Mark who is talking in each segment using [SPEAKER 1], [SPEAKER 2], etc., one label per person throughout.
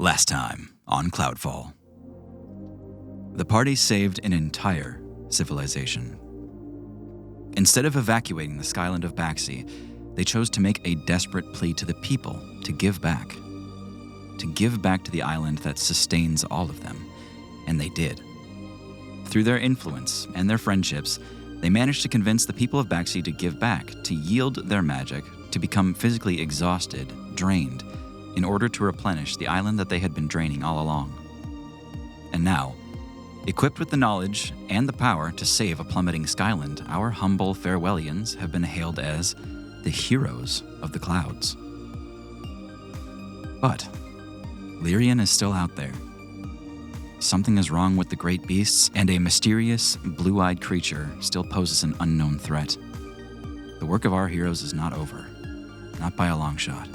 [SPEAKER 1] Last time on Cloudfall. The party saved an entire civilization. Instead of evacuating the skyland of Baxi, they chose to make a desperate plea to the people to give back. To give back to the island that sustains all of them. And they did. Through their influence and their friendships, they managed to convince the people of Baxi to give back, to yield their magic, to become physically exhausted, drained, in order to replenish the island that they had been draining all along. And now, equipped with the knowledge and the power to save a plummeting skyland, our humble Farewellians have been hailed as the heroes of the clouds. But Lyrian is still out there. Something is wrong with the great beasts, and a mysterious, blue-eyed creature still poses an unknown threat. The work of our heroes is not over, not by a long shot.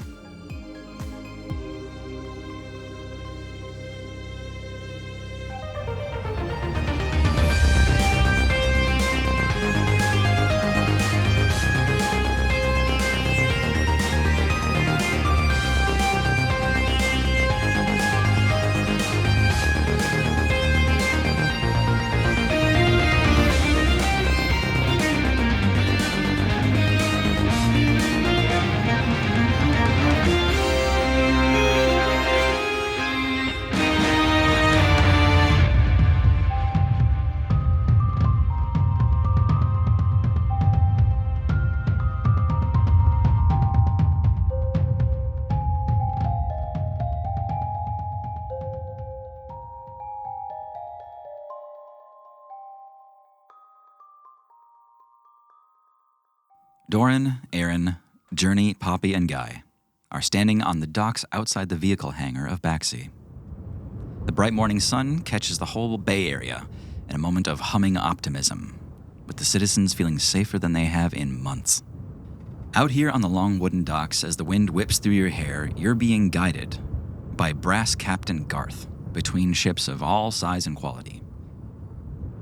[SPEAKER 1] Doran, Aaron, Journey, Poppy, and Guy are standing on the docks outside the vehicle hangar of Baxi. The bright morning sun catches the whole Bay Area in a moment of humming optimism, with the citizens feeling safer than they have in months. Out here on the long wooden docks, as the wind whips through your hair, you're being guided by brass Captain Garth between ships of all size and quality.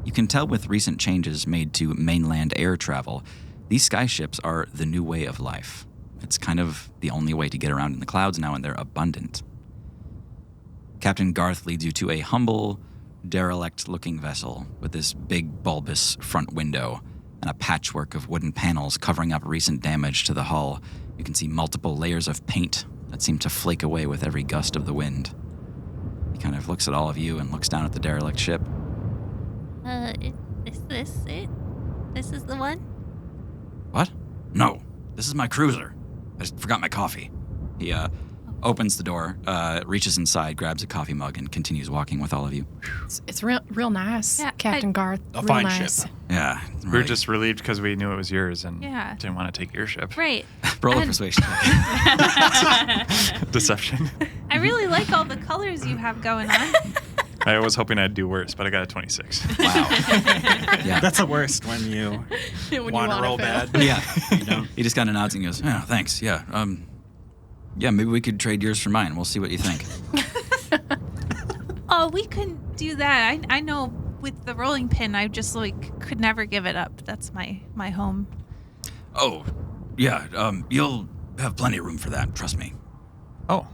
[SPEAKER 1] You can tell with recent changes made to mainland air travel, these skyships are the new way of life. It's kind of the only way to get around in the clouds now, and they're abundant. Captain Garth leads you to a humble, derelict-looking vessel with this big, bulbous front window and a patchwork of wooden panels covering up recent damage to the hull. You can see multiple layers of paint that seem to flake away with every gust of the wind. He kind of looks at all of you and looks down at the derelict ship.
[SPEAKER 2] Is this it? This is the one?
[SPEAKER 1] What? No, this is my cruiser. I just forgot my coffee. He opens the door, reaches inside, grabs a coffee mug, and continues walking with all of you.
[SPEAKER 3] It's real nice,
[SPEAKER 2] Yeah,
[SPEAKER 3] Captain Garth.
[SPEAKER 4] A
[SPEAKER 3] Real
[SPEAKER 4] fine
[SPEAKER 3] nice.
[SPEAKER 4] ship.
[SPEAKER 1] Yeah.
[SPEAKER 5] We were just relieved because we knew it was yours and
[SPEAKER 2] Yeah.
[SPEAKER 5] didn't want to take your ship.
[SPEAKER 2] Right.
[SPEAKER 1] Roll a
[SPEAKER 2] And-
[SPEAKER 1] persuasion.
[SPEAKER 5] Deception.
[SPEAKER 2] I really like all the colors you have going on.
[SPEAKER 5] I was hoping I'd do worse, but I got a 26.
[SPEAKER 1] Wow. Yeah.
[SPEAKER 4] That's the worst when you
[SPEAKER 3] When you
[SPEAKER 4] want to
[SPEAKER 3] wanna
[SPEAKER 4] roll
[SPEAKER 3] fail.
[SPEAKER 4] bad.
[SPEAKER 1] Yeah.
[SPEAKER 4] You don't.
[SPEAKER 1] He just kind of nods and goes, "Yeah, thanks. Yeah. Yeah, maybe we could trade yours for mine. We'll see what you think."
[SPEAKER 2] Oh, we couldn't do that. I know with the rolling pin, I just could never give it up. That's my home.
[SPEAKER 1] Oh, yeah. You'll have plenty of room for that. Trust me.
[SPEAKER 5] Oh,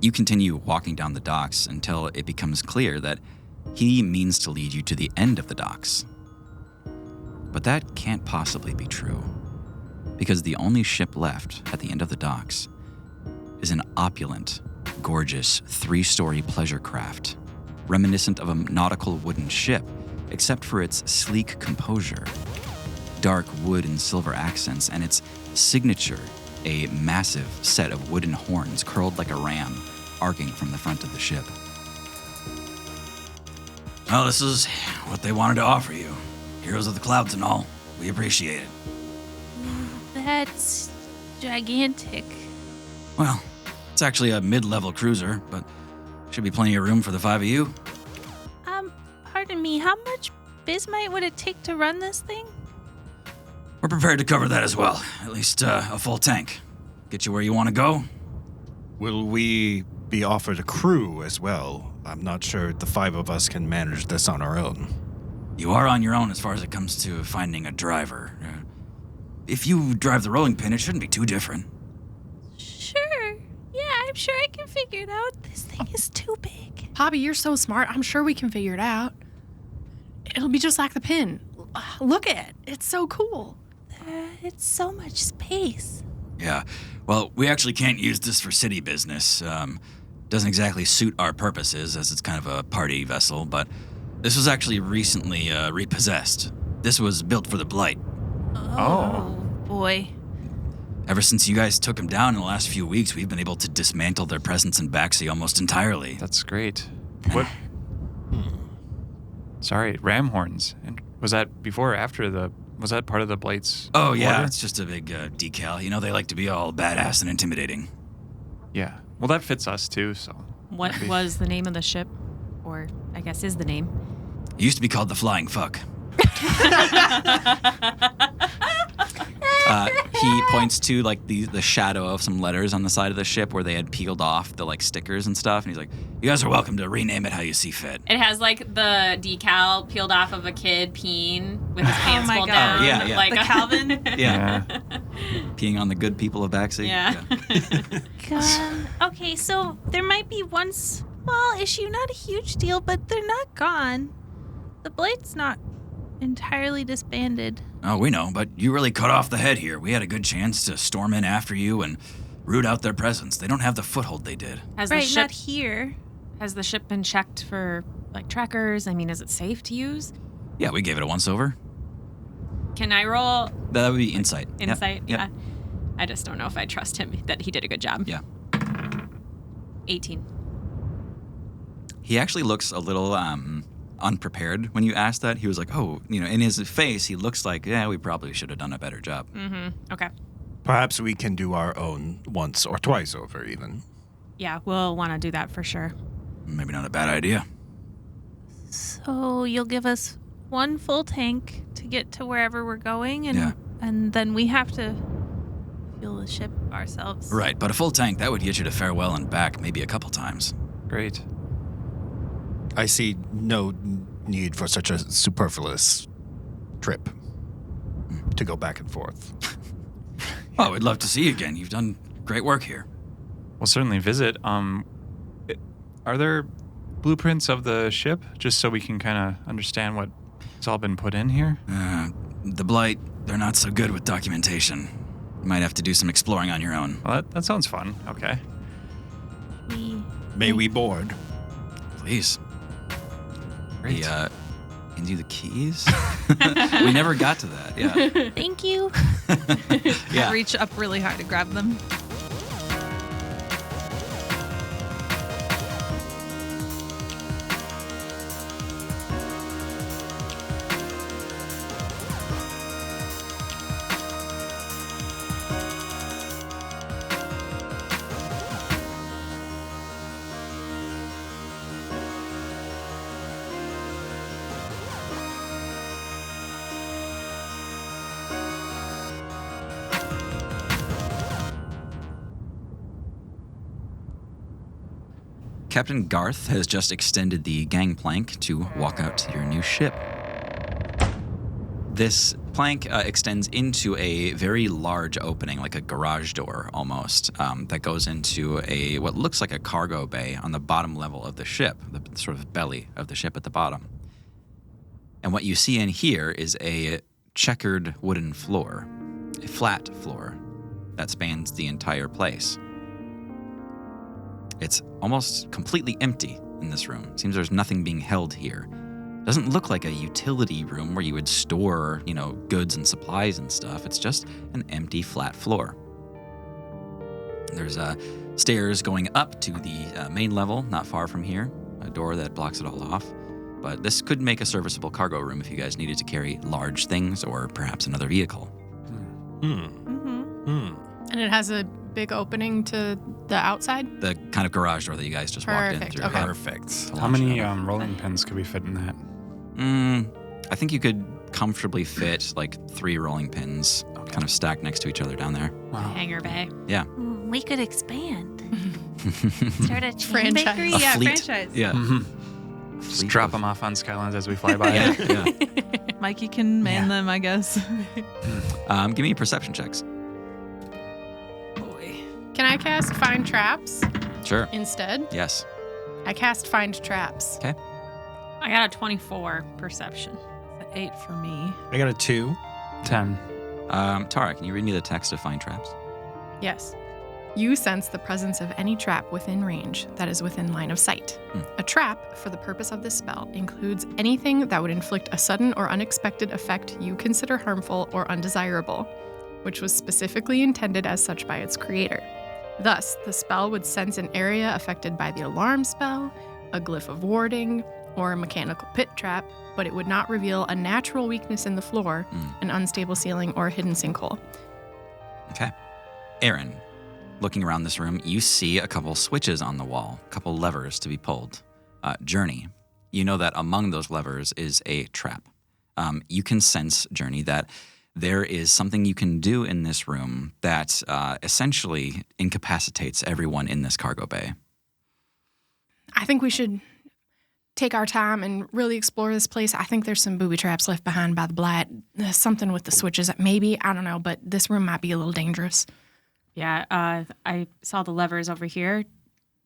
[SPEAKER 1] You continue walking down the docks until it becomes clear that he means to lead you to the end of the docks. But that can't possibly be true, because the only ship left at the end of the docks is an opulent, gorgeous 3-story pleasure craft, reminiscent of a nautical wooden ship, except for its sleek composure, dark wood and silver accents, and its signature, a massive set of wooden horns curled like a ram, arcing from the front of the ship. Well, this is what they wanted to offer you. Heroes of the clouds and all. We appreciate it.
[SPEAKER 2] That's gigantic.
[SPEAKER 1] Well, it's actually a mid-level cruiser, but should be plenty of room for the 5 of you.
[SPEAKER 2] Pardon me, how much bismite would it take to run this thing?
[SPEAKER 1] We're prepared to cover that as well. At least a full tank. Get you where you want to go.
[SPEAKER 4] Will we be offered a crew as well? I'm not sure the 5 of us can manage this on our own.
[SPEAKER 1] You are on your own as far as it comes to finding a driver. If you drive the rolling pin, it shouldn't be too different.
[SPEAKER 2] Sure. Yeah, I'm sure I can figure it out. This thing is too big.
[SPEAKER 3] Poppy, you're so smart. I'm sure we can figure it out. It'll be just like the pin. Look at it. It's so cool.
[SPEAKER 2] It's so much space.
[SPEAKER 1] Yeah. Well, we actually can't use this for city business. Doesn't exactly suit our purposes, as it's kind of a party vessel, but this was actually recently repossessed. This was built for the Blight.
[SPEAKER 2] Oh, boy.
[SPEAKER 1] Ever since you guys took them down in the last few weeks, we've been able to dismantle their presence in Baxi almost entirely.
[SPEAKER 5] That's great. What? Sorry, ram horns. And was that before or after was that part of the Blight's
[SPEAKER 1] Oh, yeah,
[SPEAKER 5] order?
[SPEAKER 1] it's just a big decal. You know, they like to be all badass and intimidating.
[SPEAKER 5] Yeah. Well, that fits us too, so.
[SPEAKER 6] What was the name of the ship? Or, I guess, is the name?
[SPEAKER 1] It used to be called the Flying Fuck. He points to like the shadow of some letters on the side of the ship where they had peeled off the like stickers and stuff, and he's like, "You guys are welcome to rename it how you see fit."
[SPEAKER 6] It has like the decal peeled off of a kid peeing with his pants
[SPEAKER 2] my
[SPEAKER 6] pulled
[SPEAKER 2] God.
[SPEAKER 6] down.
[SPEAKER 1] Oh, yeah, yeah.
[SPEAKER 6] Like
[SPEAKER 2] The Calvin?
[SPEAKER 1] Yeah, peeing on the good people of Baxi.
[SPEAKER 6] Yeah.
[SPEAKER 2] Okay, so there might be one small issue, not a huge deal, but they're not gone. The Blight's not entirely disbanded.
[SPEAKER 1] Oh, we know, but you really cut off the head here. We had a good chance to storm in after you and root out their presence. They don't have the foothold they did.
[SPEAKER 6] Has
[SPEAKER 2] Right,
[SPEAKER 6] the ship
[SPEAKER 2] not here.
[SPEAKER 6] has the ship been checked for like trackers? I mean, is it safe to use?
[SPEAKER 1] Yeah, we gave it a once over.
[SPEAKER 6] Can I roll
[SPEAKER 1] That would be insight. Yep,
[SPEAKER 6] insight?
[SPEAKER 1] yep.
[SPEAKER 6] Yeah. I just don't know if I trust him that he did a good job.
[SPEAKER 1] Yeah.
[SPEAKER 6] 18.
[SPEAKER 1] He actually looks a little unprepared when you ask that. He was like, "Oh, you know," in his face, he looks like, "Yeah, we probably should have done a better job."
[SPEAKER 6] Mm-hmm. Okay.
[SPEAKER 4] Perhaps we can do our own once or twice over, even.
[SPEAKER 6] Yeah, we'll want to do that for sure.
[SPEAKER 1] Maybe not a bad idea.
[SPEAKER 2] So you'll give us one full tank to get to wherever we're going,
[SPEAKER 1] Yeah.
[SPEAKER 2] and then we have to fuel the ship ourselves.
[SPEAKER 1] Right, but a full tank, that would get you to Farewell and back maybe a couple times.
[SPEAKER 5] Great.
[SPEAKER 4] I see no need for such a superfluous trip to go back and forth.
[SPEAKER 1] Oh, we'd love to see you again. You've done great work here.
[SPEAKER 5] We'll certainly visit. Are there blueprints of the ship, just so we can kind of understand what's all been put in here?
[SPEAKER 1] The Blight, they're not so good with documentation. You might have to do some exploring on your own.
[SPEAKER 5] Well, that sounds fun. Okay.
[SPEAKER 4] May we board?
[SPEAKER 1] Please.
[SPEAKER 5] Great.
[SPEAKER 1] He hands you the keys. We never got to that. Yeah.
[SPEAKER 2] Thank you.
[SPEAKER 1] Yeah.
[SPEAKER 2] I reach up really hard to grab them.
[SPEAKER 1] Captain Garth has just extended the gangplank to walk out to your new ship. This plank extends into a very large opening, like a garage door almost, that goes into what looks like a cargo bay on the bottom level of the ship, the sort of belly of the ship at the bottom. And what you see in here is a checkered wooden floor, a flat floor that spans the entire place. It's almost completely empty in this room. Seems there's nothing being held here. Doesn't look like a utility room where you would store, goods and supplies and stuff. It's just an empty, flat floor. There's stairs going up to the main level, not far from here, a door that blocks it all off. But this could make a serviceable cargo room if you guys needed to carry large things or perhaps another vehicle.
[SPEAKER 3] And it has a big opening to the outside?
[SPEAKER 1] The kind of garage door that you guys just walked in
[SPEAKER 3] Perfect,
[SPEAKER 1] through.
[SPEAKER 3] okay.
[SPEAKER 4] Perfect.
[SPEAKER 5] How many rolling pins could we fit in that?
[SPEAKER 1] I think you could comfortably fit like 3 rolling pins kind of stacked next to each other down there.
[SPEAKER 5] Wow.
[SPEAKER 6] Hangar bay.
[SPEAKER 1] Yeah.
[SPEAKER 2] We could expand. Start a chain
[SPEAKER 3] Franchise.
[SPEAKER 2] bakery?
[SPEAKER 1] A
[SPEAKER 2] Yeah,
[SPEAKER 1] fleet.
[SPEAKER 2] franchise.
[SPEAKER 1] Yeah.
[SPEAKER 5] Just
[SPEAKER 1] Fleet
[SPEAKER 5] drop
[SPEAKER 1] of-
[SPEAKER 5] them off on Skylines as we fly by.
[SPEAKER 1] Yeah, yeah.
[SPEAKER 2] Mikey can man them, I guess.
[SPEAKER 1] Give me perception checks.
[SPEAKER 3] Can I cast Find Traps
[SPEAKER 1] Sure.
[SPEAKER 3] instead?
[SPEAKER 1] Yes.
[SPEAKER 3] I cast Find Traps.
[SPEAKER 1] Okay.
[SPEAKER 6] I got a 24 perception.
[SPEAKER 2] An 8 for me.
[SPEAKER 4] I got a 2.
[SPEAKER 5] 10.
[SPEAKER 1] Tara, can you read me the text of Find Traps?
[SPEAKER 3] Yes. You sense the presence of any trap within range that is within line of sight. A trap, for the purpose of this spell, includes anything that would inflict a sudden or unexpected effect you consider harmful or undesirable, which was specifically intended as such by its creator. Thus, the spell would sense an area affected by the alarm spell, a glyph of warding, or a mechanical pit trap, but it would not reveal a natural weakness in the floor, an unstable ceiling, or a hidden sinkhole.
[SPEAKER 1] Okay. Aaron, looking around this room, you see a couple switches on the wall, a couple levers to be pulled. Journey, you know that among those levers is a trap. You can sense, Journey, that there is something you can do in this room that essentially incapacitates everyone in this cargo bay.
[SPEAKER 3] I think we should take our time and really explore this place. I think there's some booby traps left behind by the blight. There's something with the switches. Maybe, I don't know, but this room might be a little dangerous.
[SPEAKER 6] Yeah, I saw the levers over here.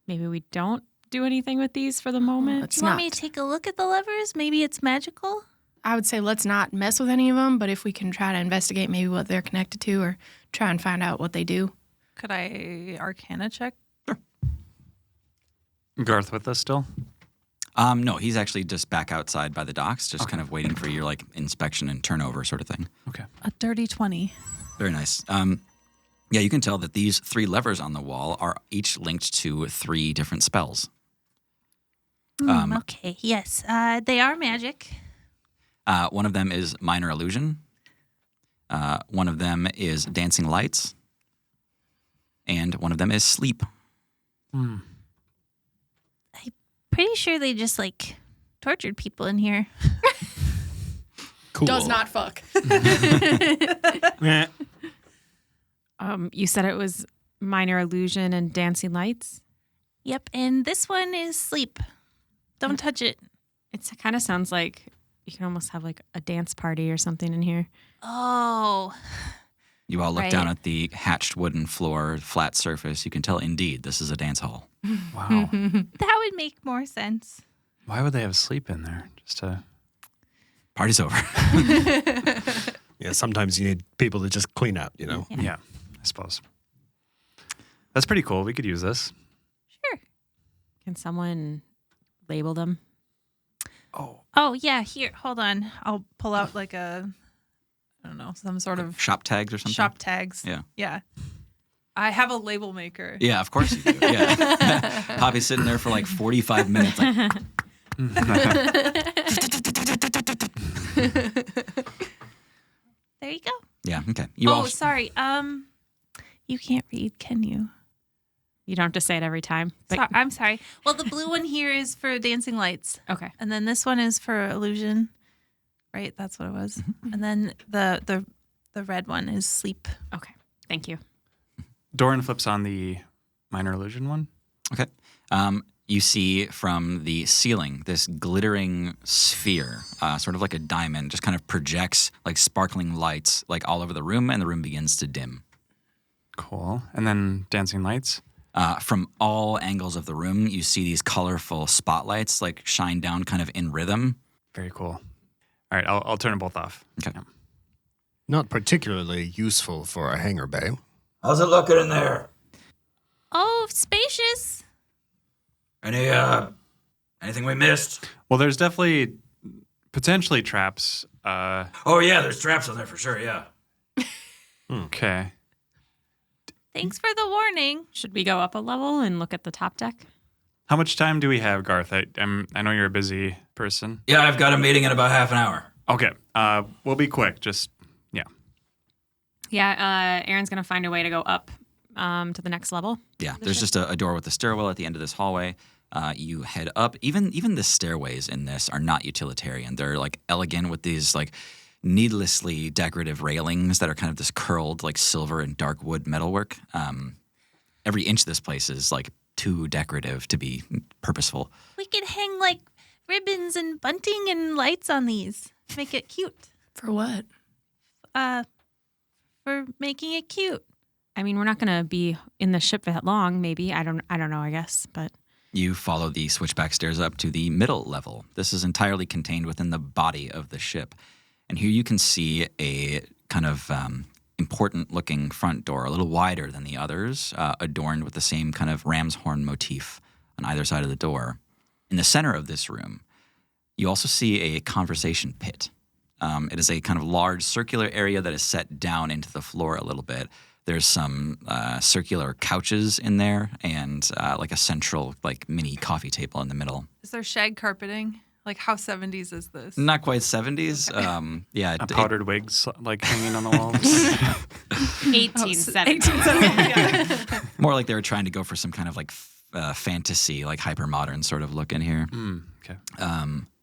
[SPEAKER 6] Maybe we don't do anything with these for the moment.
[SPEAKER 3] Let's
[SPEAKER 2] You want
[SPEAKER 3] not.
[SPEAKER 2] me to take a look at the levers? Maybe it's magical?
[SPEAKER 3] I would say let's not mess with any of them, but if we can try to investigate maybe what they're connected to or try and find out what they do.
[SPEAKER 2] Could I Arcana check?
[SPEAKER 5] Garth with us still?
[SPEAKER 1] No, he's actually just back outside by the docks, just kind of waiting for your inspection and turnover sort of thing.
[SPEAKER 5] Okay.
[SPEAKER 2] A dirty 20.
[SPEAKER 1] Very nice. Yeah, you can tell that these 3 levers on the wall are each linked to 3 different spells.
[SPEAKER 2] Okay, yes. They are magic.
[SPEAKER 1] One of them is Minor Illusion. One of them is Dancing Lights. And one of them is Sleep.
[SPEAKER 2] Pretty sure they just tortured people in here.
[SPEAKER 4] Cool.
[SPEAKER 3] Does not fuck.
[SPEAKER 6] You said it was Minor Illusion and Dancing Lights?
[SPEAKER 2] Yep, and this one is sleep. Don't touch it.
[SPEAKER 6] It kind of sounds like you can almost have a dance party or something in here.
[SPEAKER 2] Oh,
[SPEAKER 1] You all look down
[SPEAKER 2] Right.
[SPEAKER 1] at the hatched wooden floor, flat surface. You can tell, indeed, this is a dance hall.
[SPEAKER 5] Wow.
[SPEAKER 2] that would make more sense.
[SPEAKER 5] Why would they have sleep in there? Just to.
[SPEAKER 1] Party's over.
[SPEAKER 4] Yeah, sometimes you need people to just clean up, you know?
[SPEAKER 5] Yeah, I suppose. That's pretty cool. We could use this.
[SPEAKER 2] Sure.
[SPEAKER 6] Can someone label them?
[SPEAKER 2] Oh, yeah, here, hold on. I'll pull out I don't know, some sort of
[SPEAKER 1] Shop tags or something?
[SPEAKER 2] shop tags.
[SPEAKER 1] Yeah.
[SPEAKER 2] Yeah. I have a label maker.
[SPEAKER 1] Yeah, of course you do. Yeah. Poppy's sitting there for 45 minutes.
[SPEAKER 2] There you go.
[SPEAKER 1] Yeah, okay. You all
[SPEAKER 2] Sorry. You can't read, can you?
[SPEAKER 6] You don't have to say it every time. But
[SPEAKER 2] I'm sorry. Well, the blue one here is for Dancing Lights.
[SPEAKER 6] okay.
[SPEAKER 2] And then this one is for Illusion. Right? That's what it was. And then the red one is Sleep.
[SPEAKER 6] Okay. Thank you.
[SPEAKER 5] Doran flips on the Minor Illusion one.
[SPEAKER 1] Okay. You see from the ceiling this glittering sphere, sort of like a diamond, just kind of projects sparkling lights all over the room, and the room begins to dim.
[SPEAKER 5] Cool. And then Dancing Lights.
[SPEAKER 1] From all angles of the room, you see these colorful spotlights shine down kind of in rhythm.
[SPEAKER 5] Very cool. All right, I'll turn them both off.
[SPEAKER 1] Okay.
[SPEAKER 5] Yeah.
[SPEAKER 4] Not particularly useful for a hangar bay.
[SPEAKER 7] How's it looking in there?
[SPEAKER 2] Oh, spacious.
[SPEAKER 7] Anything we missed?
[SPEAKER 5] Well, there's definitely potentially traps.
[SPEAKER 7] Oh yeah, there's traps on there for sure. Yeah.
[SPEAKER 5] Okay.
[SPEAKER 2] Thanks for the warning.
[SPEAKER 6] Should we go up a level and look at the top deck?
[SPEAKER 5] How much time do we have, Garth? I know you're a busy person.
[SPEAKER 7] Yeah, I've got a meeting in about half an hour.
[SPEAKER 5] Okay. We'll be quick. Just yeah.
[SPEAKER 6] Yeah, Aaron's going to find a way to go up to the next level.
[SPEAKER 1] Yeah, there's just a door with a stairwell at the end of this hallway. You head up. Even the stairways in this are not utilitarian. They're elegant with these needlessly decorative railings that are kind of this curled silver and dark wood metalwork. Every inch of this place is too decorative to be purposeful.
[SPEAKER 2] We could hang ribbons and bunting and lights on these. Make it cute.
[SPEAKER 3] For what?
[SPEAKER 2] For making it cute.
[SPEAKER 6] I mean, we're not going to be in the ship that long, maybe. I don't know, I guess. But
[SPEAKER 1] You follow the switchback stairs up to the middle level. This is entirely contained within the body of the ship. And here you can see a kind of important-looking front door, a little wider than the others, adorned with the same kind of ram's horn motif on either side of the door. In the center of this room, you also see a conversation pit. It is a kind of large circular area that is set down into the floor a little bit. There's some circular couches in there and like a central like mini coffee table in the middle.
[SPEAKER 8] Is there shag carpeting? Like how 70s is this?
[SPEAKER 1] Not quite 70s. Yeah.
[SPEAKER 5] Powdered wigs like hanging on the walls.
[SPEAKER 6] 1870.
[SPEAKER 1] More like they were trying to go for some kind of like fantasy, like hyper-modern sort of look in here.
[SPEAKER 5] Okay.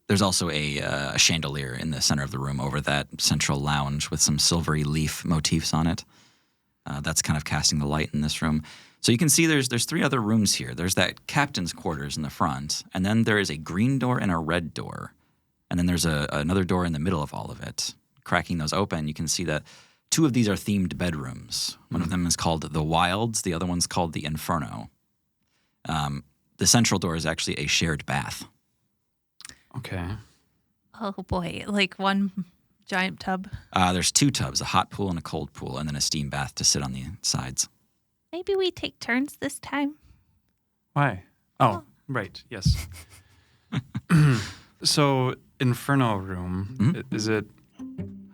[SPEAKER 1] There's also a chandelier in the center of the room over that central lounge with some silvery leaf motifs on it. That's kind of casting the light in this room. So you can see there's 3 other rooms here. There's that captain's quarters in the front, and then there is a green door and a red door. And then there's another door in the middle of all of it. Cracking those open, you can see that 2 of these are themed bedrooms. One of them is called the Wilds. The other one's called the Inferno. The central door is actually a shared bath.
[SPEAKER 5] Okay.
[SPEAKER 2] Oh boy, like one giant tub.
[SPEAKER 1] There's 2 tubs, a hot pool and a cold pool, and then a steam bath to sit on the sides.
[SPEAKER 2] Maybe we take turns this time.
[SPEAKER 5] Why? Oh, right. Yes. So, Inferno room, is it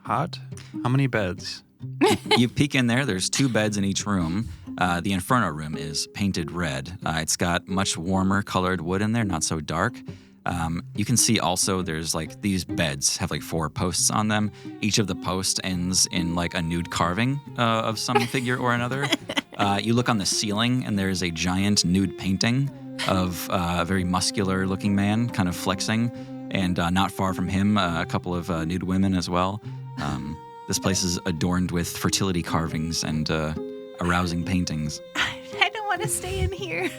[SPEAKER 5] hot? How many beds?
[SPEAKER 1] You peek in there. There's 2 beds in each room. The Inferno room is painted red. It's got much warmer colored wood in there, not so dark. You can see also there's like these beds have like 4 posts on them. Each of the posts ends in like a nude carving of some figure or another. You look on the ceiling and there's a giant nude painting of a very muscular looking man kind of flexing. And not far from him, a couple of nude women as well. This place is adorned with fertility carvings and arousing paintings.
[SPEAKER 2] I don't want to stay in here.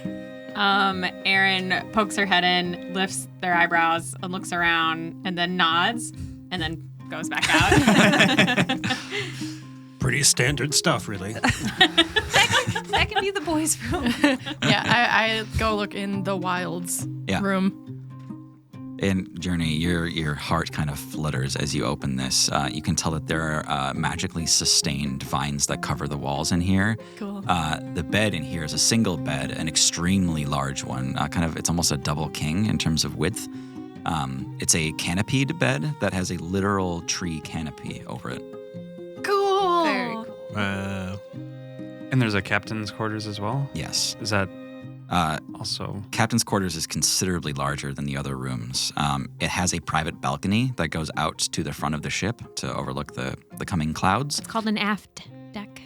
[SPEAKER 6] Erin pokes her head in, lifts their eyebrows, and looks around, and then nods, and then goes back out.
[SPEAKER 4] Pretty standard stuff, really.
[SPEAKER 2] That can be the boys' room.
[SPEAKER 3] Yeah, I go look in the Wilds room.
[SPEAKER 1] And Journey, your heart kind of flutters as you open this. You can tell that there are magically sustained vines that cover the walls in here.
[SPEAKER 3] Cool.
[SPEAKER 1] The bed in here is a single bed, an extremely large one. It's almost a double king in terms of width. It's a canopied bed that has a literal tree canopy over it.
[SPEAKER 3] Cool.
[SPEAKER 2] Very cool.
[SPEAKER 5] And there's a captain's quarters as well?
[SPEAKER 1] Yes.
[SPEAKER 5] Is that also?
[SPEAKER 1] Captain's quarters is considerably larger than the other rooms. It has a private balcony that goes out to the front of the ship to overlook the coming clouds.
[SPEAKER 6] It's called an aft deck.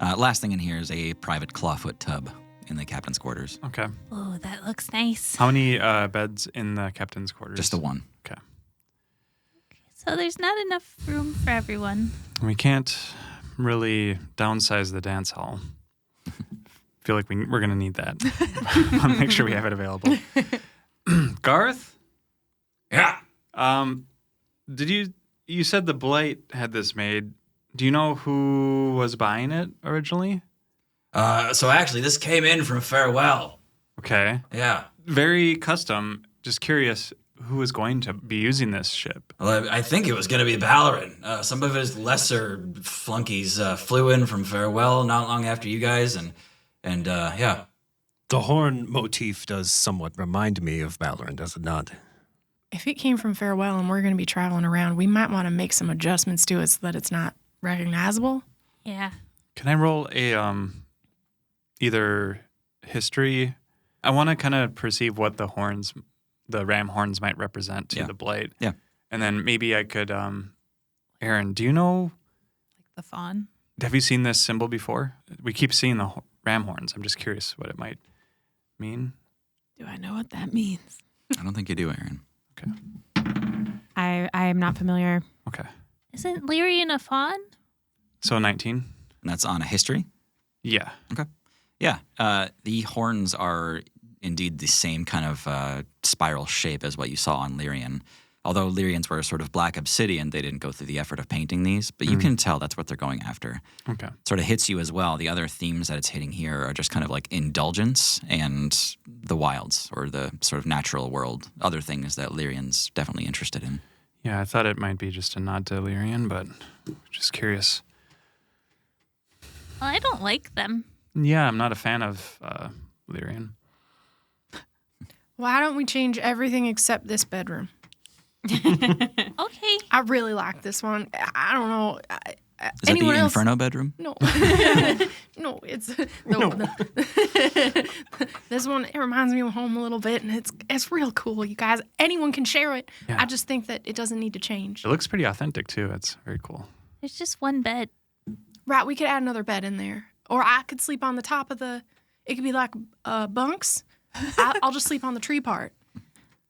[SPEAKER 1] Last thing in here is a private clawfoot tub in the captain's quarters.
[SPEAKER 5] Okay.
[SPEAKER 2] Oh, that looks nice.
[SPEAKER 5] How many beds in the captain's quarters?
[SPEAKER 1] Just the one.
[SPEAKER 5] Okay.
[SPEAKER 2] So there's not enough room for everyone.
[SPEAKER 5] We can't really downsize the dance hall. Feel like we're going to need that. Want to make sure we have it available. Garth?
[SPEAKER 7] Yeah.
[SPEAKER 5] Did you said the Blight had this made. Do you know who was buying it originally?
[SPEAKER 7] So actually, this came in from Farewell.
[SPEAKER 5] Okay.
[SPEAKER 7] Yeah.
[SPEAKER 5] Very custom. Just curious who is going to be using this ship.
[SPEAKER 7] Well, I think it was going to be Ballerin. Some of his lesser flunkies flew in from Farewell not long after you guys, and yeah.
[SPEAKER 4] The horn motif does somewhat remind me of Ballerin, does it not?
[SPEAKER 3] If it came from Farewell and we're going to be traveling around, we might want to make some adjustments to it so that it's not recognizable.
[SPEAKER 2] Yeah.
[SPEAKER 5] Can I roll a either history? I want to kind of perceive what the ram horns might represent to the Blight.
[SPEAKER 1] Yeah.
[SPEAKER 5] And then maybe I could, Aaron, do you know,
[SPEAKER 8] Like the fawn.
[SPEAKER 5] have you seen this symbol before? We keep seeing the ram horns. I'm just curious what it might mean.
[SPEAKER 8] Do I know what that means?
[SPEAKER 1] I don't think you do, Aaron.
[SPEAKER 5] Okay.
[SPEAKER 6] I am not familiar.
[SPEAKER 5] Okay.
[SPEAKER 2] Isn't Lyrian a fawn?
[SPEAKER 5] So 19?
[SPEAKER 1] And that's on a history?
[SPEAKER 5] Yeah.
[SPEAKER 1] Okay. Yeah. The horns are indeed the same kind of spiral shape as what you saw on Lyrian. Although Lyrians were sort of black obsidian, they didn't go through the effort of painting these, but you can tell that's what they're going after.
[SPEAKER 5] Okay.
[SPEAKER 1] Sort of hits you as well. The other themes that it's hitting here are just kind of like indulgence and the wilds, or the sort of natural world, other things that Lyrian's definitely interested in.
[SPEAKER 5] Yeah, I thought it might be just a nod to Lyrian, but just curious.
[SPEAKER 2] Well, I don't like them.
[SPEAKER 5] Yeah, I'm not a fan of Lyrian.
[SPEAKER 3] Why don't we change everything except this bedroom?
[SPEAKER 2] Okay.
[SPEAKER 3] I really like this one. I don't know.
[SPEAKER 1] Is that the Inferno bedroom?
[SPEAKER 3] No. No, it's this one. It reminds me of home a little bit, and it's real cool, you guys. Anyone can share it.
[SPEAKER 5] Yeah.
[SPEAKER 3] I just think that it doesn't need to change.
[SPEAKER 5] It looks pretty authentic, too. It's very cool.
[SPEAKER 2] There's just one bed.
[SPEAKER 3] Right, we could add another bed in there, or I could sleep on the top of the. It could be like bunks. I'll just sleep on the tree part.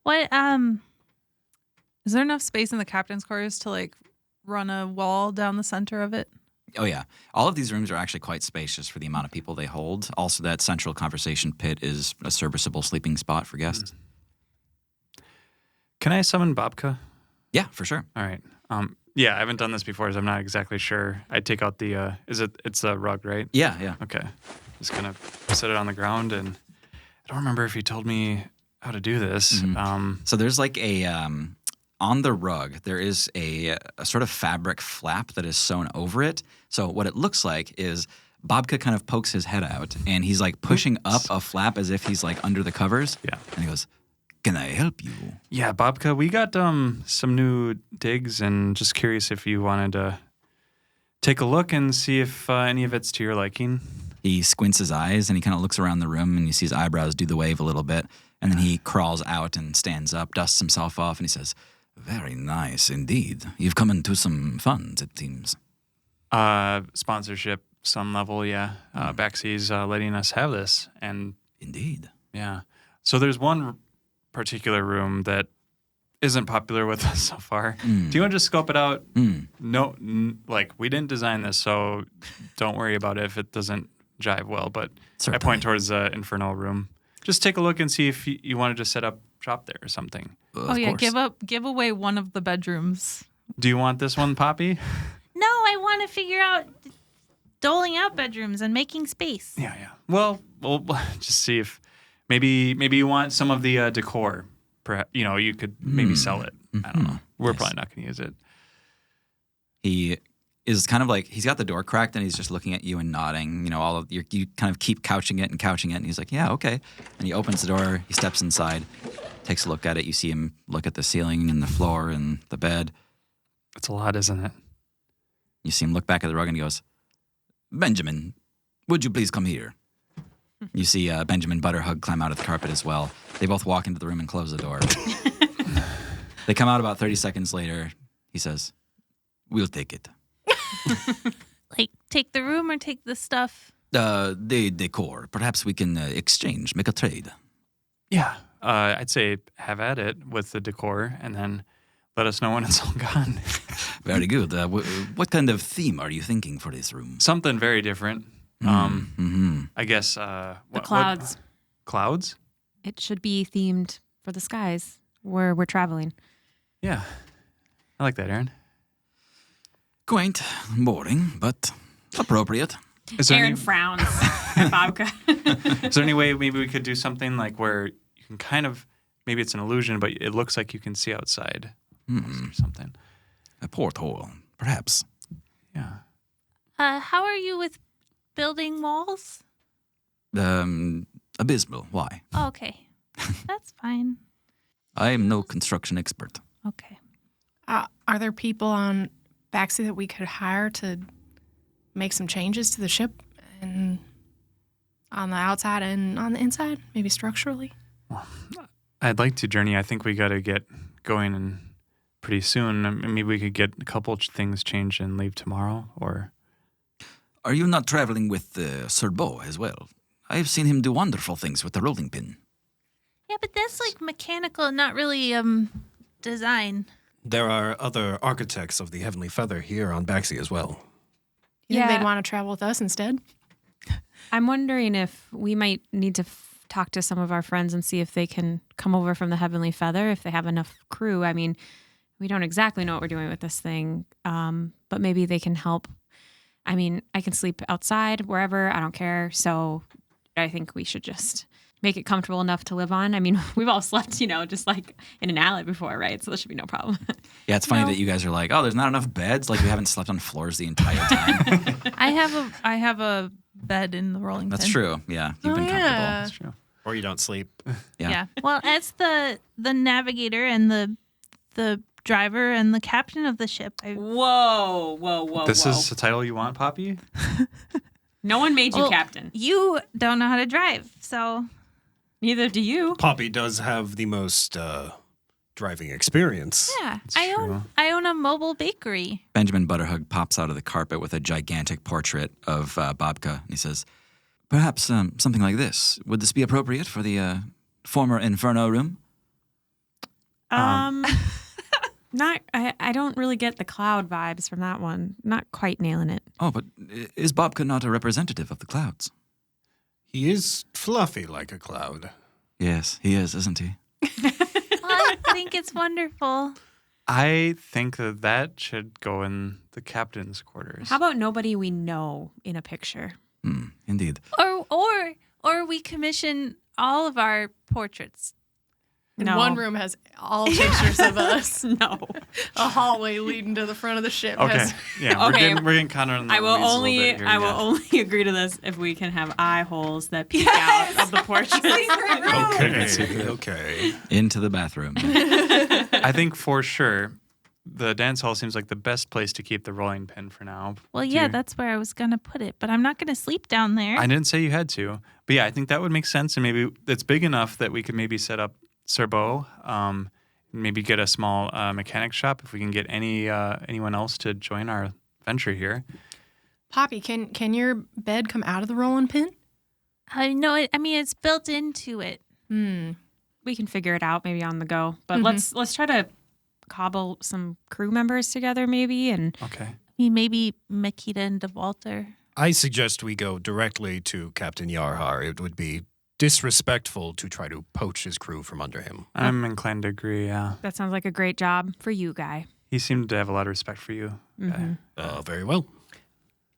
[SPEAKER 2] What?
[SPEAKER 8] Is there enough space in the captain's quarters to like run a wall down the center of it?
[SPEAKER 1] Oh, yeah. All of these rooms are actually quite spacious for the amount of people they hold. Also, that central conversation pit is a serviceable sleeping spot for guests.
[SPEAKER 5] Can I summon Babka?
[SPEAKER 1] Yeah, for sure.
[SPEAKER 5] All right. Yeah, I haven't done this before, so I'm not exactly sure. I take out the, it's a rug, right?
[SPEAKER 1] Yeah.
[SPEAKER 5] Okay. Just gonna set it on the ground, and I don't remember if he told me how to do this.
[SPEAKER 1] So there's like a, on the rug, there is a sort of fabric flap that is sewn over it. So what it looks like is Babka kind of pokes his head out, and he's like pushing up a flap as if he's like under the covers.
[SPEAKER 5] Yeah.
[SPEAKER 1] And he goes, "Can I help you?"
[SPEAKER 5] Yeah, Babka, we got some new digs, and just curious if you wanted to take a look and see if any of it's to your liking.
[SPEAKER 1] He squints his eyes and he kind of looks around the room, and you see his eyebrows do the wave a little bit. And then he crawls out and stands up, dusts himself off, and he says, "Very nice indeed. You've come into some funds, it seems."
[SPEAKER 5] Sponsorship, some level, yeah. Baxy's letting us have this, and
[SPEAKER 1] Indeed.
[SPEAKER 5] yeah. So there's one particular room that isn't popular with us so far. Do you want to just scope it out? No, like we didn't design this, so don't worry about it if it doesn't jive well. But
[SPEAKER 1] Certainly.
[SPEAKER 5] I point towards the infernal room. Just take a look and see if you want to just set up shop there or something.
[SPEAKER 8] Oh yeah, give away one of the bedrooms.
[SPEAKER 5] Do you want this one, Poppy?
[SPEAKER 2] No, I want to figure out doling out bedrooms and making space.
[SPEAKER 5] Yeah. Well, we'll just see if maybe you want some of the decor. Perhaps, you could maybe sell it. I don't know. We're probably not going to use it.
[SPEAKER 1] He is kind of like, he's got the door cracked and he's just looking at you and nodding. You kind of keep couching it, and he's like, "Yeah, okay." And he opens the door, he steps inside, takes a look at it. You see him look at the ceiling and the floor and the bed.
[SPEAKER 5] It's a lot, isn't it?
[SPEAKER 1] You see him look back at the rug and he goes, "Benjamin, would you please come here?" You see Benjamin Butterhug climb out of the carpet as well. They both walk into the room and close the door. They come out about 30 seconds later. He says, "We'll take it."
[SPEAKER 2] Like, take the room or take the stuff?
[SPEAKER 1] The decor. Perhaps we can exchange, make a trade.
[SPEAKER 5] Yeah. I'd say have at it with the decor, and then let us know when it's all gone.
[SPEAKER 1] Very good. What kind of theme are you thinking for this room?
[SPEAKER 5] Something very different. I guess
[SPEAKER 6] The clouds.
[SPEAKER 5] Clouds?
[SPEAKER 9] It should be themed for the skies where we're traveling.
[SPEAKER 5] Yeah. I like that, Aaron.
[SPEAKER 1] Quaint, boring, but appropriate.
[SPEAKER 5] Is there
[SPEAKER 6] Aaron frowns at Babka.
[SPEAKER 5] Is there any way maybe we could do something like where you can kind of, maybe it's an illusion, but it looks like you can see outside or something?
[SPEAKER 1] A porthole, perhaps.
[SPEAKER 5] Yeah.
[SPEAKER 2] How are you with building walls?
[SPEAKER 1] Abysmal. Why?
[SPEAKER 2] Oh, okay. That's fine.
[SPEAKER 1] I am no construction expert.
[SPEAKER 2] Okay.
[SPEAKER 3] Are there people on Baxi that we could hire to make some changes to the ship, and on the outside and on the inside, maybe structurally?
[SPEAKER 5] I'd like to, Journey. I think we got to get going and pretty soon. Maybe we could get a couple things changed and leave tomorrow, or...
[SPEAKER 1] Are you not traveling with Sir Beau as well? I have seen him do wonderful things with the rolling pin.
[SPEAKER 2] Yeah, but that's like mechanical, not really design.
[SPEAKER 4] There are other architects of the Heavenly Feather here on Baxi as well.
[SPEAKER 3] You think
[SPEAKER 9] Yeah.
[SPEAKER 3] they'd want to travel with us instead?
[SPEAKER 9] I'm wondering if we might need to talk to some of our friends and see if they can come over from the Heavenly Feather, if they have enough crew. I mean,
[SPEAKER 6] we don't exactly know what we're doing with this thing, but maybe they can help. I mean, I can sleep outside, wherever. I don't care. So I think we should just make it comfortable enough to live on. I mean, we've all slept, just like in an alley before, right? So there should be no problem.
[SPEAKER 1] Yeah, it's funny that you guys are like, oh, there's not enough beds. Like we haven't slept on floors the entire time.
[SPEAKER 8] I have a bed in the rolling
[SPEAKER 1] That's
[SPEAKER 8] pin.
[SPEAKER 1] true. Yeah, you've been comfortable.
[SPEAKER 5] That's true.
[SPEAKER 4] Or you don't sleep.
[SPEAKER 1] Yeah.
[SPEAKER 8] Well, as the navigator and the driver and the captain of the ship,
[SPEAKER 6] Whoa.
[SPEAKER 5] This is the title you want, Poppy?
[SPEAKER 6] No one made you
[SPEAKER 8] Well,
[SPEAKER 6] captain.
[SPEAKER 8] you don't know how to drive, so
[SPEAKER 6] Neither do you.
[SPEAKER 4] Poppy does have the most driving experience.
[SPEAKER 8] yeah.
[SPEAKER 5] It's
[SPEAKER 8] I
[SPEAKER 5] true.
[SPEAKER 8] own a mobile bakery.
[SPEAKER 1] Benjamin Butterhug pops out of the carpet with a gigantic portrait of Babka, and he says, perhaps something like this. Would this be appropriate for the former Inferno room?
[SPEAKER 6] I don't really get the cloud vibes from that one. Not quite nailing it.
[SPEAKER 1] Oh, but is Babka not a representative of the clouds?
[SPEAKER 4] He is fluffy like a cloud.
[SPEAKER 1] Yes, he is, isn't he?
[SPEAKER 8] I think it's wonderful.
[SPEAKER 5] I think that should go in the captain's quarters.
[SPEAKER 6] How about nobody we know in a picture?
[SPEAKER 1] Indeed.
[SPEAKER 8] Or we commission all of our portraits.
[SPEAKER 3] And
[SPEAKER 6] No.
[SPEAKER 3] one room has all pictures of us.
[SPEAKER 6] No.
[SPEAKER 3] A hallway leading to the front of the ship
[SPEAKER 5] Okay.
[SPEAKER 3] has
[SPEAKER 5] Yeah,
[SPEAKER 6] Okay.
[SPEAKER 5] we're getting kind of in the
[SPEAKER 6] I will
[SPEAKER 5] weeds a little
[SPEAKER 6] only
[SPEAKER 5] bit here,
[SPEAKER 6] I will
[SPEAKER 5] yeah.
[SPEAKER 6] only agree to this if we can have eye holes that peek out of the portraits.
[SPEAKER 4] Okay.
[SPEAKER 1] Into the bathroom.
[SPEAKER 5] I think for sure the dance hall seems like the best place to keep the rolling pin for now.
[SPEAKER 8] Well,
[SPEAKER 5] Do
[SPEAKER 8] yeah,
[SPEAKER 5] you-
[SPEAKER 8] that's where I was going to put it, but I'm not going to sleep down there.
[SPEAKER 5] I didn't say you had to. But yeah, I think that would make sense. And maybe it's big enough that we could maybe set up Serbo, maybe get a small mechanic shop if we can get anyone else to join our venture here.
[SPEAKER 3] Poppy, can your bed come out of the rolling pin?
[SPEAKER 8] I know it. I mean, it's built into it.
[SPEAKER 6] We can figure it out maybe on the go. But let's try to cobble some crew members together maybe and
[SPEAKER 5] Okay.
[SPEAKER 8] I mean, maybe Makita and DeWalter.
[SPEAKER 4] I suggest we go directly to Captain Yarhar. It would be disrespectful to try to poach his crew from under him.
[SPEAKER 5] I'm inclined to agree, yeah.
[SPEAKER 6] that sounds like a great job for you, Guy.
[SPEAKER 5] He seemed to have a lot of respect for you.
[SPEAKER 4] Very well.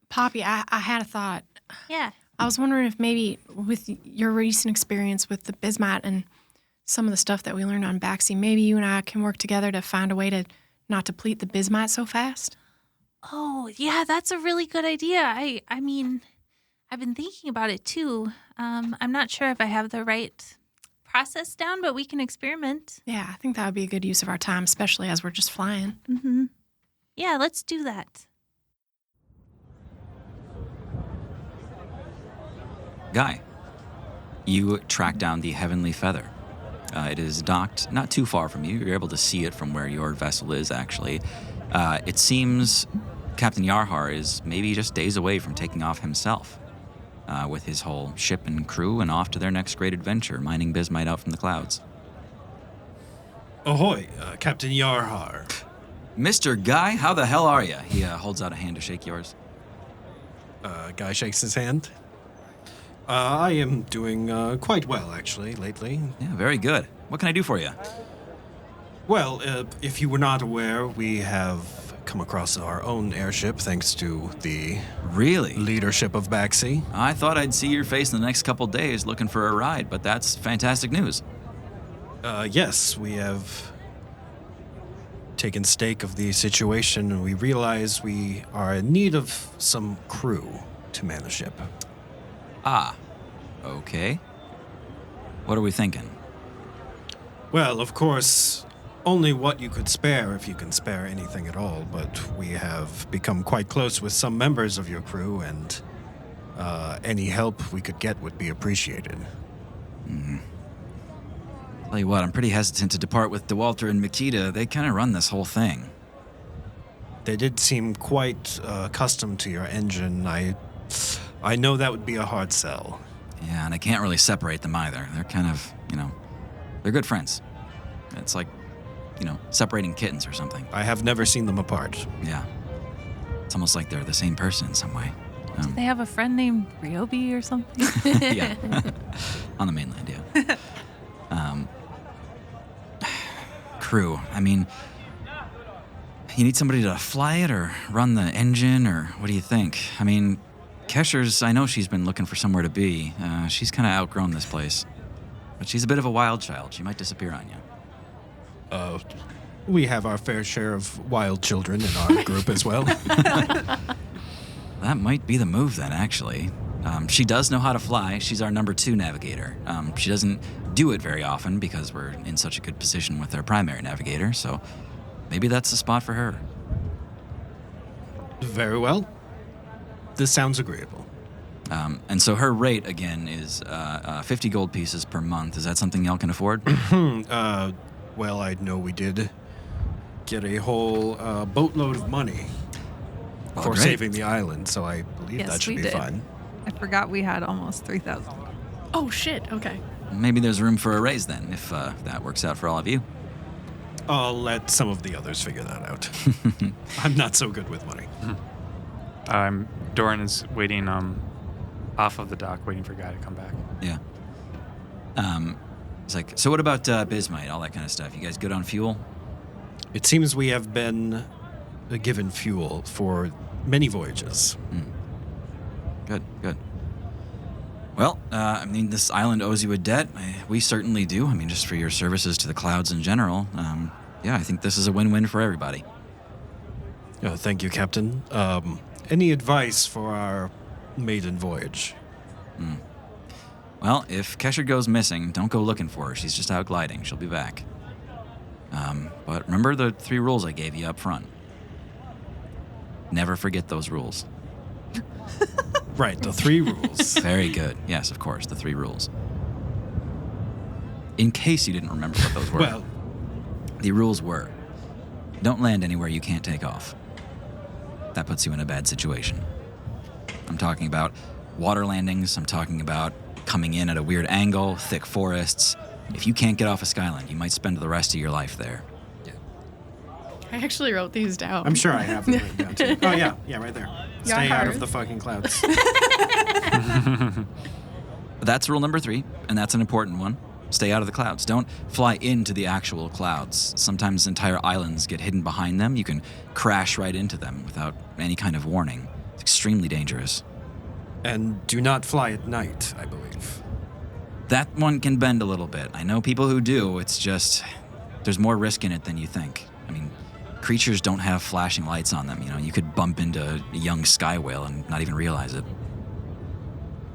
[SPEAKER 3] Poppy, I had a thought.
[SPEAKER 8] Yeah.
[SPEAKER 3] I was wondering if maybe with your recent experience with the Bismuth and some of the stuff that we learned on Baxi, maybe you and I can work together to find a way to not deplete the Bismuth so fast.
[SPEAKER 8] Oh, yeah, that's a really good idea. I mean, I've been thinking about it too. I'm not sure if I have the right process down, but we can experiment.
[SPEAKER 3] Yeah, I think that would be a good use of our time, especially as we're just flying.
[SPEAKER 8] Mm-hmm. Yeah, let's do that.
[SPEAKER 1] Guy, you track down the Heavenly Feather. It is docked not too far from you. You're able to see it from where your vessel is, actually. It seems Captain Yarhar is maybe just days away from taking off himself with his whole ship and crew and off to their next great adventure, mining bismite out from the clouds.
[SPEAKER 4] Ahoy, Captain Yarhar.
[SPEAKER 1] Mr. Guy, how the hell are you? He holds out a hand to shake yours.
[SPEAKER 4] Guy shakes his hand. I am doing quite well, actually, lately.
[SPEAKER 1] Yeah, very good. What can I do for you?
[SPEAKER 4] Well, if you were not aware, we have come across our own airship thanks to the
[SPEAKER 1] Really?
[SPEAKER 4] leadership of Baxi.
[SPEAKER 1] I thought I'd see your face in the next couple days looking for a ride, but that's fantastic news.
[SPEAKER 4] Yes, we have taken stake of the situation, and we realize we are in need of some crew to man the ship.
[SPEAKER 1] Ah, okay. What are we thinking?
[SPEAKER 4] Well, of course, only what you could spare, if you can spare anything at all, but we have become quite close with some members of your crew, and any help we could get would be appreciated.
[SPEAKER 1] Tell you what, I'm pretty hesitant to depart with DeWalter and Makita. They kind of run this whole thing.
[SPEAKER 4] They did seem quite accustomed to your engine. I know that would be a hard sell.
[SPEAKER 1] Yeah, and I can't really separate them either. They're kind of, they're good friends. It's like, separating kittens or something.
[SPEAKER 4] I have never seen them apart.
[SPEAKER 1] Yeah. It's almost like they're the same person in some way.
[SPEAKER 8] Do they have a friend named Ryobi or something?
[SPEAKER 1] Yeah. On the mainland, yeah. Crew. I mean, You need somebody to fly it or run the engine, or what do you think? I mean, Kesher's, I know she's been looking for somewhere to be. She's kind of outgrown this place. But she's a bit of a wild child. She might disappear on you.
[SPEAKER 4] We have our fair share of wild children in our group as well.
[SPEAKER 1] That might be the move then, actually. She does know how to fly. She's our number 2 navigator. She doesn't do it very often because we're in such a good position with our primary navigator, so maybe that's the spot for her.
[SPEAKER 4] Very well. This sounds agreeable.
[SPEAKER 1] And so her rate, again, is 50 gold pieces per month. Is that something y'all can afford?
[SPEAKER 4] Well, I know we did get a whole boatload of money
[SPEAKER 1] Well,
[SPEAKER 4] for
[SPEAKER 1] great.
[SPEAKER 4] saving the island, so I believe
[SPEAKER 10] Yes,
[SPEAKER 4] that should
[SPEAKER 10] we
[SPEAKER 4] be
[SPEAKER 10] did.
[SPEAKER 4] fine.
[SPEAKER 10] I forgot we had almost 3,000.
[SPEAKER 3] Oh, shit. Okay.
[SPEAKER 1] Maybe there's room for a raise then, if that works out for all of you.
[SPEAKER 4] I'll let some of the others figure that out. I'm not so good with money.
[SPEAKER 5] Doran is waiting off of the dock, waiting for Guy to come back.
[SPEAKER 1] Yeah. It's like, so what about Bismite, all that kind of stuff? You guys good on fuel?
[SPEAKER 4] It seems we have been given fuel for many voyages.
[SPEAKER 1] Good, good. Well, I mean, this island owes you a debt. We certainly do. I mean, just for your services to the clouds in general. Yeah, I think this is a win-win for everybody.
[SPEAKER 4] Thank you, Captain. Any advice for our maiden voyage?
[SPEAKER 1] Well, if Kesher goes missing, don't go looking for her. She's just out gliding. She'll be back. But remember the 3 rules I gave you up front. Never forget those rules.
[SPEAKER 4] Right, the 3 rules.
[SPEAKER 1] Very good. Yes, of course, the 3 rules. In case you didn't remember what those were.
[SPEAKER 4] Well,
[SPEAKER 1] The rules were, don't land anywhere you can't take off. That puts you in a bad situation. I'm talking about water landings. I'm talking about coming in at a weird angle, thick forests. If you can't get off a Skyland, you might spend the rest of your life there.
[SPEAKER 3] I actually wrote these down.
[SPEAKER 4] I'm sure I have them written down too. Oh, yeah, right there. Stay out of the fucking clouds.
[SPEAKER 1] That's rule number 3, and that's an important one. Stay out of the clouds. Don't fly into the actual clouds. Sometimes entire islands get hidden behind them. You can crash right into them without any kind of warning. It's extremely dangerous.
[SPEAKER 4] And do not fly at night, I believe.
[SPEAKER 1] That one can bend a little bit. I know people who do. It's just, there's more risk in it than you think. I mean, creatures don't have flashing lights on them. You know, you could bump into a young sky whale and not even realize it.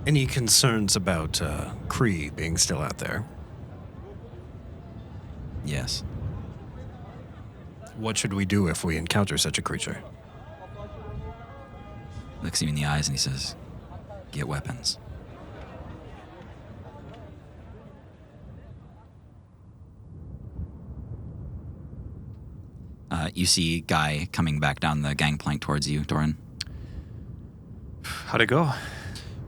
[SPEAKER 4] Any concerns about Cree being still out there?
[SPEAKER 1] Yes.
[SPEAKER 4] What should we do if we encounter such a creature?
[SPEAKER 1] Looks you in the eyes and he says, get weapons. You see Guy coming back down the gangplank towards you, Doran.
[SPEAKER 5] How'd it go?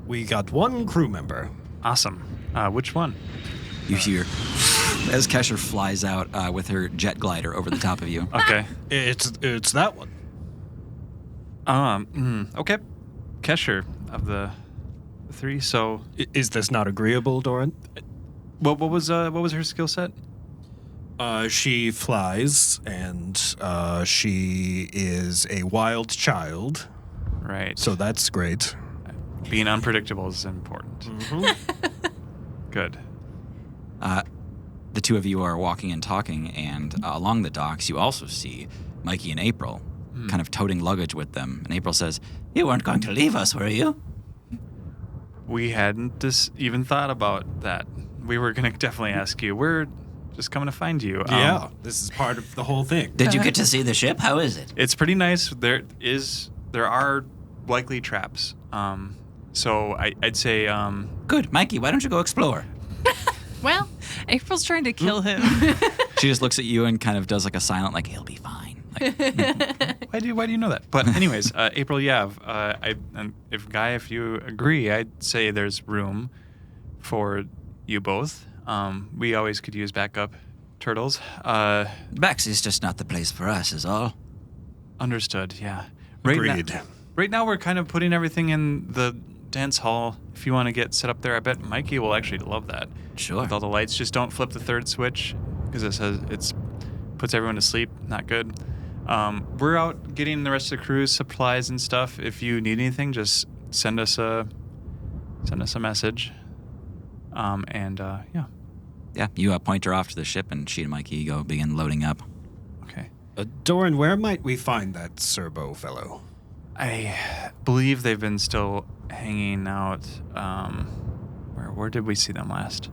[SPEAKER 4] We got 1 crew member.
[SPEAKER 5] Awesome. Which one?
[SPEAKER 1] You hear as Kesher flies out with her jet glider over the top of you.
[SPEAKER 5] Okay.
[SPEAKER 4] It's that one.
[SPEAKER 5] Okay. Kesher of the 3. So,
[SPEAKER 4] Is this not agreeable, Doran?
[SPEAKER 5] what was her skill set?
[SPEAKER 4] She flies, and she is a wild child,
[SPEAKER 5] Right.
[SPEAKER 4] so that's great.
[SPEAKER 5] Being unpredictable is important. Good.
[SPEAKER 1] The 2 of you are walking and talking, and along the docks, you also see Mikey and April kind of toting luggage with them. And April says, "You weren't going to leave us, were you?"
[SPEAKER 5] We hadn't even thought about that. We were going to definitely ask you. We're just coming to find you.
[SPEAKER 4] Yeah, this is part of the whole thing.
[SPEAKER 7] Did you get to see the ship? How is it?
[SPEAKER 5] It's pretty nice. There are likely traps. So I'd say
[SPEAKER 7] Good. Mikey, why don't you go explore?
[SPEAKER 3] Well,
[SPEAKER 2] April's trying to kill him.
[SPEAKER 1] She just looks at you and kind of does like a silent, like, he'll be fine. Like,
[SPEAKER 5] why do you know that? But anyways, April, yeah. If you agree, I'd say there's room for you both. We always could use backup turtles.
[SPEAKER 7] Baxy's just not the place for us, is all.
[SPEAKER 5] Understood. Yeah.
[SPEAKER 4] Agreed.
[SPEAKER 5] Right now, we're kind of putting everything in the dance hall. If you want to get set up there, I bet Mikey will actually love that.
[SPEAKER 7] Sure.
[SPEAKER 5] With all the lights, just don't flip the 3rd switch because it says puts everyone to sleep. Not good. We're out getting the rest of the crew's supplies and stuff. If you need anything, just send us a message. Yeah.
[SPEAKER 1] Yeah, you point her off to the ship, and she and Mikey go begin loading up.
[SPEAKER 5] Okay.
[SPEAKER 4] Doran, where might we find that Serbo fellow?
[SPEAKER 5] I believe they've been still hanging out. Where did we see them last?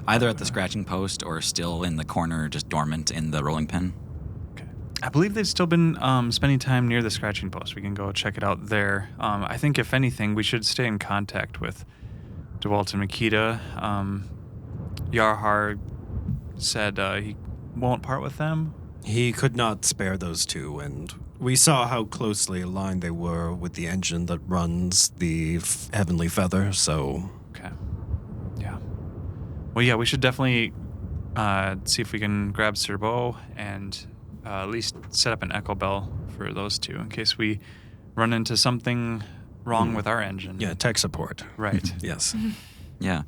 [SPEAKER 1] Either at the scratching post or still in the corner, just dormant in the rolling pin.
[SPEAKER 5] Okay. I believe they've still been spending time near the scratching post. We can go check it out there. I think, if anything, we should stay in contact with DeWalt and Makita. Yarhar said he won't part with them.
[SPEAKER 4] He could not spare those two, and we saw how closely aligned they were with the engine that runs the Heavenly Feather, so...
[SPEAKER 5] Okay. Yeah. Well, yeah, we should definitely see if we can grab Serbo and at least set up an echo bell for those two in case we run into something wrong with our engine.
[SPEAKER 4] Yeah, tech support.
[SPEAKER 5] Right.
[SPEAKER 4] Yes.
[SPEAKER 1] Yeah.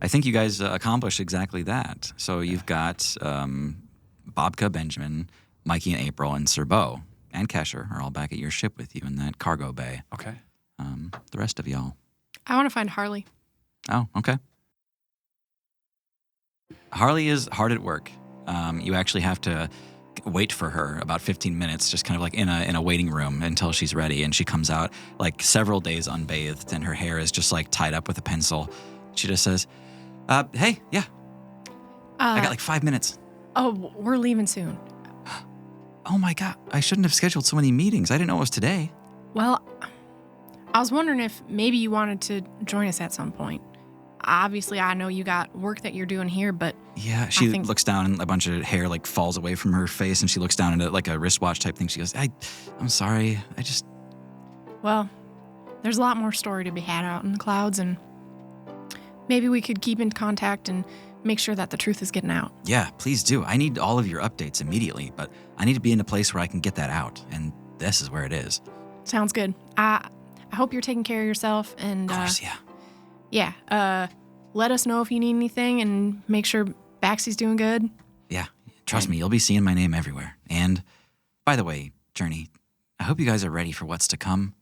[SPEAKER 1] I think you guys accomplished exactly that. So you've got Bobka, Benjamin, Mikey and April, and Serbo and Kesher are all back at your ship with you in that cargo bay.
[SPEAKER 5] Okay.
[SPEAKER 1] The rest of y'all.
[SPEAKER 3] I want to find Harley.
[SPEAKER 1] Oh, okay. Harley is hard at work. You actually have to wait for her about 15 minutes, just kind of like in a waiting room until she's ready. And she comes out like several days unbathed, and her hair is just like tied up with a pencil. She just says, hey, yeah, I got like 5 minutes.
[SPEAKER 3] Oh, we're leaving soon.
[SPEAKER 1] Oh my God, I shouldn't have scheduled so many meetings. I didn't know it was today.
[SPEAKER 3] Well, I was wondering if maybe you wanted to join us at some point. Obviously, I know you got work that you're doing here, but...
[SPEAKER 1] Yeah, she looks down and a bunch of hair like falls away from her face, and she looks down at like a wristwatch type thing. She goes, I'm sorry, I just...
[SPEAKER 3] Well, there's a lot more story to be had out in the clouds, and maybe we could keep in contact and make sure that the truth is getting out.
[SPEAKER 1] Yeah, please do. I need all of your updates immediately, but I need to be in a place where I can get that out, and this is where it is.
[SPEAKER 3] Sounds good. I hope you're taking care of yourself, and...
[SPEAKER 1] Of course, yeah.
[SPEAKER 3] Yeah, let us know if you need anything, and make sure Baxy's doing good.
[SPEAKER 1] Yeah, trust me, you'll be seeing my name everywhere. And, by the way, Journey, I hope you guys are ready for what's to come.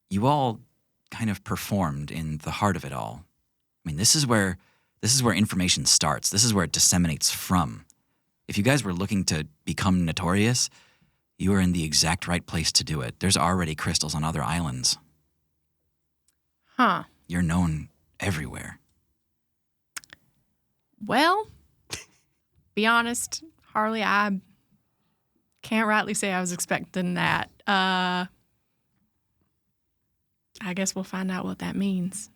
[SPEAKER 1] You all kind of performed in the heart of it all. I mean, this is where information starts. This is where it disseminates from. If you guys were looking to become notorious, you are in the exact right place to do it. There's already crystals on other islands.
[SPEAKER 3] Huh.
[SPEAKER 1] You're known everywhere.
[SPEAKER 3] Well, be honest, Harley, I can't rightly say I was expecting that. I guess we'll find out what that means.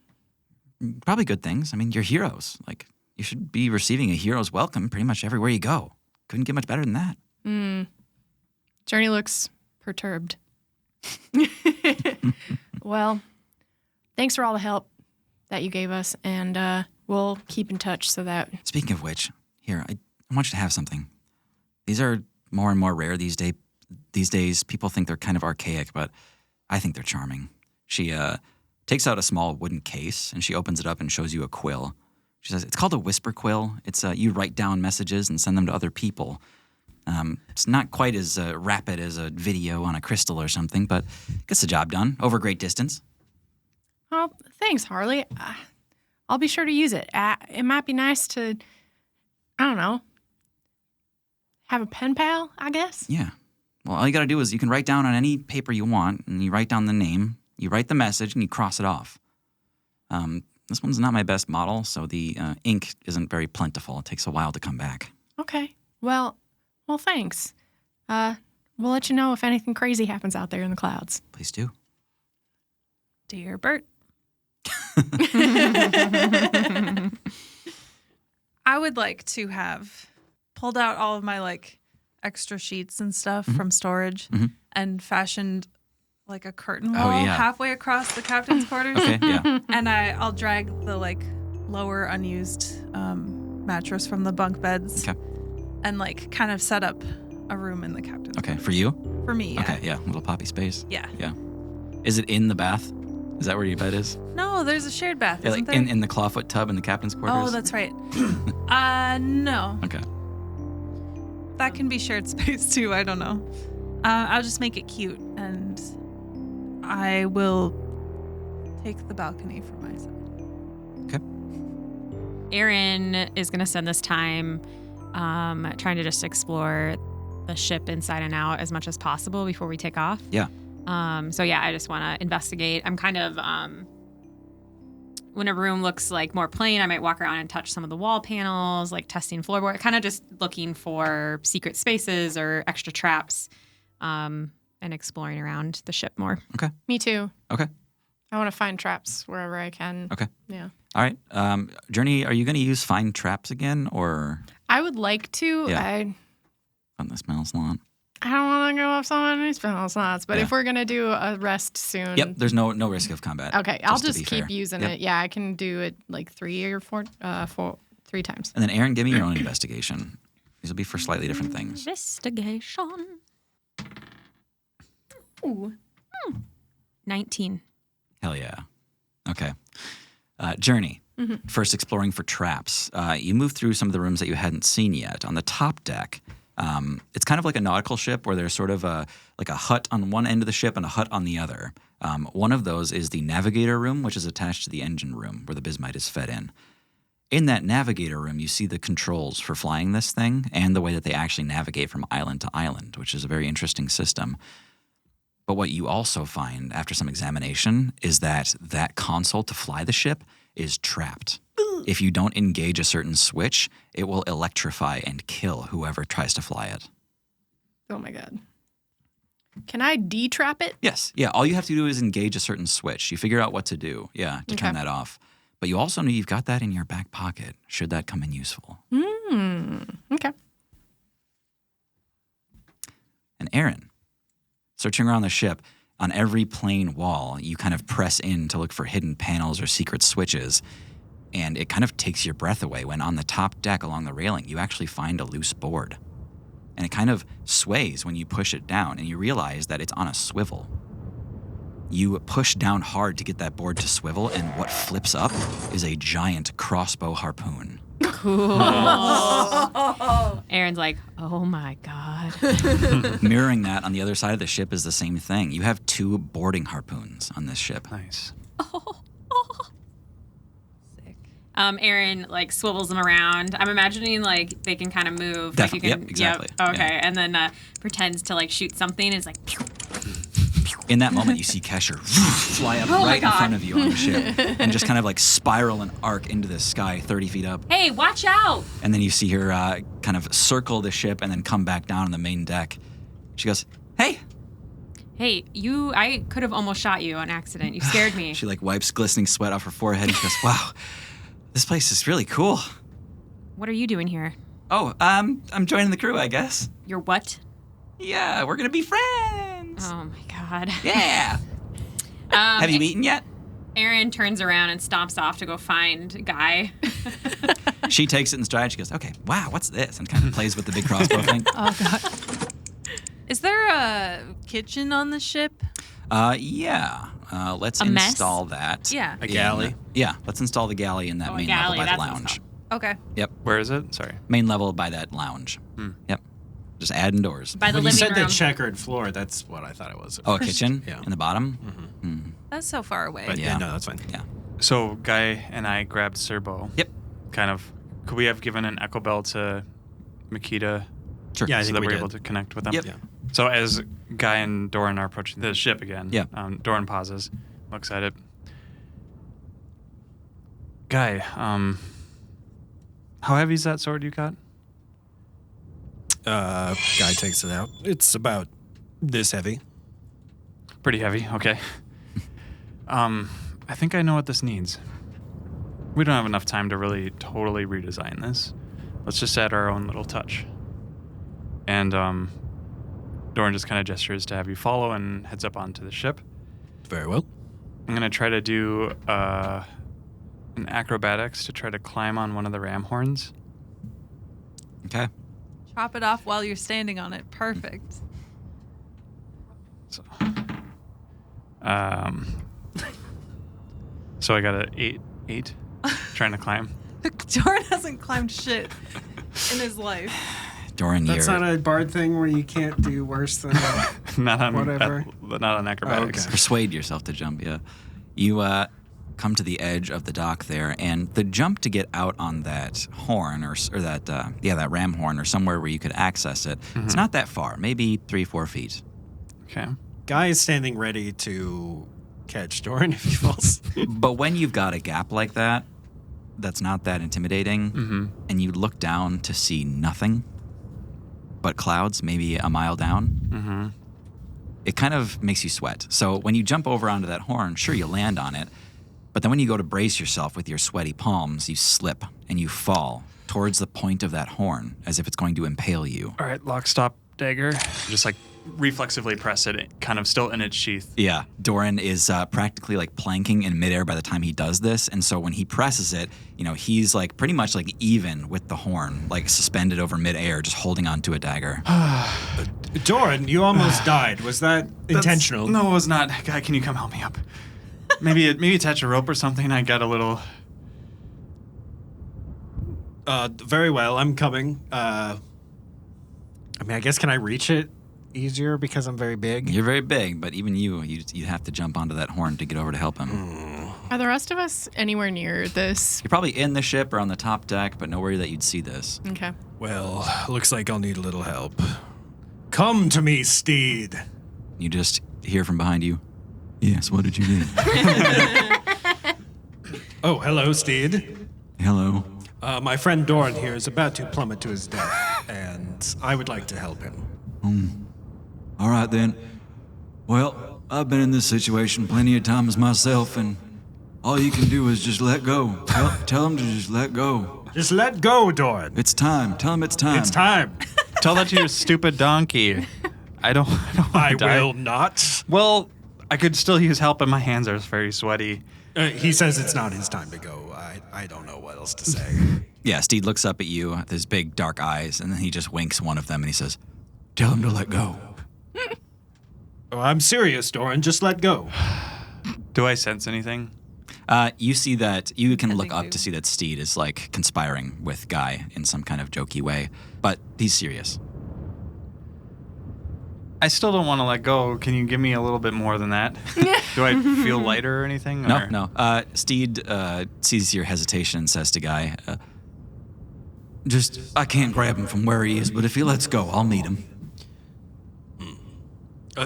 [SPEAKER 1] Probably good things. I mean, you're heroes. Like, you should be receiving a hero's welcome pretty much everywhere you go. Couldn't get much better than that.
[SPEAKER 3] Journey looks perturbed. Well, thanks for all the help that you gave us, and we'll keep in touch so that...
[SPEAKER 1] Speaking of which, here, I want you to have something. These are more and more rare these days. People think they're kind of archaic, but I think they're charming. She takes out a small wooden case, and she opens it up and shows you a quill. She says, it's called a whisper quill. It's you write down messages and send them to other people. It's not quite as rapid as a video on a crystal or something, but gets the job done over a great distance.
[SPEAKER 3] Oh, thanks, Harley. I'll be sure to use it. It might be nice to, I don't know, have a pen pal, I guess?
[SPEAKER 1] Yeah. Well, all you got to do is you can write down on any paper you want, and you write down the name, you write the message, and you cross it off. This one's not my best model, so the ink isn't very plentiful. It takes a while to come back.
[SPEAKER 3] Okay. Well, thanks. We'll let you know if anything crazy happens out there in the clouds.
[SPEAKER 1] Please do.
[SPEAKER 2] Dear Bert. I would like to have pulled out all of my like extra sheets and stuff from storage and fashioned like a curtain wall halfway across the captain's quarters.
[SPEAKER 1] Okay, yeah.
[SPEAKER 2] And I'll drag the like lower unused mattress from the bunk beds and like kind of set up a room in the captain's quarters.
[SPEAKER 1] For you?
[SPEAKER 2] For me, yeah.
[SPEAKER 1] Okay, yeah, little poppy space.
[SPEAKER 2] Yeah.
[SPEAKER 1] Yeah. Is it in the bath? Is that where your bed is?
[SPEAKER 2] No, there's a shared bath,
[SPEAKER 1] Yeah,
[SPEAKER 2] isn't
[SPEAKER 1] like
[SPEAKER 2] there?
[SPEAKER 1] in the clawfoot tub in the captain's quarters?
[SPEAKER 2] Oh, that's right. No.
[SPEAKER 1] Okay.
[SPEAKER 2] that can be shared space too. I don't know. I'll just make it cute, and I will take the balcony for my side.
[SPEAKER 1] Okay.
[SPEAKER 6] Aaron is going to spend this time trying to just explore the ship inside and out as much as possible before we take off.
[SPEAKER 1] Yeah.
[SPEAKER 6] So yeah, I just want to investigate. I'm kind of when a room looks like more plain, I might walk around and touch some of the wall panels, like testing floorboard, kind of just looking for secret spaces or extra traps, and exploring around the ship more.
[SPEAKER 1] Okay.
[SPEAKER 3] Me too.
[SPEAKER 1] Okay.
[SPEAKER 3] I want to find traps wherever I can.
[SPEAKER 1] Okay.
[SPEAKER 3] Yeah.
[SPEAKER 1] All right. Journey, are you going to use find traps again, or
[SPEAKER 3] I would like to.
[SPEAKER 1] Yeah. On the spell slot?
[SPEAKER 3] I don't want to go up so many spell slots, but if we're going to do a rest soon.
[SPEAKER 1] Yep. There's no risk of combat.
[SPEAKER 3] Okay. I'll
[SPEAKER 1] to
[SPEAKER 3] just
[SPEAKER 1] be
[SPEAKER 3] keep
[SPEAKER 1] fair.
[SPEAKER 3] using it. Yeah, I can do it like 3 or 4, 3 times.
[SPEAKER 1] And then Aaron, give me your own investigation. These will be for slightly different things.
[SPEAKER 6] Investigation. Ooh. 19.
[SPEAKER 1] Hell yeah. Okay. Journey. First exploring for traps. You move through some of the rooms that you hadn't seen yet. On the top deck, it's kind of like a nautical ship where there's sort of like a hut on one end of the ship and a hut on the other. One of those is the navigator room, which is attached to the engine room where the bismite is fed in. In that navigator room, you see the controls for flying this thing and the way that they actually navigate from island to island, which is a very interesting system. But what you also find after some examination is that that console to fly the ship is trapped. If you don't engage a certain switch, it will electrify and kill whoever tries to fly it.
[SPEAKER 3] Oh my God. Can I detrap it?
[SPEAKER 1] Yes. Yeah. All you have to do is engage a certain switch. You figure out what to do. Yeah. To turn that off. But you also know you've got that in your back pocket should that come in useful.
[SPEAKER 3] Okay.
[SPEAKER 1] And Aaron, searching around the ship, on every plain wall, you kind of press in to look for hidden panels or secret switches. And it kind of takes your breath away when on the top deck along the railing, you actually find a loose board. And it kind of sways when you push it down, and you realize that it's on a swivel. You push down hard to get that board to swivel, and what flips up is a giant crossbow harpoon.
[SPEAKER 6] Cool. Aaron's like, oh my God.
[SPEAKER 1] Mirroring that on the other side of the ship is the same thing. You have 2 boarding harpoons on this ship.
[SPEAKER 5] Nice.
[SPEAKER 6] Sick. Aaron like swivels them around. I'm imagining like they can kind of move.
[SPEAKER 1] Definitely.
[SPEAKER 6] Like you can,
[SPEAKER 1] Yep, exactly.
[SPEAKER 6] Yep. Okay.
[SPEAKER 1] Yeah.
[SPEAKER 6] And then pretends to like shoot something. And it's like, pew.
[SPEAKER 1] In that moment, you see Kesher fly up right in front of you on the ship and just kind of like spiral and arc into the sky 30 feet up.
[SPEAKER 6] Hey, watch out.
[SPEAKER 1] And then you see her kind of circle the ship and then come back down on the main deck. She goes, hey.
[SPEAKER 6] Hey, I could have almost shot you on accident. You scared me.
[SPEAKER 1] She like wipes glistening sweat off her forehead and she goes, wow, this place is really cool.
[SPEAKER 6] What are you doing here?
[SPEAKER 1] Oh, I'm joining the crew, I guess.
[SPEAKER 6] You're what?
[SPEAKER 1] Yeah, we're going to be friends.
[SPEAKER 6] Oh my God.
[SPEAKER 1] Yeah. Have you eaten yet?
[SPEAKER 6] Aaron turns around and stomps off to go find Guy.
[SPEAKER 1] She takes it in stride. She goes, okay, wow, what's this? And kind of plays with the big crossbow thing.
[SPEAKER 2] Oh, God. Is there a kitchen on the ship?
[SPEAKER 1] Yeah. Let's install that.
[SPEAKER 2] Yeah.
[SPEAKER 4] A galley?
[SPEAKER 1] Yeah, let's install the galley in that main
[SPEAKER 6] galley,
[SPEAKER 1] level by the
[SPEAKER 6] that's what's
[SPEAKER 1] lounge.
[SPEAKER 2] Okay.
[SPEAKER 1] Yep.
[SPEAKER 5] Where is it? Sorry.
[SPEAKER 1] Main level by that lounge. Yep. Just add indoors.
[SPEAKER 6] By the
[SPEAKER 4] When you
[SPEAKER 6] living
[SPEAKER 4] said
[SPEAKER 6] room.
[SPEAKER 4] the checkered floor, that's what I thought it was.
[SPEAKER 1] Oh, a kitchen?
[SPEAKER 4] Yeah.
[SPEAKER 1] In the bottom?
[SPEAKER 2] That's so far away.
[SPEAKER 4] But
[SPEAKER 1] Yeah.
[SPEAKER 4] no, that's fine.
[SPEAKER 1] Yeah.
[SPEAKER 5] So Guy and I grabbed Serbo.
[SPEAKER 1] Yep.
[SPEAKER 5] Kind of. Could we have given an echo bell to Makita
[SPEAKER 1] Sure.
[SPEAKER 4] Yeah, I
[SPEAKER 5] so
[SPEAKER 4] think
[SPEAKER 5] that
[SPEAKER 4] we
[SPEAKER 5] we're
[SPEAKER 4] did.
[SPEAKER 5] able to connect with them?
[SPEAKER 1] Yep.
[SPEAKER 4] Yeah.
[SPEAKER 5] So as Guy and Doran are approaching the ship again,
[SPEAKER 1] Yeah.
[SPEAKER 5] Doran pauses, looks at it. Guy, how heavy is that sword you got?
[SPEAKER 4] Guy takes it out. It's about this heavy.
[SPEAKER 5] Pretty heavy, okay. I think I know what this needs. We don't have enough time to really totally redesign this. Let's just add our own little touch. And Doran just kind of gestures to have you follow and heads up onto the ship.
[SPEAKER 4] Very well.
[SPEAKER 5] I'm going to try to do an acrobatics to try to climb on one of the ram horns.
[SPEAKER 1] Okay.
[SPEAKER 2] Chop it off while you're standing on it. Perfect.
[SPEAKER 5] So I got an 8 trying to climb.
[SPEAKER 2] Jordan hasn't climbed shit in his life.
[SPEAKER 1] Doran,
[SPEAKER 4] That's not a bard thing where you can't do worse than
[SPEAKER 5] not on
[SPEAKER 4] whatever.
[SPEAKER 5] Not on acrobatics.
[SPEAKER 4] Okay.
[SPEAKER 1] Persuade yourself to jump, yeah. You come to the edge of the dock there, and the jump to get out on that horn, or that ram horn, or somewhere where you could access it, it's not that far, maybe 3-4 feet.
[SPEAKER 5] Okay.
[SPEAKER 4] Guy is standing ready to catch Doran if he falls.
[SPEAKER 1] But when you've got a gap like that, that's not that intimidating, and you look down to see nothing but clouds, maybe a mile down, it kind of makes you sweat. So when you jump over onto that horn, sure, you land on it, but then when you go to brace yourself with your sweaty palms, you slip and you fall towards the point of that horn as if it's going to impale you.
[SPEAKER 5] All right, lock, stop, dagger. Just like reflexively press it, kind of still in its sheath.
[SPEAKER 1] Yeah, Doran is practically like planking in midair by the time he does this, and so when he presses it, he's like pretty much like even with the horn, like suspended over midair, just holding onto a dagger.
[SPEAKER 4] Doran, you almost died. Was that intentional?
[SPEAKER 5] No, it was not. Guy, can you come help me up? Maybe attach a rope or something. I got a little.
[SPEAKER 4] Very well. I'm coming. I guess can I reach it easier because I'm very big?
[SPEAKER 1] You're very big, but even you'd have to jump onto that horn to get over to help him.
[SPEAKER 3] Are the rest of us anywhere near this?
[SPEAKER 1] You're probably in the ship or on the top deck, but nowhere that you'd see this.
[SPEAKER 3] Okay.
[SPEAKER 4] Well, looks like I'll need a little help. Come to me, Steed.
[SPEAKER 1] You just hear from behind you. Yes, what did you need?
[SPEAKER 4] Oh, hello, Steed.
[SPEAKER 1] Hello.
[SPEAKER 4] My friend Doran here is about to plummet to his death, and I would like to help him.
[SPEAKER 1] All right, then. Well, I've been in this situation plenty of times myself, and all you can do is just let go. Tell him to just let go.
[SPEAKER 4] Just let go, Doran.
[SPEAKER 1] It's time. Tell him it's time.
[SPEAKER 4] It's time.
[SPEAKER 5] Tell that to your stupid donkey. I don't
[SPEAKER 4] I
[SPEAKER 5] die.
[SPEAKER 4] will not.
[SPEAKER 5] Well, I could still use help, and my hands are very sweaty.
[SPEAKER 4] He says it's not his time to go. I don't know what else to say.
[SPEAKER 1] Yeah, Steed looks up at you with his big dark eyes, and then he just winks one of them, and he says, "Tell him to let go."
[SPEAKER 4] Oh, I'm serious, Doran. Just let go.
[SPEAKER 5] Do I sense anything?
[SPEAKER 1] You see that you can look up
[SPEAKER 2] you-
[SPEAKER 1] to see that Steed is like conspiring with Guy in some kind of jokey way, but he's serious.
[SPEAKER 5] I still don't want to let go. Can you give me a little bit more than that? Do I feel lighter or anything? Or?
[SPEAKER 1] No. Steed sees your hesitation and says to Guy, I can't grab him from where he is, but if he lets go, I'll meet him.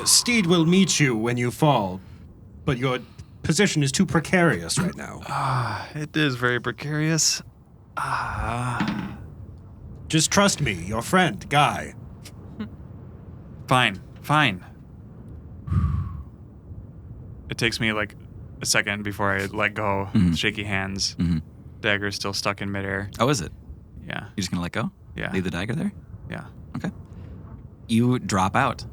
[SPEAKER 4] Steed will meet you when you fall, but your position is too precarious right now.
[SPEAKER 5] It is very precarious.
[SPEAKER 4] Just trust me, your friend, Guy.
[SPEAKER 5] Fine. It takes me like a second before I let go. Shaky hands. Dagger's still stuck in midair.
[SPEAKER 1] Oh, is it?
[SPEAKER 5] Yeah.
[SPEAKER 1] You're just going to let go?
[SPEAKER 5] Yeah.
[SPEAKER 1] Leave the dagger there?
[SPEAKER 5] Yeah.
[SPEAKER 1] Okay. You drop out,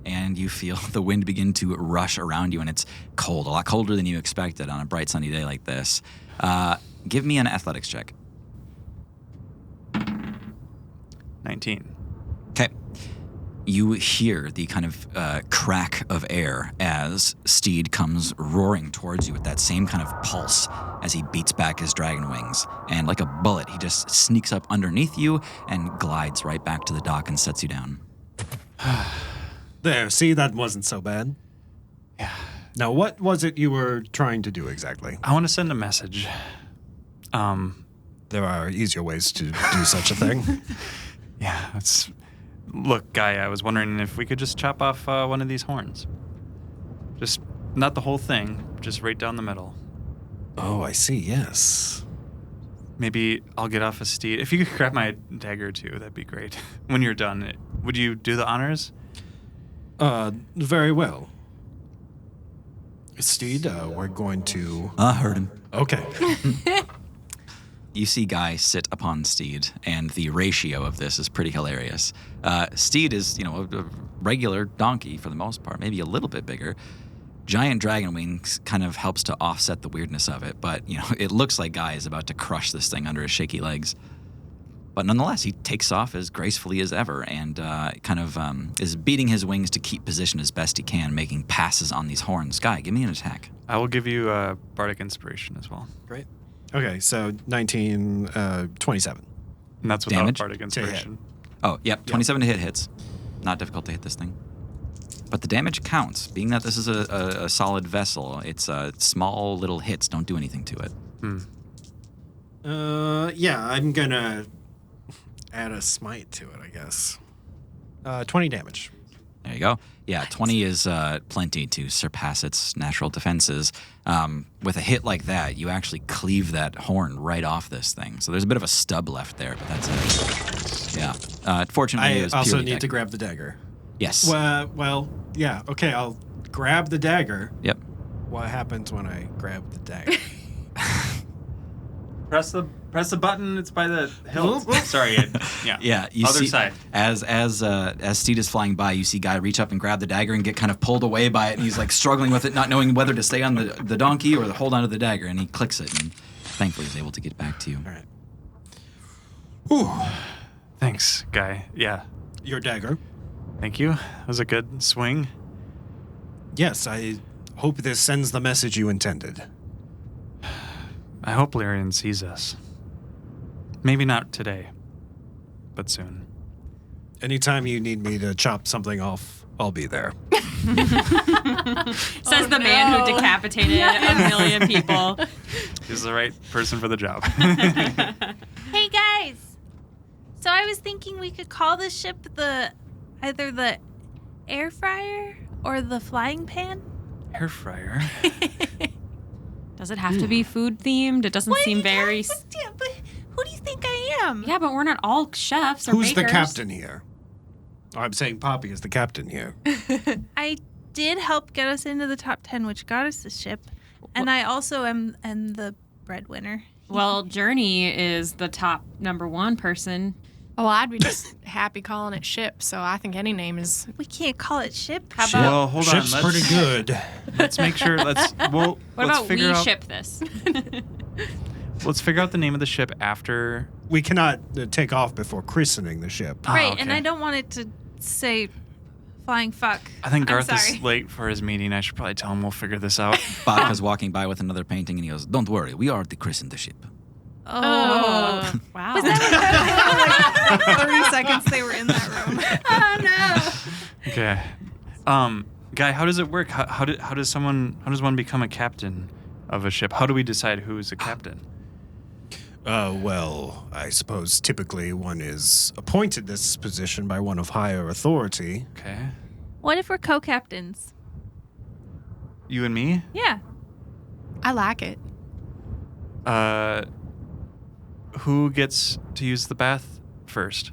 [SPEAKER 1] and you feel the wind begin to rush around you, and it's cold, a lot colder than you expected on a bright sunny day like this. Give me an athletics check.
[SPEAKER 5] 19.
[SPEAKER 1] Okay. You hear the kind of crack of air as Steed comes roaring towards you with that same kind of pulse as he beats back his dragon wings. And like a bullet, he just sneaks up underneath you and glides right back to the dock and sets you down.
[SPEAKER 4] There, see, that wasn't so bad.
[SPEAKER 5] Yeah.
[SPEAKER 4] Now, what was it you were trying to do exactly?
[SPEAKER 5] I want to send a message.
[SPEAKER 4] There are easier ways to do such a thing.
[SPEAKER 5] Yeah, Look, Guy, I was wondering if we could just chop off one of these horns. Just, not the whole thing, just right down the middle.
[SPEAKER 4] Oh, I see, yes.
[SPEAKER 5] Maybe I'll get off a Steed. If you could grab my dagger, too, that'd be great. When you're done, would you do the honors?
[SPEAKER 4] Very well. Steed, we're going to...
[SPEAKER 1] I heard him.
[SPEAKER 4] Okay.
[SPEAKER 1] You see Guy sit upon Steed, and the ratio of this is pretty hilarious. Steed is, a regular donkey for the most part, maybe a little bit bigger. Giant dragon wings kind of helps to offset the weirdness of it, but, it looks like Guy is about to crush this thing under his shaky legs. But nonetheless, he takes off as gracefully as ever and is beating his wings to keep position as best he can, making passes on these horns. Guy, give me an attack.
[SPEAKER 5] I will give you Bardic Inspiration as well.
[SPEAKER 4] Great. Okay, so 27.
[SPEAKER 5] And that's without
[SPEAKER 1] Damage?
[SPEAKER 5] Bardic Inspiration.
[SPEAKER 1] Oh, yep. 27 to hit hits. Not difficult to hit this thing. But the damage counts. Being that this is a solid vessel, it's small little hits don't do anything to it.
[SPEAKER 4] Yeah, I'm gonna add a smite to it, I guess. 20 damage.
[SPEAKER 1] There you go. Yeah, 20 is plenty to surpass its natural defenses. With a hit like that, you actually cleave that horn right off this thing. So there's a bit of a stub left there, but that's it. Yeah. Fortunately, it was
[SPEAKER 4] I also
[SPEAKER 1] purely
[SPEAKER 4] need to
[SPEAKER 1] dagger.
[SPEAKER 4] grab the dagger.
[SPEAKER 1] Yes.
[SPEAKER 4] Well, yeah. Okay, I'll grab the dagger.
[SPEAKER 1] Yep.
[SPEAKER 4] What happens when I grab the dagger?
[SPEAKER 5] Press the button. It's by the hilt. Sorry. Yeah.
[SPEAKER 1] Yeah. You
[SPEAKER 5] Other
[SPEAKER 1] see,
[SPEAKER 5] side.
[SPEAKER 1] As Steed is flying by, you see Guy reach up and grab the dagger and get kind of pulled away by it, and he's like struggling with it, not knowing whether to stay on the donkey or to hold onto the dagger, and he clicks it, and thankfully he's able to get back to you.
[SPEAKER 4] All right.
[SPEAKER 5] Whew. Thanks, Guy. Yeah.
[SPEAKER 4] Your dagger.
[SPEAKER 5] Thank you. That was a good swing.
[SPEAKER 4] Yes, I hope this sends the message you intended.
[SPEAKER 5] I hope Lyrian sees us. Maybe not today, but soon.
[SPEAKER 4] Anytime you need me to chop something off, I'll be there.
[SPEAKER 6] Says the man who decapitated a million people.
[SPEAKER 5] He's the right person for the job.
[SPEAKER 8] Hey guys! So I was thinking we could call this ship either the air fryer or the flying pan.
[SPEAKER 5] Air fryer.
[SPEAKER 6] Does it have to be food themed? It doesn't seem very.
[SPEAKER 8] But who do you think I am?
[SPEAKER 6] Yeah, but we're not all chefs or
[SPEAKER 4] Who's
[SPEAKER 6] bakers.
[SPEAKER 4] the captain here? Oh, I'm saying Poppy is the captain here.
[SPEAKER 8] I did help get us into the top 10, which got us the ship. And I also am the breadwinner.
[SPEAKER 6] Well, Journey is the top number one person.
[SPEAKER 3] Oh, I'd be just happy calling it ship, so I think any name is...
[SPEAKER 8] We can't call it ship.
[SPEAKER 6] How about
[SPEAKER 5] Well, hold on.
[SPEAKER 4] Ship's pretty good.
[SPEAKER 5] Let's make sure.
[SPEAKER 6] what about
[SPEAKER 5] figure
[SPEAKER 6] we
[SPEAKER 5] out,
[SPEAKER 6] ship this?
[SPEAKER 5] Let's figure out the name of the ship after.
[SPEAKER 4] We cannot take off before christening the ship.
[SPEAKER 8] Right,
[SPEAKER 5] okay.
[SPEAKER 8] and I don't want it to say flying fuck.
[SPEAKER 5] I think
[SPEAKER 8] I'm
[SPEAKER 5] Garth
[SPEAKER 8] sorry.
[SPEAKER 5] is late for his meeting. I should probably tell him we'll figure this out.
[SPEAKER 1] Bob is walking by with another painting, and he goes, "Don't worry, we are to christen the ship."
[SPEAKER 8] Oh.
[SPEAKER 6] Wow.
[SPEAKER 2] Was that like 30 seconds they were in that room?
[SPEAKER 8] Oh, no.
[SPEAKER 5] Okay. Guy, how does it work? How does one become a captain of a ship? How do we decide who's a captain?
[SPEAKER 4] Well, I suppose typically one is appointed this position by one of higher authority.
[SPEAKER 5] Okay.
[SPEAKER 8] What if we're co-captains?
[SPEAKER 5] You and me?
[SPEAKER 8] Yeah.
[SPEAKER 3] I like it.
[SPEAKER 5] Who gets to use the bath first?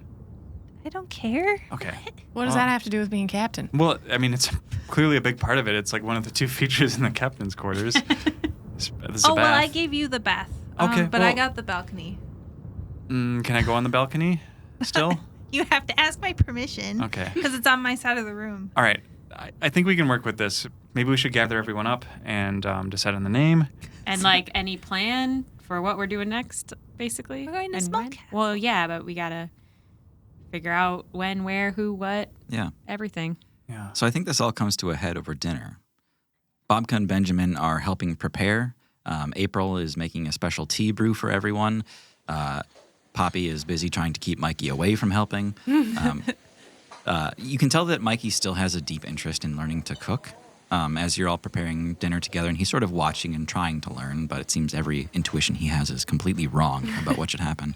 [SPEAKER 8] I don't care.
[SPEAKER 5] Okay.
[SPEAKER 3] What does that have to do with being captain?
[SPEAKER 5] Well, I mean, it's clearly a big part of it. It's like one of the two features in the captain's quarters. This is a
[SPEAKER 8] Well, I
[SPEAKER 5] bath.
[SPEAKER 8] gave you the bath.
[SPEAKER 5] Okay,
[SPEAKER 8] But I
[SPEAKER 5] well-
[SPEAKER 8] got the balcony.
[SPEAKER 5] Can I go on the balcony still?
[SPEAKER 8] You have to ask my permission.
[SPEAKER 5] Okay.
[SPEAKER 8] Because it's on my side of the room.
[SPEAKER 5] All right. I think we can work with this. Maybe we should gather everyone up and decide on the name.
[SPEAKER 6] And like any plan for what we're doing next, basically.
[SPEAKER 8] We're going to
[SPEAKER 6] And
[SPEAKER 8] Small
[SPEAKER 6] when?
[SPEAKER 8] Cat.
[SPEAKER 6] Well, yeah, but we gotta figure out when, where, who, what,
[SPEAKER 1] Yeah.
[SPEAKER 6] everything.
[SPEAKER 5] Yeah.
[SPEAKER 1] So I think this all comes to a head over dinner. Bobka and Benjamin are helping prepare. April is making a special tea brew for everyone. Poppy is busy trying to keep Mikey away from helping. You can tell that Mikey still has a deep interest in learning to cook as you're all preparing dinner together, and he's sort of watching and trying to learn, but it seems every intuition he has is completely wrong about what should happen.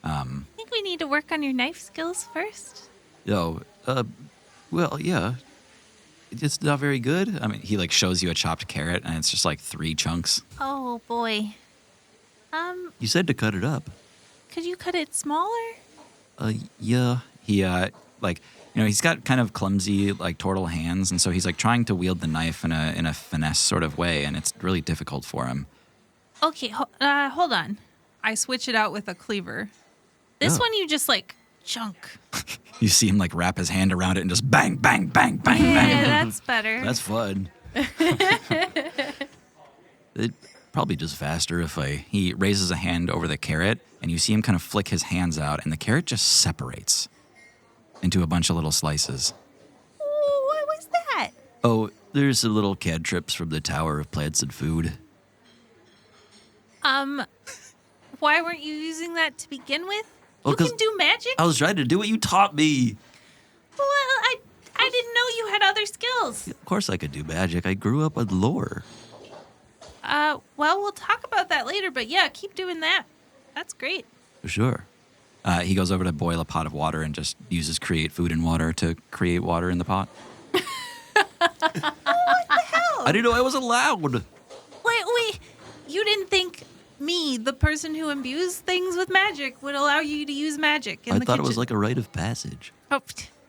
[SPEAKER 8] I think we need to work on your knife skills first.
[SPEAKER 1] Well, yeah. It's not very good. I mean, he like shows you a chopped carrot, and it's just like 3 chunks.
[SPEAKER 8] Oh, boy.
[SPEAKER 1] You said to cut it up.
[SPEAKER 8] Could you cut it smaller?
[SPEAKER 1] Yeah. He he's got kind of clumsy like turtle hands, and so he's like trying to wield the knife in a finesse sort of way, and it's really difficult for him.
[SPEAKER 8] Okay, hold on.
[SPEAKER 2] I switch it out with a cleaver.
[SPEAKER 8] This
[SPEAKER 1] Yeah.
[SPEAKER 8] one you just like chunk.
[SPEAKER 1] You see him like wrap his hand around it and just bang, bang, bang, bang,
[SPEAKER 8] Yeah,
[SPEAKER 1] bang.
[SPEAKER 8] that's better.
[SPEAKER 1] That's fun. It'd probably just faster if he raises a hand over the carrot, and you see him kind of flick his hands out, and the carrot just separates into a bunch of little slices.
[SPEAKER 8] Ooh, what was that?
[SPEAKER 1] Oh, there's the little cantrips from the Tower of Plants and Food.
[SPEAKER 8] Why weren't you using that to begin with?
[SPEAKER 7] Well,
[SPEAKER 8] you can do magic?
[SPEAKER 7] I was trying to do what you taught me.
[SPEAKER 8] Well, I didn't know you had other skills.
[SPEAKER 7] Of course I could do magic. I grew up with lore.
[SPEAKER 8] Well, we'll talk about that later, but yeah, keep doing that. That's great.
[SPEAKER 7] For sure. He goes over to boil a pot of water and just uses create food and water to create water in the pot.
[SPEAKER 8] What the hell?
[SPEAKER 7] I didn't know I was allowed.
[SPEAKER 8] Wait. You didn't think me, the person who imbues things with magic, would allow you to use magic in the kitchen?
[SPEAKER 7] I thought it was like a rite of passage.
[SPEAKER 8] Oh,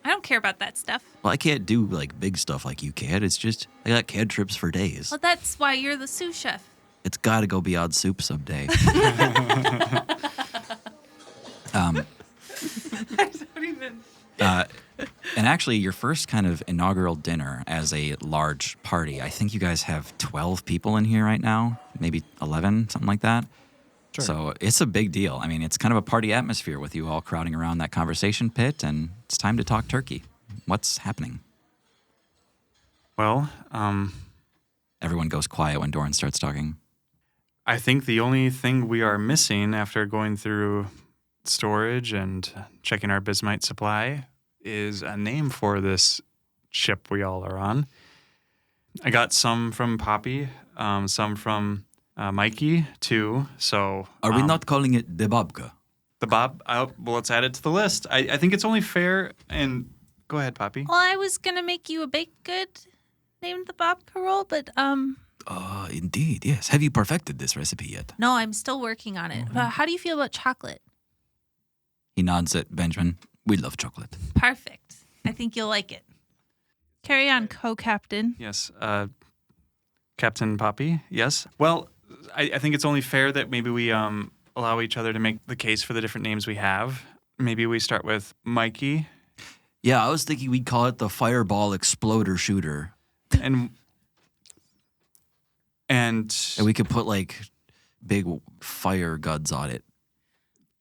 [SPEAKER 8] I don't care about that stuff.
[SPEAKER 7] Well, I can't do like big stuff like you can. It's just, I got cantrips for days.
[SPEAKER 8] Well, that's why you're the sous chef.
[SPEAKER 7] It's got to go beyond soup someday.
[SPEAKER 2] I don't even.
[SPEAKER 1] And actually, your first kind of inaugural dinner as a large party, I think you guys have 12 people in here right now, maybe 11, something like that.
[SPEAKER 4] Sure.
[SPEAKER 1] So it's a big deal. I mean, it's kind of a party atmosphere with you all crowding around that conversation pit, and it's time to talk turkey. What's happening?
[SPEAKER 5] Well,
[SPEAKER 1] Everyone goes quiet when Doran starts talking.
[SPEAKER 5] I think the only thing we are missing after going through storage and checking our bismite supply is a name for this ship we all are on. I got some from Poppy, some from Mikey too. So
[SPEAKER 7] Are we not calling it the Babka?
[SPEAKER 5] the Bob? Well, let's add it to the list. I think it's only fair. And go ahead, Poppy.
[SPEAKER 8] Well, I was gonna make you a baked good named the babka roll, but
[SPEAKER 7] Indeed, yes. Have you perfected this recipe yet?
[SPEAKER 8] no, I'm still working on it. But how do you feel about chocolate?
[SPEAKER 1] He nods at Benjamin.
[SPEAKER 7] We love chocolate.
[SPEAKER 8] Perfect. I think you'll like it.
[SPEAKER 2] Carry on, co-captain.
[SPEAKER 5] Yes, Captain Poppy. Yes. Well, I think it's only fair that maybe we allow each other to make the case for the different names we have. Maybe we start with Mikey,
[SPEAKER 7] Yeah, I was thinking we'd call it the Fireball Exploder Shooter.
[SPEAKER 5] and
[SPEAKER 7] And we could put like big fire guns on it.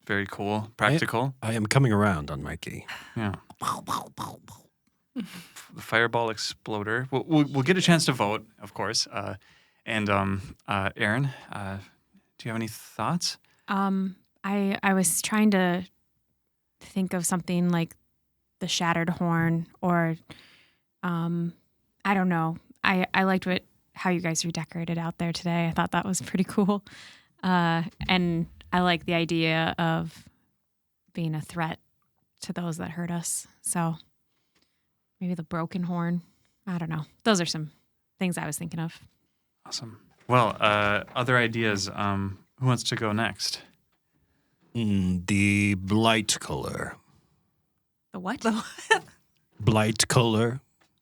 [SPEAKER 5] very cool, practical.
[SPEAKER 4] I am coming around on Mikey.
[SPEAKER 5] Yeah. The Fireball Exploder. We'll get a chance to vote, of course. And Aaron, do you have any thoughts?
[SPEAKER 6] I was trying to think of something like the Shattered Horn, or I don't know. I liked how you guys redecorated out there today. I thought that was pretty cool. And I like the idea of being a threat to those that hurt us. So maybe the Broken Horn. I don't know. Those are some things I was thinking of.
[SPEAKER 5] Awesome. Well, other ideas. Who wants to go next?
[SPEAKER 4] The Blight Color.
[SPEAKER 6] The what?
[SPEAKER 4] Blight Color.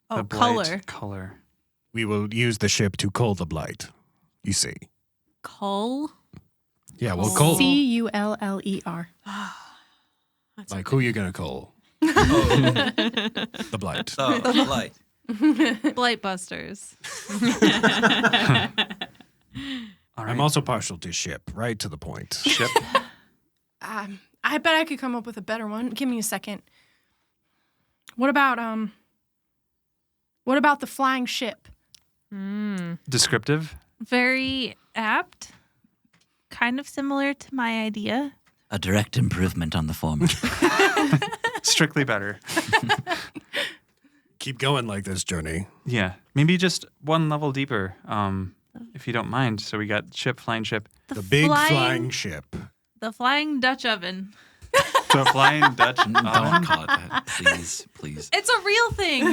[SPEAKER 2] Oh,
[SPEAKER 5] The Blight
[SPEAKER 2] color.
[SPEAKER 5] Color.
[SPEAKER 4] We will use the ship to cull the Blight. You see.
[SPEAKER 6] Cull?
[SPEAKER 4] Yeah, we'll cull.
[SPEAKER 3] Culler.
[SPEAKER 4] Like, who you going to cull? The Blight.
[SPEAKER 7] Oh, light.
[SPEAKER 2] Blight Busters.
[SPEAKER 5] All right.
[SPEAKER 4] I'm also partial to ship, right to the point.
[SPEAKER 5] Ship.
[SPEAKER 3] I bet I could come up with a better one. Give me a second. What about the flying ship?
[SPEAKER 5] Descriptive.
[SPEAKER 8] Very apt. Kind of similar to my idea.
[SPEAKER 7] A direct improvement on the former.
[SPEAKER 5] Strictly better.
[SPEAKER 4] Keep going like this, Journey.
[SPEAKER 5] Yeah. Maybe just one level deeper, if you don't mind. So we got ship, flying ship.
[SPEAKER 4] The big flying ship.
[SPEAKER 8] The Flying Dutch Oven.
[SPEAKER 5] So flying Dutch
[SPEAKER 1] Don't
[SPEAKER 5] oven.
[SPEAKER 1] call it that, please, please.
[SPEAKER 2] It's a real thing,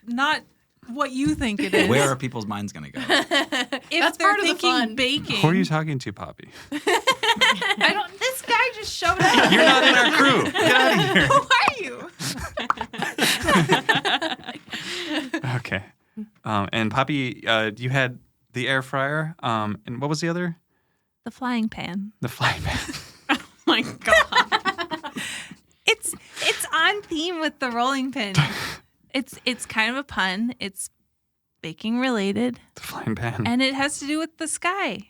[SPEAKER 2] not what you think it is.
[SPEAKER 1] Where are people's minds going to go?
[SPEAKER 2] If
[SPEAKER 3] That's
[SPEAKER 2] they're
[SPEAKER 3] part of the
[SPEAKER 2] thinking
[SPEAKER 3] fun.
[SPEAKER 2] baking.
[SPEAKER 5] Who are you talking to, Poppy?
[SPEAKER 2] I don't. This guy just showed up.
[SPEAKER 5] You're not in our crew. Get out of here.
[SPEAKER 2] Who are you?
[SPEAKER 5] Okay. And Poppy, you had the air fryer. And what was the other?
[SPEAKER 8] The Flying Pan.
[SPEAKER 5] The flying pan.
[SPEAKER 6] Oh my God.
[SPEAKER 8] It's on theme with the rolling pin. It's kind of a pun. It's baking related,
[SPEAKER 5] The flying pan.
[SPEAKER 8] and it has to do with the sky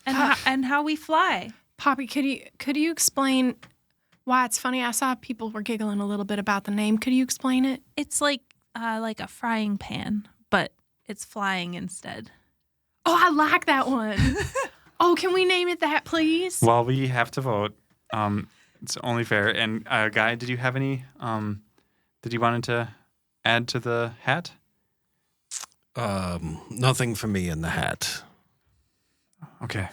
[SPEAKER 8] and how we fly.
[SPEAKER 3] Poppy, could you explain why it's funny? I saw people were giggling a little bit about the name. Could you explain it?
[SPEAKER 8] It's like a frying pan, but it's flying instead.
[SPEAKER 3] Oh, I like that one. Oh, can we name it that, please?
[SPEAKER 5] Well, we have to vote. It's only fair. And Guy, did you have any that you wanted to add to the hat?
[SPEAKER 4] Nothing for me in the hat.
[SPEAKER 5] Okay.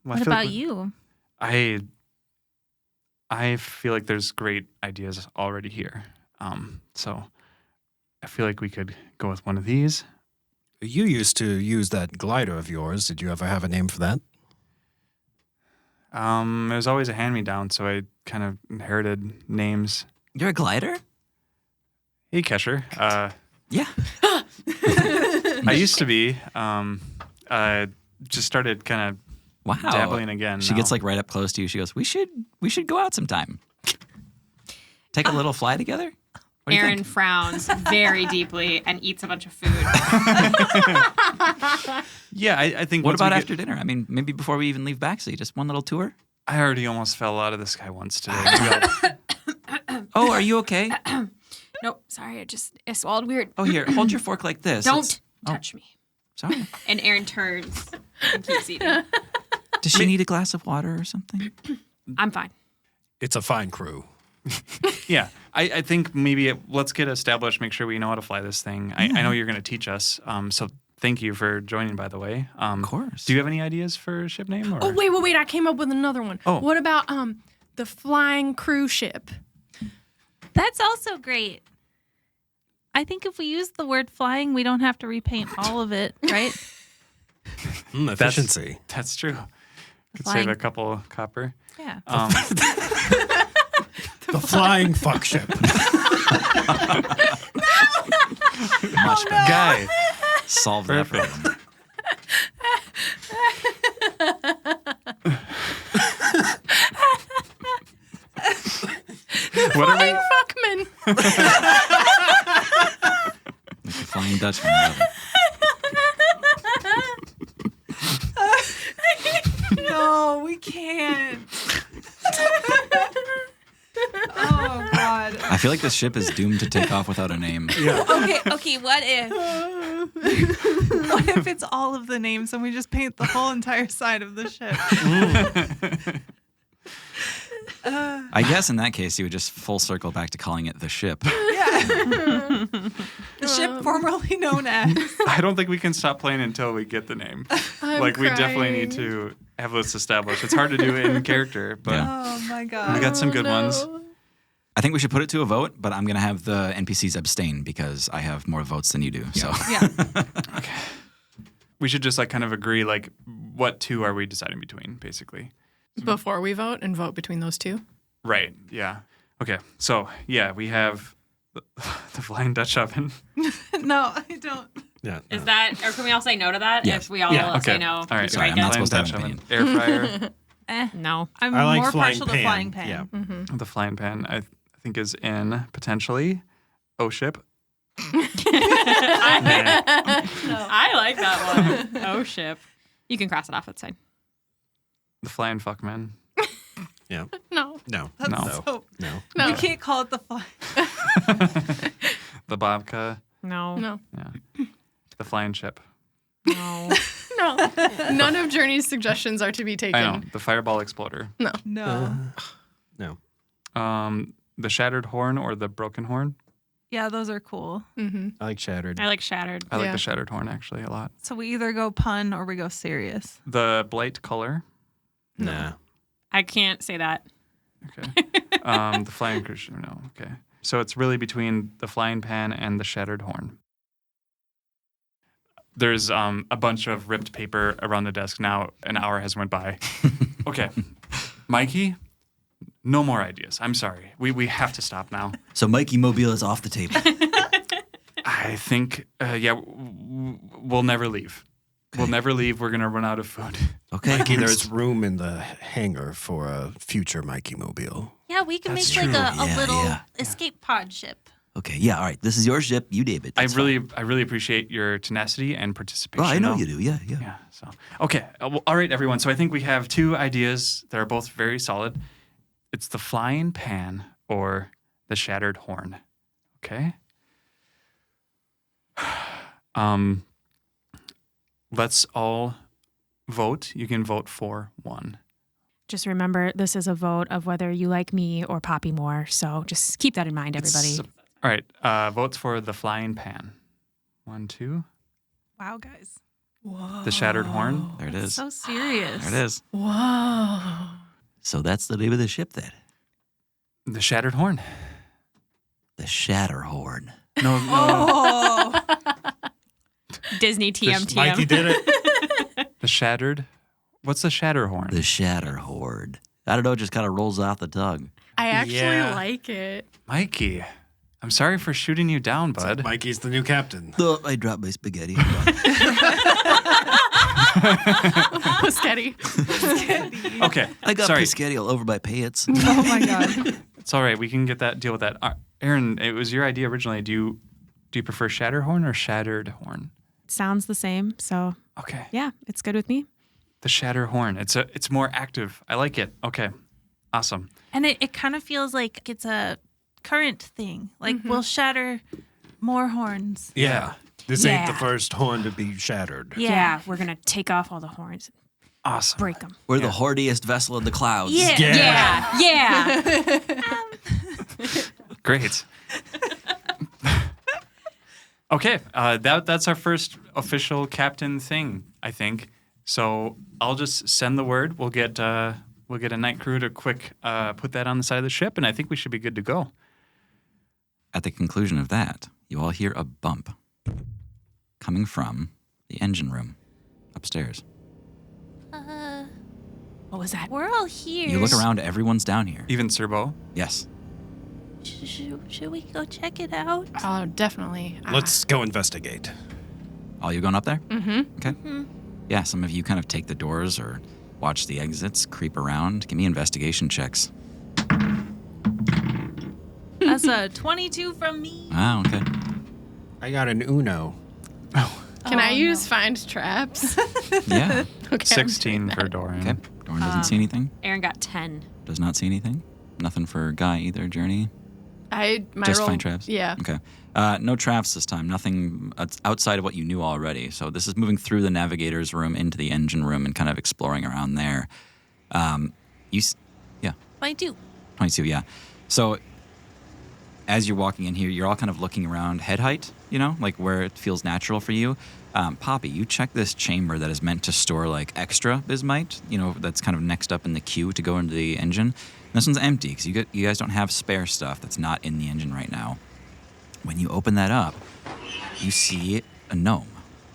[SPEAKER 5] Well,
[SPEAKER 8] What about you?
[SPEAKER 5] I feel like there's great ideas already here. So I feel like we could go with one of these.
[SPEAKER 4] You used to use that glider of yours. Did you ever have a name for that?
[SPEAKER 5] It was always a hand-me-down, so I kind of inherited names.
[SPEAKER 1] You're a glider?
[SPEAKER 5] Hey, Kesher.
[SPEAKER 1] Yeah.
[SPEAKER 5] I used to be. Just started kind of
[SPEAKER 1] Wow.
[SPEAKER 5] dabbling again.
[SPEAKER 1] She
[SPEAKER 5] now.
[SPEAKER 1] gets like right up close to you. She goes, "We should go out sometime. Take a little fly together." What do you
[SPEAKER 6] Aaron
[SPEAKER 1] think?
[SPEAKER 6] frowns very deeply and eats a bunch of food.
[SPEAKER 5] Yeah, I think.
[SPEAKER 1] What
[SPEAKER 5] once
[SPEAKER 1] about
[SPEAKER 5] we
[SPEAKER 1] after dinner? I mean, maybe before we even leave Backseat, just one little tour.
[SPEAKER 5] I already almost fell out of the sky once today.
[SPEAKER 1] Oh, are you okay?
[SPEAKER 6] Nope, sorry, I swallowed weird.
[SPEAKER 1] Oh, here, hold your fork like this.
[SPEAKER 6] Don't touch me.
[SPEAKER 1] Sorry.
[SPEAKER 6] And Aaron turns and keeps eating.
[SPEAKER 1] Does she need a glass of water or something?
[SPEAKER 6] I'm fine.
[SPEAKER 4] It's a fine crew.
[SPEAKER 5] Yeah, I think maybe let's get established, make sure we know how to fly this thing. I know you're going to teach us, so thank you for joining, by the way.
[SPEAKER 1] Of course.
[SPEAKER 5] Do you have any ideas for a ship name? Or?
[SPEAKER 3] Oh, wait. I came up with another one.
[SPEAKER 5] Oh.
[SPEAKER 3] What about the flying cruise ship?
[SPEAKER 8] That's also great. I think if we use the word flying, we don't have to repaint all of it, right?
[SPEAKER 4] Efficiency.
[SPEAKER 5] That's true. Could
[SPEAKER 8] Flying.
[SPEAKER 5] save a couple copper.
[SPEAKER 8] Yeah.
[SPEAKER 4] The flying fuck ship.
[SPEAKER 1] Much better.
[SPEAKER 5] Guy.
[SPEAKER 1] Solve that
[SPEAKER 5] Perfect.
[SPEAKER 1] problem.
[SPEAKER 5] What are we?
[SPEAKER 3] Flying fuckman.
[SPEAKER 1] Like the Flying Dutchman. I love it.
[SPEAKER 10] No, we can't. Oh God.
[SPEAKER 1] I feel like this ship is doomed to take off without a name.
[SPEAKER 8] Okay, what if?
[SPEAKER 10] What if it's all of the names and we just paint the whole entire side of the ship?
[SPEAKER 1] I guess in that case, you would just full circle back to calling it the ship.
[SPEAKER 10] The ship formerly known as.
[SPEAKER 5] I don't think we can stop playing until we get the name. We definitely need to have this established. It's hard to do it in character, but
[SPEAKER 10] Oh my God.
[SPEAKER 5] we got some good ones.
[SPEAKER 1] I think we should put it to a vote, but I'm going to have the NPCs abstain because I have more votes than you do. So
[SPEAKER 10] Yeah.
[SPEAKER 5] We should just kind of agree what two are we deciding between, basically.
[SPEAKER 3] Before we vote and vote between those two.
[SPEAKER 5] Right. Yeah. Okay. So yeah, we have the Flying Dutch Oven.
[SPEAKER 10] No, I don't.
[SPEAKER 4] Yeah.
[SPEAKER 6] Is that, or can we all say no to that?
[SPEAKER 1] Yes.
[SPEAKER 6] If we all
[SPEAKER 5] Okay.
[SPEAKER 6] say no.
[SPEAKER 5] All right.
[SPEAKER 1] Sorry, I'm not supposed to have an
[SPEAKER 5] Air fryer.
[SPEAKER 6] No.
[SPEAKER 10] I'm
[SPEAKER 4] I like
[SPEAKER 10] more
[SPEAKER 4] flying
[SPEAKER 10] partial
[SPEAKER 4] pan.
[SPEAKER 10] to flying pan.
[SPEAKER 4] Yeah.
[SPEAKER 5] The flying pan, I think, is in potentially O-ship.
[SPEAKER 6] I like that one. Oh, ship. You can cross it off. That's fine.
[SPEAKER 5] The flying fuckman.
[SPEAKER 4] Yeah.
[SPEAKER 3] No.
[SPEAKER 4] No.
[SPEAKER 10] That's
[SPEAKER 5] No.
[SPEAKER 10] so.
[SPEAKER 4] No.
[SPEAKER 3] No.
[SPEAKER 10] We can't call it the fly.
[SPEAKER 5] The babka.
[SPEAKER 6] No.
[SPEAKER 3] No.
[SPEAKER 5] Yeah. The flying ship.
[SPEAKER 6] No.
[SPEAKER 3] No. None of Journey's suggestions are to be taken.
[SPEAKER 5] I know. The fireball exploder.
[SPEAKER 10] No.
[SPEAKER 4] No.
[SPEAKER 5] The shattered horn or the broken horn.
[SPEAKER 10] Yeah, those are cool.
[SPEAKER 3] Mm-hmm.
[SPEAKER 4] I like shattered.
[SPEAKER 6] I like shattered.
[SPEAKER 5] I like
[SPEAKER 3] Yeah.
[SPEAKER 5] the shattered horn actually a lot.
[SPEAKER 10] So we either go pun or we go serious.
[SPEAKER 5] The blight color.
[SPEAKER 4] Nah.
[SPEAKER 6] I can't say that.
[SPEAKER 5] Okay. The flying cruise. No. Okay. So it's really between the flying pan and the shattered horn. There's a bunch of ripped paper around the desk now. An hour has went by. Okay. Mikey, no more ideas. I'm sorry. We have to stop now.
[SPEAKER 7] So Mikey Mobile is off the table.
[SPEAKER 5] I think, we'll never leave. We'll never leave. We're going to run out of food.
[SPEAKER 7] Okay.
[SPEAKER 4] Mikey, there's room in the hangar for a future Mikey Mobile.
[SPEAKER 8] Yeah, we can
[SPEAKER 4] That's
[SPEAKER 8] make
[SPEAKER 4] true.
[SPEAKER 8] a
[SPEAKER 7] Yeah,
[SPEAKER 8] little
[SPEAKER 7] yeah.
[SPEAKER 8] escape pod ship.
[SPEAKER 7] Okay. Yeah. All right. This is your ship. You, David.
[SPEAKER 5] I
[SPEAKER 7] That's
[SPEAKER 5] really appreciate your tenacity and participation.
[SPEAKER 7] fine. Well, I know
[SPEAKER 5] though.
[SPEAKER 7] you do. Yeah. Yeah.
[SPEAKER 5] Yeah. So okay. Well, all right, everyone. So I think we have two ideas that are both very solid. It's the flying pan or the shattered horn. Okay. Let's all vote. You can vote for one.
[SPEAKER 6] Just remember, this is a vote of whether you like me or Poppy more. So just keep that in mind, everybody.
[SPEAKER 5] All right. Votes for the flying pan. 1, 2.
[SPEAKER 10] Wow, guys.
[SPEAKER 3] Whoa.
[SPEAKER 5] The shattered horn.
[SPEAKER 1] There it is.
[SPEAKER 2] So serious.
[SPEAKER 1] There it is.
[SPEAKER 3] Whoa.
[SPEAKER 1] So that's the name of the ship then.
[SPEAKER 5] The shattered horn.
[SPEAKER 1] The Shatterhorn.
[SPEAKER 5] No.
[SPEAKER 10] Oh,
[SPEAKER 6] Disney TM.
[SPEAKER 4] Mikey did it.
[SPEAKER 5] The shattered. What's the shatter horn?
[SPEAKER 1] The Shatterhorn. I don't know, it just kind of rolls off the tongue.
[SPEAKER 3] I actually
[SPEAKER 5] Yeah.
[SPEAKER 3] like it.
[SPEAKER 5] Mikey. I'm sorry for shooting you down, bud.
[SPEAKER 4] Mikey's the new captain.
[SPEAKER 1] Oh, I dropped my spaghetti.
[SPEAKER 3] Sketty.
[SPEAKER 5] Okay.
[SPEAKER 1] I got
[SPEAKER 5] sorry.
[SPEAKER 1] spaghetti all over my pants.
[SPEAKER 10] oh my God.
[SPEAKER 5] It's all right. We can deal with that. Aaron, it was your idea originally. Do you prefer shatterhorn or shattered horn?
[SPEAKER 6] Sounds the same. So
[SPEAKER 5] Okay.
[SPEAKER 6] yeah, it's good with me.
[SPEAKER 5] The shatter horn. It's more active. I like it. Okay. Awesome.
[SPEAKER 8] And it kind of feels like it's a current thing. Like we'll shatter more horns.
[SPEAKER 4] Yeah. This ain't the
[SPEAKER 6] Yeah.
[SPEAKER 4] first horn to be shattered.
[SPEAKER 8] Yeah.
[SPEAKER 6] We're going to take off all the horns,
[SPEAKER 5] Awesome.
[SPEAKER 6] break them.
[SPEAKER 1] We're the hardiest vessel in the clouds.
[SPEAKER 8] Yeah.
[SPEAKER 6] Yeah.
[SPEAKER 5] Great. Okay. That's our first official captain thing, I think. So I'll just send the word. We'll get a night crew to quick put that on the side of the ship, and I think we should be good to go.
[SPEAKER 1] At the conclusion of that, you all hear a bump coming from the engine room upstairs.
[SPEAKER 6] What was that?
[SPEAKER 8] We're all here.
[SPEAKER 1] You look around, everyone's down here.
[SPEAKER 5] Even Serbo.
[SPEAKER 1] Yes.
[SPEAKER 8] Should we go check it out?
[SPEAKER 3] Oh, definitely.
[SPEAKER 4] Let's go investigate.
[SPEAKER 1] All you going up there?
[SPEAKER 3] Mm-hmm.
[SPEAKER 1] Okay. Yeah, some of you kind of take the doors or watch the exits, creep around. Give me investigation checks.
[SPEAKER 2] That's a 22 from me.
[SPEAKER 1] Ah, okay.
[SPEAKER 4] I got an Uno.
[SPEAKER 3] Can I use find traps?
[SPEAKER 1] Yeah.
[SPEAKER 3] Okay.
[SPEAKER 5] 16 for Dorian.
[SPEAKER 1] Okay. Doran doesn't see anything.
[SPEAKER 6] Aaron got 10.
[SPEAKER 1] Does not see anything. Nothing for Guy either, Journey.
[SPEAKER 3] My
[SPEAKER 1] Just
[SPEAKER 3] roll,
[SPEAKER 1] find traps?
[SPEAKER 3] Yeah.
[SPEAKER 1] Okay. No traps this time. Nothing outside of what you knew already. So this is moving through the navigator's room into the engine room and kind of exploring around there. Yeah.
[SPEAKER 8] 22.
[SPEAKER 1] 22, yeah. So as you're walking in here, you're all kind of looking around head height, like where it feels natural for you. Poppy, you check this chamber that is meant to store like extra bismite, that's kind of next up in the queue to go into the engine. This one's empty because you guys don't have spare stuff that's not in the engine right now. When you open that up, you see a gnome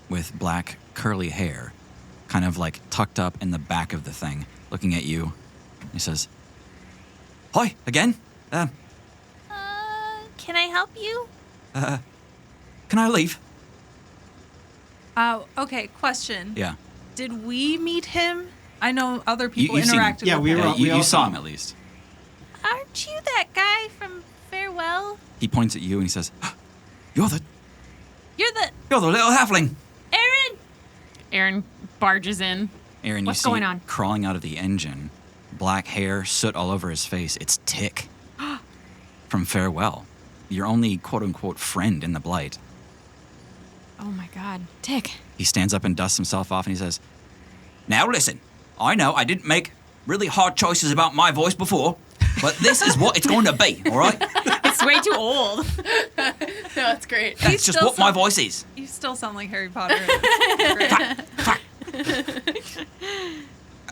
[SPEAKER 1] with black curly hair, kind of like tucked up in the back of the thing, looking at you. He says, "Hi, again.
[SPEAKER 8] Can I help you?
[SPEAKER 1] Can I leave?"
[SPEAKER 2] Okay, question.
[SPEAKER 1] Yeah.
[SPEAKER 2] Did we meet him? I know other people
[SPEAKER 1] you've seen him.
[SPEAKER 2] interacted
[SPEAKER 4] Yeah,
[SPEAKER 2] with
[SPEAKER 4] we
[SPEAKER 2] him.
[SPEAKER 4] were-
[SPEAKER 1] You
[SPEAKER 4] all
[SPEAKER 1] saw
[SPEAKER 4] saw
[SPEAKER 1] him at least.
[SPEAKER 8] Aren't you that guy from Farewell?
[SPEAKER 1] He points at you and he says, You're the
[SPEAKER 8] You're the
[SPEAKER 1] little halfling."
[SPEAKER 8] Aaron.
[SPEAKER 6] Aaron barges in.
[SPEAKER 1] Aaron,
[SPEAKER 6] What's
[SPEAKER 1] you see
[SPEAKER 6] going on?
[SPEAKER 1] crawling out of the engine, black hair, soot all over his face. It's Tick from Farewell, your only quote-unquote friend in the Blight.
[SPEAKER 6] Oh my God. Tick.
[SPEAKER 1] He stands up and dusts himself off and he says, "Now listen, I know I didn't make really hard choices about my voice before, but this is what it's going to be, all right?
[SPEAKER 6] It's way too old.
[SPEAKER 3] No, that's great.
[SPEAKER 1] That's just what my voice is."
[SPEAKER 2] You still sound like Harry Potter. Great.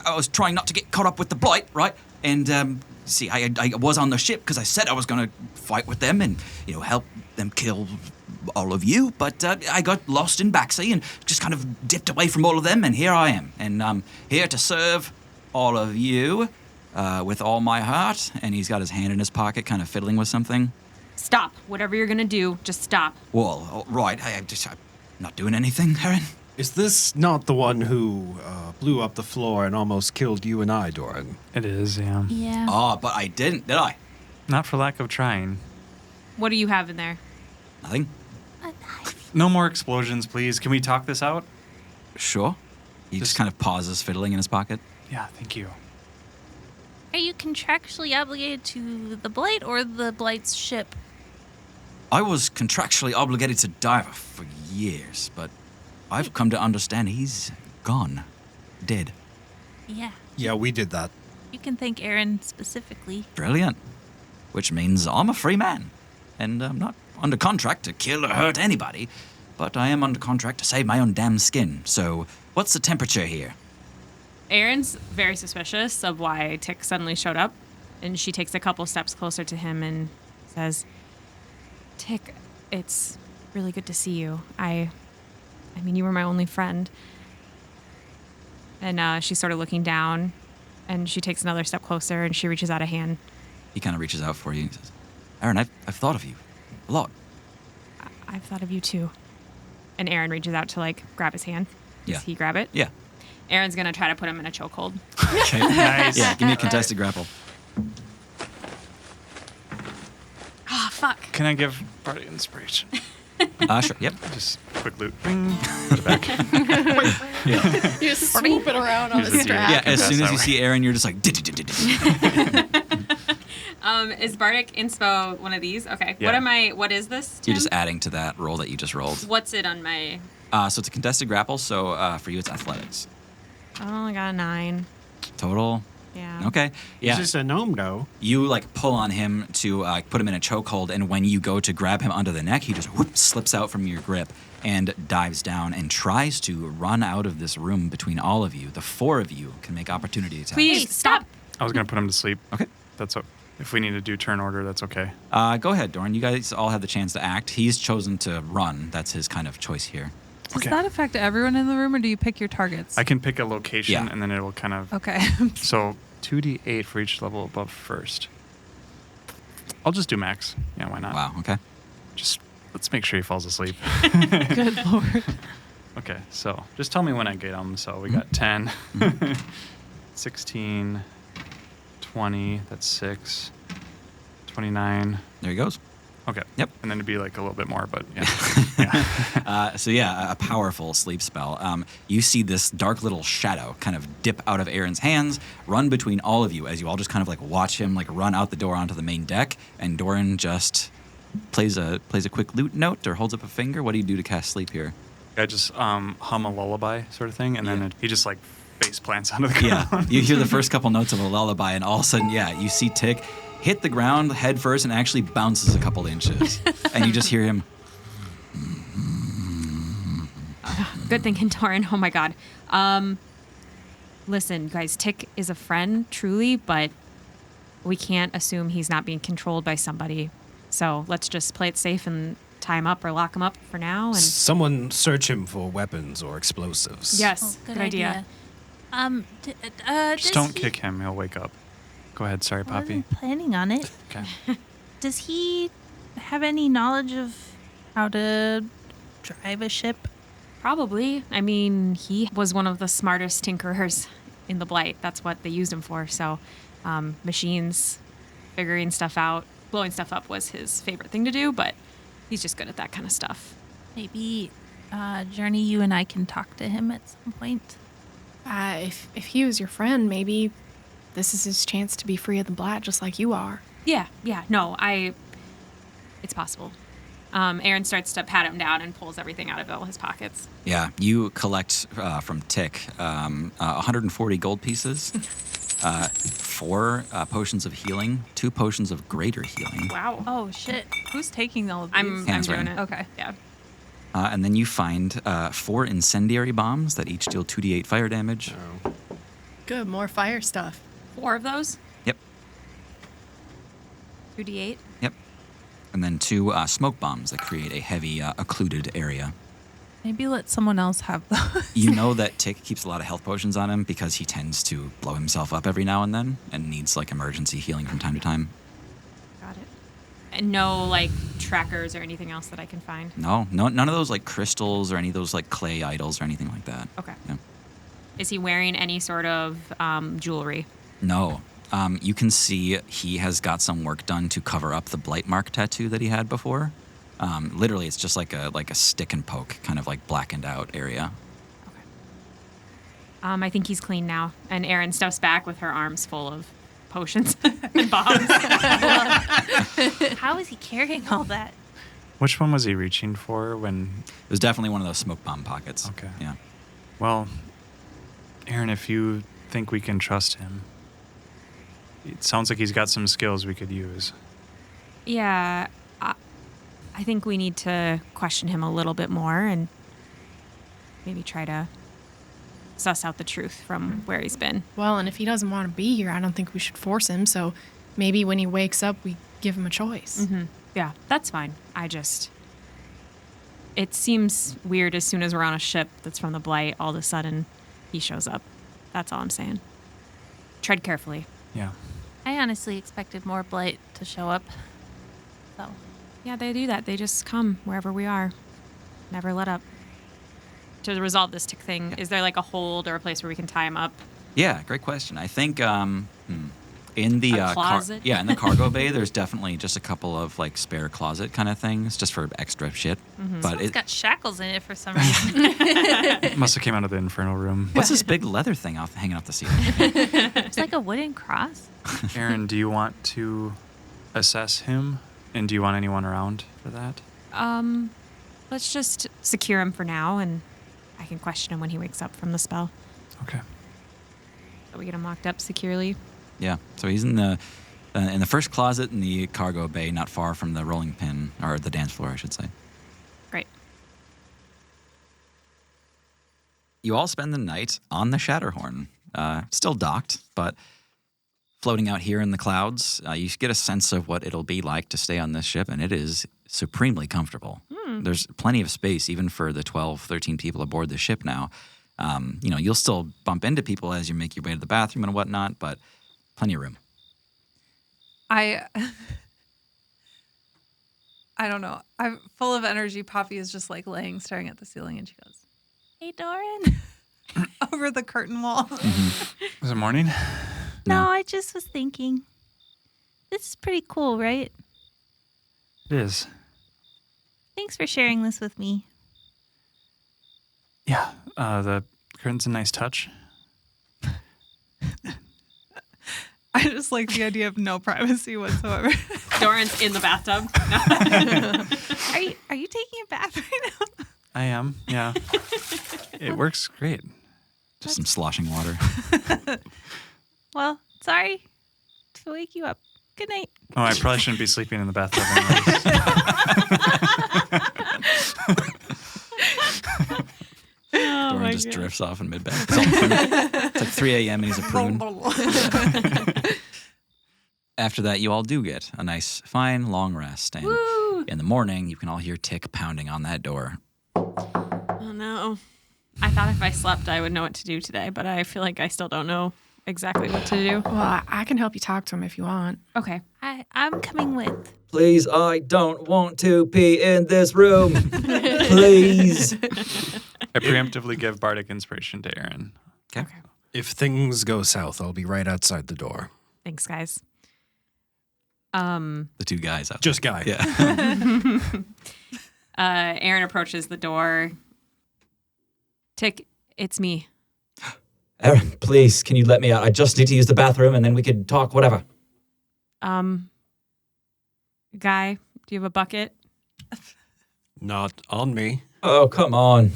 [SPEAKER 1] I was trying not to get caught up with the Blight, right? And, see, I was on the ship because I said I was going to fight with them and, help them kill all of you. But I got lost in backsea and just kind of dipped away from all of them, and here I am. And I'm here to serve all of you with all my heart. And he's got his hand in his pocket, kind of fiddling with something.
[SPEAKER 6] Stop. Whatever you're going to do, just stop.
[SPEAKER 1] Well, all right, I'm not doing anything, Aaron.
[SPEAKER 4] Is this not the one who blew up the floor and almost killed you and I, Doran?
[SPEAKER 5] It is, yeah.
[SPEAKER 8] Yeah.
[SPEAKER 1] Oh, but I didn't, did I?
[SPEAKER 5] Not for lack of trying.
[SPEAKER 6] What do you have in there?
[SPEAKER 1] Nothing?
[SPEAKER 5] No more explosions, please. Can we talk this out?
[SPEAKER 1] Sure. He just kind of pauses, fiddling in his pocket.
[SPEAKER 5] Yeah, thank you.
[SPEAKER 8] Are you contractually obligated to the Blight or the Blight's ship?
[SPEAKER 1] I was contractually obligated to Diver for years, but I've come to understand he's gone. Dead.
[SPEAKER 8] Yeah.
[SPEAKER 4] Yeah, we did that.
[SPEAKER 8] You can thank Aaron specifically.
[SPEAKER 1] Brilliant. Which means I'm a free man. And I'm not under contract to kill or hurt anybody, but I am under contract to save my own damn skin. So, what's the temperature here?
[SPEAKER 6] Erin's very suspicious of why Tick suddenly showed up, and she takes a couple steps closer to him and says, Tick, it's really good to see you. I mean, you were my only friend. And she's sort of looking down, and she takes another step closer, and she reaches out a hand.
[SPEAKER 1] He kind of reaches out for you and says, Erin, I've thought of you a lot.
[SPEAKER 6] I've thought of you too. And Erin reaches out to grab his hand. Does
[SPEAKER 1] Yeah.
[SPEAKER 6] he grab it?
[SPEAKER 1] Yeah.
[SPEAKER 6] Erin's gonna try to put him in a chokehold.
[SPEAKER 1] Okay.
[SPEAKER 5] Nice.
[SPEAKER 1] Yeah, give me a contested grapple.
[SPEAKER 6] Ah, fuck.
[SPEAKER 5] Can I give Bardic inspiration?
[SPEAKER 1] Sure. Yep.
[SPEAKER 5] Just quick loot. Bing. Put it back.
[SPEAKER 3] You just swoop it around on
[SPEAKER 5] Use
[SPEAKER 3] the
[SPEAKER 5] the
[SPEAKER 3] strap.
[SPEAKER 1] Yeah, as
[SPEAKER 5] Pass
[SPEAKER 1] soon as
[SPEAKER 5] that
[SPEAKER 1] you
[SPEAKER 5] way.
[SPEAKER 1] see Erin, you're just like...
[SPEAKER 6] Is Bardic Inspo one of these? Okay.
[SPEAKER 5] Yeah.
[SPEAKER 6] What is this, Tim?
[SPEAKER 1] You're just adding to that roll that you just rolled.
[SPEAKER 6] What's it on my...
[SPEAKER 1] So it's a contested grapple, so for you it's athletics.
[SPEAKER 6] I only got a 9.
[SPEAKER 1] Total?
[SPEAKER 6] Yeah.
[SPEAKER 1] Okay. Yeah.
[SPEAKER 4] He's just a gnome, though.
[SPEAKER 1] You pull on him to put him in a chokehold, and when you go to grab him under the neck, he just slips out from your grip and dives down and tries to run out of this room between all of you. The 4 of you can make opportunity attacks.
[SPEAKER 6] Please, stop.
[SPEAKER 5] I was going to put him to sleep.
[SPEAKER 1] Okay.
[SPEAKER 5] That's okay. If we need to do turn order, that's okay.
[SPEAKER 1] Go ahead, Doran. You guys all have the chance to act. He's chosen to run. That's his kind of choice here.
[SPEAKER 2] Does that affect everyone in the room, or do you pick your targets?
[SPEAKER 5] I can pick a location,
[SPEAKER 1] Yeah.
[SPEAKER 5] and then it will kind of...
[SPEAKER 2] Okay.
[SPEAKER 5] So 2d8 for each level above first. I'll just do max. Yeah, why not?
[SPEAKER 1] Wow, okay.
[SPEAKER 5] Just let's make sure he falls asleep.
[SPEAKER 2] Good lord.
[SPEAKER 5] Okay, so just tell me when I get him. So we got 10, 16, 20, that's 6, 29.
[SPEAKER 1] There he goes.
[SPEAKER 5] Okay.
[SPEAKER 1] Yep.
[SPEAKER 5] And then it'd be a little bit more, but yeah.
[SPEAKER 1] A powerful sleep spell. You see this dark little shadow kind of dip out of Aaron's hands, run between all of you as you all just kind of watch him run out the door onto the main deck, and Doran just plays a quick lute note or holds up a finger. What do you do to cast sleep here?
[SPEAKER 5] I just hum a lullaby sort of thing, and then he just face plants onto the ground.
[SPEAKER 1] Yeah, you hear the first couple notes of a lullaby, and all of a sudden, you see Tick hit the ground head first and actually bounces a couple inches. And you just hear him.
[SPEAKER 6] Good thinking, Doran. Oh my god. Listen, guys, Tick is a friend, truly, but we can't assume he's not being controlled by somebody. So let's just play it safe and tie him up or lock him up for now. And
[SPEAKER 4] Someone search him for weapons or explosives.
[SPEAKER 6] yes,
[SPEAKER 8] Oh,
[SPEAKER 6] good idea.
[SPEAKER 5] Just don't kick him. He'll wake up. Go ahead. Sorry,
[SPEAKER 8] I
[SPEAKER 5] Poppy.
[SPEAKER 8] wasn't planning on it.
[SPEAKER 5] Okay.
[SPEAKER 8] Does he have any knowledge of how to drive a ship?
[SPEAKER 6] Probably. I mean, he was one of the smartest tinkerers in the Blight. That's what they used him for. So, machines, figuring stuff out, blowing stuff up was his favorite thing to do, but he's just good at that kind of stuff.
[SPEAKER 8] Maybe, Journey, you and I can talk to him at some point.
[SPEAKER 3] If he was your friend, maybe this is his chance to be free of the Blat, just like you are.
[SPEAKER 6] Yeah. No, it's possible. Aaron starts to pat him down and pulls everything out of all his pockets.
[SPEAKER 1] Yeah, you collect from Tick 140 gold pieces, 4 potions of healing, 2 potions of greater healing.
[SPEAKER 6] Wow.
[SPEAKER 2] Oh shit. Who's taking all of these?
[SPEAKER 6] I'm
[SPEAKER 1] Hands
[SPEAKER 6] doing
[SPEAKER 1] right.
[SPEAKER 6] it.
[SPEAKER 2] Okay.
[SPEAKER 6] Yeah.
[SPEAKER 1] And then you find 4 incendiary bombs that each deal 2d8 fire damage.
[SPEAKER 3] Good, more fire stuff.
[SPEAKER 6] 4 of those.
[SPEAKER 1] Yep,
[SPEAKER 6] 2d8.
[SPEAKER 1] yep. And then 2 smoke bombs that create a heavy, occluded area.
[SPEAKER 2] Maybe let someone else have those.
[SPEAKER 1] You know that Tick keeps a lot of health potions on him because he tends to blow himself up every now and then and needs emergency healing from time to time.
[SPEAKER 6] Got it. And no trackers or anything else that I can find.
[SPEAKER 1] No, none of those crystals or any of those clay idols or anything like that.
[SPEAKER 6] Okay.
[SPEAKER 1] Yeah.
[SPEAKER 6] Is he wearing any sort of jewelry?
[SPEAKER 1] No. You can see he has got some work done to cover up the blight mark tattoo that he had before. Literally, it's just like a stick and poke kind of blackened out area.
[SPEAKER 6] I think he's clean now. And Erin steps back with her arms full of potions and bombs.
[SPEAKER 8] How is he carrying all that?
[SPEAKER 5] Which one was he reaching for when...
[SPEAKER 1] It was definitely one of those smoke bomb pockets.
[SPEAKER 5] Okay.
[SPEAKER 1] Yeah.
[SPEAKER 5] Well, Aaron, if you think we can trust him, It sounds like he's got some skills we could use.
[SPEAKER 6] Yeah, I think we need to question him a little bit more and maybe try to suss out the truth from where he's been.
[SPEAKER 3] Well, and if he doesn't want to be here, I don't think we should force him. So maybe when he wakes up, we give him a choice.
[SPEAKER 6] Mm-hmm. Yeah, that's fine. It seems weird as soon as we're on a ship that's from the Blight, all of a sudden he shows up. That's all I'm saying. Tread carefully.
[SPEAKER 5] Yeah.
[SPEAKER 8] I honestly expected more Blight to show up. So,
[SPEAKER 6] Yeah, they do that. They just come wherever we are. Never let up. To resolve this tick thing, is there like a hold or a place where we can tie him up?
[SPEAKER 1] Yeah, great question. I think in the
[SPEAKER 6] closet?
[SPEAKER 1] in the cargo bay, there's definitely just a couple of like spare closet kind of things, just for extra shit. But
[SPEAKER 8] it's got shackles in it for some reason.
[SPEAKER 5] Must have came out of the infernal room.
[SPEAKER 1] what's this big leather thing hanging off the ceiling?
[SPEAKER 8] It's like a wooden cross.
[SPEAKER 5] Aaron, do you want to assess him? And do you want anyone around for that?
[SPEAKER 6] Let's just secure him for now, and I can question him when he wakes up from the spell.
[SPEAKER 5] Okay.
[SPEAKER 6] So we get him locked up securely.
[SPEAKER 1] Yeah, so he's in the first closet in the cargo bay, not far from the rolling pin, or the dance floor, I should say.
[SPEAKER 6] Great.
[SPEAKER 1] You all spend the night on the Shatterhorn, still docked, but floating out here in the clouds. You get a sense of what it'll be like to stay on this ship, and it is supremely comfortable. There's plenty of space, even for the 12, 13 people aboard the ship now. You'll still bump into people as you make your way to the bathroom and whatnot, but plenty of room.
[SPEAKER 2] I don't know. I'm full of energy. Poppy is just like laying, staring at the ceiling, and she goes,
[SPEAKER 8] Hey, Doran.
[SPEAKER 2] over the curtain wall.
[SPEAKER 5] Is it morning?
[SPEAKER 8] No, I just was thinking. This is pretty cool, right?
[SPEAKER 5] It is.
[SPEAKER 8] Thanks for sharing this with me.
[SPEAKER 5] Yeah. The curtain's a nice touch.
[SPEAKER 2] I just like the idea of no privacy whatsoever.
[SPEAKER 6] Doran's in the bathtub.
[SPEAKER 2] Are you taking a bath right now?
[SPEAKER 5] I am, yeah. It works great.
[SPEAKER 1] Just some sloshing water.
[SPEAKER 8] Well, sorry to wake you up. Good night.
[SPEAKER 5] Oh, I probably shouldn't be sleeping in the bathtub anyways.
[SPEAKER 1] Doran just drifts off in mid-back. It's like 3 a.m. and he's a prune. After that, you all do get a nice, fine, long rest. And in the morning, you can all hear Tick pounding on that door.
[SPEAKER 6] Oh, no. I thought if I slept, I would know what to do today, but I feel like I still don't know exactly what to do.
[SPEAKER 3] Well, I can help you talk to him if you want.
[SPEAKER 6] Okay.
[SPEAKER 8] I'm coming with.
[SPEAKER 7] Please, I don't want to pee in this room. Please.
[SPEAKER 5] I preemptively give Bardic Inspiration to Aaron.
[SPEAKER 1] Okay.
[SPEAKER 4] If things go south, I'll be right outside the door.
[SPEAKER 6] Thanks, guys.
[SPEAKER 1] The two guys out
[SPEAKER 4] Just Guy.
[SPEAKER 1] there. Yeah.
[SPEAKER 6] Aaron approaches the door. Tick, it's me.
[SPEAKER 7] Aaron, please, can you let me out? I just need to use the bathroom and then we could talk, whatever.
[SPEAKER 6] Guy, do you have a bucket?
[SPEAKER 4] Not on me.
[SPEAKER 7] Oh, come on.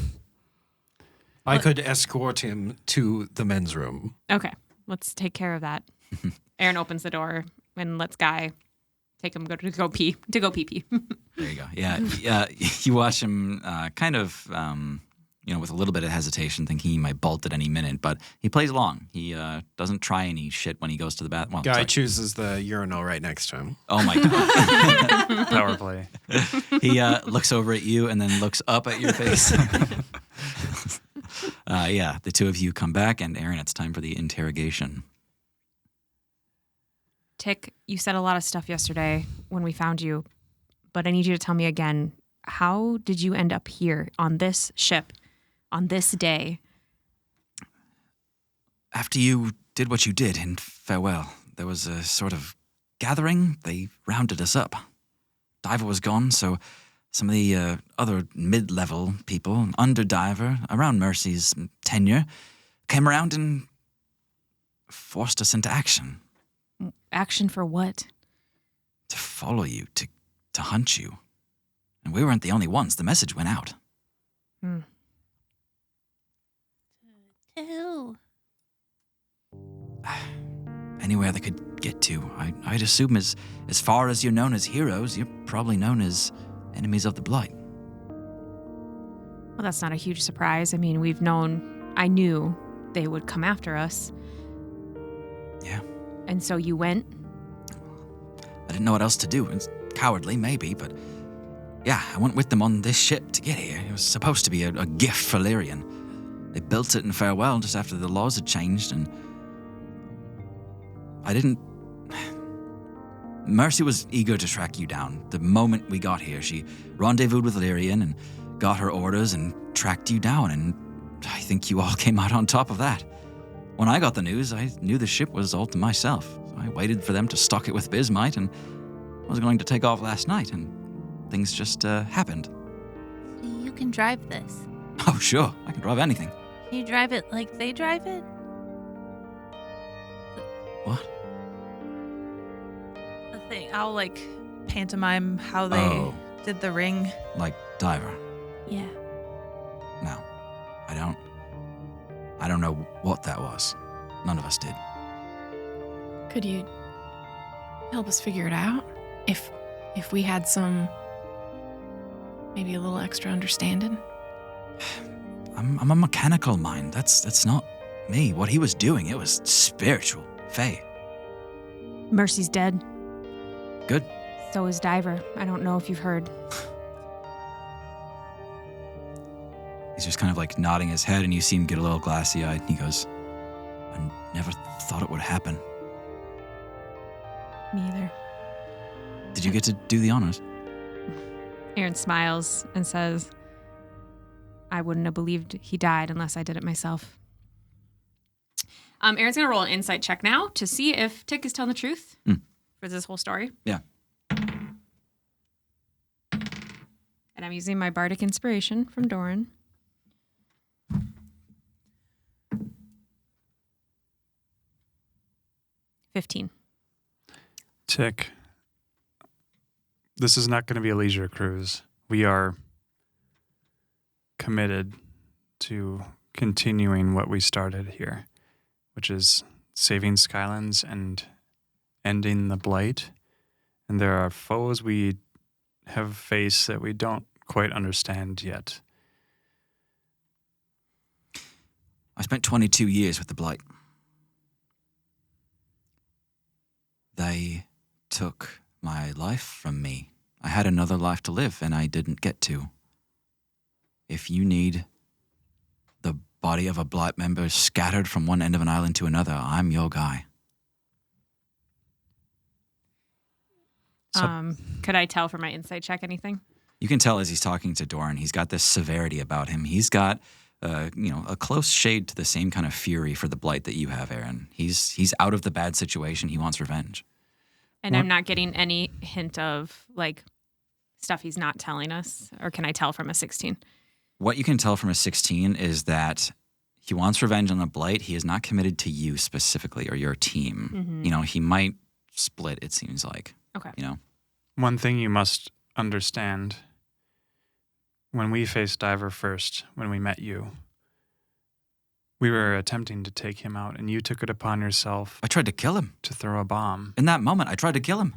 [SPEAKER 4] I could escort him to the men's room.
[SPEAKER 6] Okay, let's take care of that. Aaron opens the door and lets Guy take him to go pee.
[SPEAKER 1] There you go. Yeah. You watch him kind of, with a little bit of hesitation, thinking he might bolt at any minute, but he plays along. He doesn't try any shit when he goes to the bathroom. Well,
[SPEAKER 4] Guy chooses the urinal right next to him.
[SPEAKER 1] Oh, my God.
[SPEAKER 5] Power play.
[SPEAKER 1] He looks over at you and then looks up at your face. The two of you come back, and Aaron, it's time for the interrogation.
[SPEAKER 6] Tick, you said a lot of stuff yesterday when we found you, but I need you to tell me again, how did you end up here on this ship on this day?
[SPEAKER 1] After you did what you did in Farewell, there was a sort of gathering. They rounded us up. Diver was gone, so some of the other mid-level people, under Diver, around Mercy's tenure, came around and forced us into action.
[SPEAKER 6] Action for what?
[SPEAKER 1] To follow you, to hunt you. And we weren't the only ones. The message went out.
[SPEAKER 8] Who?
[SPEAKER 1] Anywhere that could get to. I'd assume as far as you're known as heroes, you're probably known as enemies of the Blight.
[SPEAKER 6] Well, that's not a huge surprise. I mean, I knew they would come after us.
[SPEAKER 1] Yeah.
[SPEAKER 6] And so you went?
[SPEAKER 1] I didn't know what else to do. It's cowardly, maybe, but yeah, I went with them on this ship to get here. It was supposed to be a gift for Lyrian. They built it in Farewell just after the laws had changed, and I didn't... Mercy was eager to track you down. The moment we got here, she rendezvoused with Lyrian and got her orders and tracked you down, and I think you all came out on top of that. When I got the news, I knew the ship was all to myself. So I waited for them to stock it with bismite, and I was going to take off last night, and things just happened.
[SPEAKER 8] You can drive this.
[SPEAKER 1] Oh, sure. I can drive anything.
[SPEAKER 8] Can you drive it like they drive it?
[SPEAKER 1] What?
[SPEAKER 2] The thing, I'll like pantomime how they did the ring.
[SPEAKER 1] Like Diver?
[SPEAKER 8] Yeah.
[SPEAKER 1] No. I don't know what that was. None of us did.
[SPEAKER 3] Could you help us figure it out? If we had some, maybe a little extra understanding?
[SPEAKER 1] I'm a mechanical mind. That's not me. What he was doing, it was spiritual. Faye.
[SPEAKER 6] Mercy's dead.
[SPEAKER 1] Good.
[SPEAKER 6] So is Diver. I don't know if you've heard.
[SPEAKER 1] He's just kind of like nodding his head, and you see him get a little glassy-eyed, and he goes, I never thought it would happen.
[SPEAKER 6] Me either.
[SPEAKER 1] Did you get to do the honors?
[SPEAKER 6] Aaron smiles and says, I wouldn't have believed he died unless I did it myself. Aaron's going to roll an insight check now to see if Tick is telling the truth for this whole story.
[SPEAKER 1] Yeah.
[SPEAKER 6] And I'm using my bardic inspiration from Doran. 15.
[SPEAKER 5] Tick, this is not going to be a leisure cruise. We are committed to continuing what we started here, which is saving Skylands and ending the Blight. And there are foes we have faced that we don't quite understand yet.
[SPEAKER 1] I spent 22 years with the Blight. They took my life from me. I had another life to live, and I didn't get to. If you need the body of a Blight member scattered from one end of an island to another, I'm your guy.
[SPEAKER 6] Could I tell from my insight check anything?
[SPEAKER 1] You can tell as he's talking to Doran, he's got this severity about him. He's got, a close shade to the same kind of fury for the Blight that you have, Aaron. He's out of the bad situation. He wants revenge.
[SPEAKER 6] And I'm not getting any hint of, like, stuff he's not telling us? Or can I tell from a 16?
[SPEAKER 1] What you can tell from a 16 is that he wants revenge on the Blight. He is not committed to you specifically or your team. Mm-hmm. He might split, it seems like.
[SPEAKER 6] Okay.
[SPEAKER 5] One thing you must understand, when we faced Diver first, when we met you, we were attempting to take him out, and you took it upon yourself.
[SPEAKER 1] I tried to kill him.
[SPEAKER 5] To throw a bomb.
[SPEAKER 1] In that moment, I tried to kill him.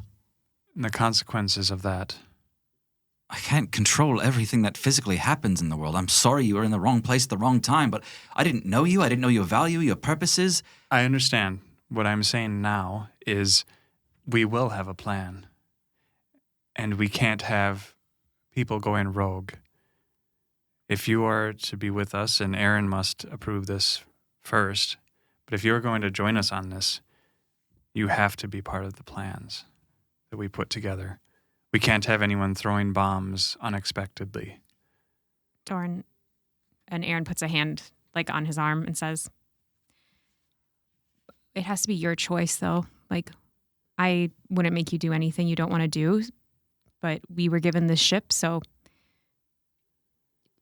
[SPEAKER 5] And the consequences of that.
[SPEAKER 1] I can't control everything that physically happens in the world. I'm sorry you were in the wrong place at the wrong time, but I didn't know you. I didn't know your value, your purposes.
[SPEAKER 5] I understand. What I'm saying now is we will have a plan. And we can't have people going rogue. If you are to be with us, and Aaron must approve this first, but if you're going to join us on this, you have to be part of the plans that we put together. We can't have anyone throwing bombs unexpectedly.
[SPEAKER 6] Doran, and Aaron puts a hand like on his arm and says, it has to be your choice though. Like, I wouldn't make you do anything you don't want to do, but we were given this ship, so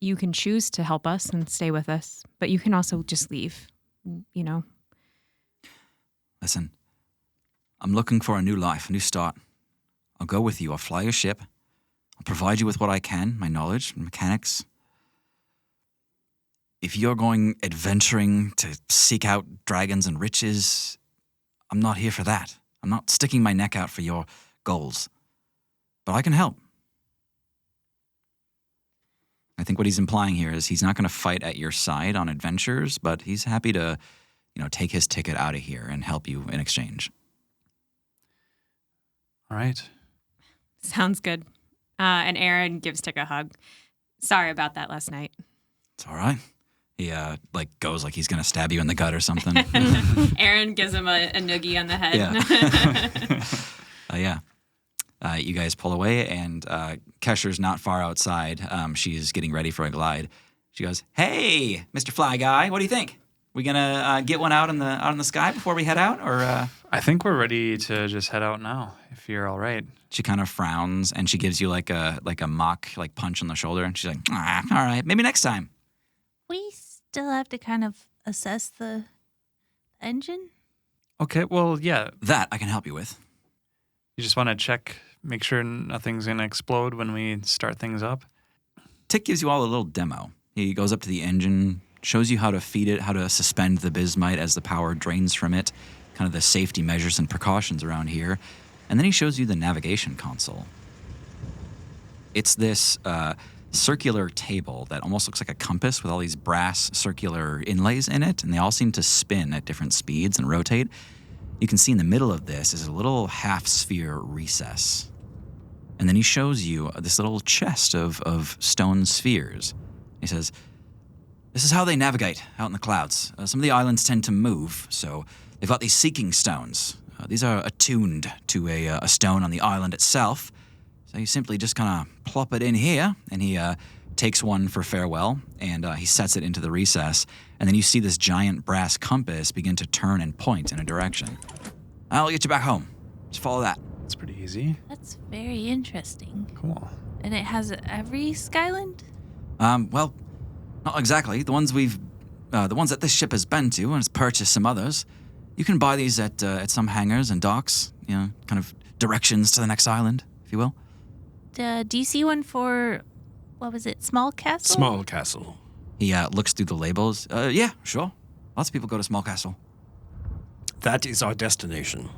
[SPEAKER 6] you can choose to help us and stay with us, but you can also just leave,
[SPEAKER 1] Listen, I'm looking for a new life, a new start. I'll go with you. I'll fly your ship. I'll provide you with what I can, my knowledge, mechanics. If you're going adventuring to seek out dragons and riches, I'm not here for that. I'm not sticking my neck out for your goals. But I can help. I think what he's implying here is he's not going to fight at your side on adventures, but he's happy to, take his ticket out of here and help you in exchange.
[SPEAKER 5] All right.
[SPEAKER 6] Sounds good. And Aaron gives Tick a hug. Sorry about that last night.
[SPEAKER 1] It's all right. He goes like he's going to stab you in the gut or something.
[SPEAKER 6] Aaron gives him a noogie on the head.
[SPEAKER 1] Yeah. You guys pull away, and Kesher's not far outside. She's getting ready for a glide. She goes, "Hey, Mr. Fly Guy, what do you think? We gonna get one out in the sky before we head out, or?"
[SPEAKER 5] I think we're ready to just head out now, if you're all right.
[SPEAKER 1] She kind of frowns, and she gives you like a mock punch on the shoulder, and she's like, "All right, maybe next time."
[SPEAKER 8] We still have to kind of assess the engine.
[SPEAKER 5] Okay, well, yeah.
[SPEAKER 1] That I can help you with.
[SPEAKER 5] You just want to check, make sure nothing's going to explode when we start things up?
[SPEAKER 1] Tick gives you all a little demo. He goes up to the engine, shows you how to feed it, how to suspend the bismite as the power drains from it, kind of the safety measures and precautions around here. And then he shows you the navigation console. It's this circular table that almost looks like a compass with all these brass circular inlays in it, and they all seem to spin at different speeds and rotate. You can see in the middle of this is a little half-sphere recess. And then he shows you this little chest of stone spheres. He says, "This is how they navigate out in the clouds. Some of the islands tend to move, so they've got these seeking stones. These are attuned to a stone on the island itself. So you simply just kind of plop it in here," and he takes one for farewell, and he sets it into the recess. And then you see this giant brass compass begin to turn and point in a direction. "I'll get you back home. Just follow that."
[SPEAKER 5] It's pretty easy.
[SPEAKER 8] That's very interesting.
[SPEAKER 5] Cool.
[SPEAKER 8] And it has every Skyland?
[SPEAKER 1] Well, not exactly. The ones that this ship has been to and has purchased some others. You can buy these at some hangars and docks, kind of directions to the next island, if you will.
[SPEAKER 8] Do you see one for, what was it, Small Castle?
[SPEAKER 4] Small Castle.
[SPEAKER 1] He looks through the labels. Yeah, sure. Lots of people go to Small Castle.
[SPEAKER 4] That is our destination.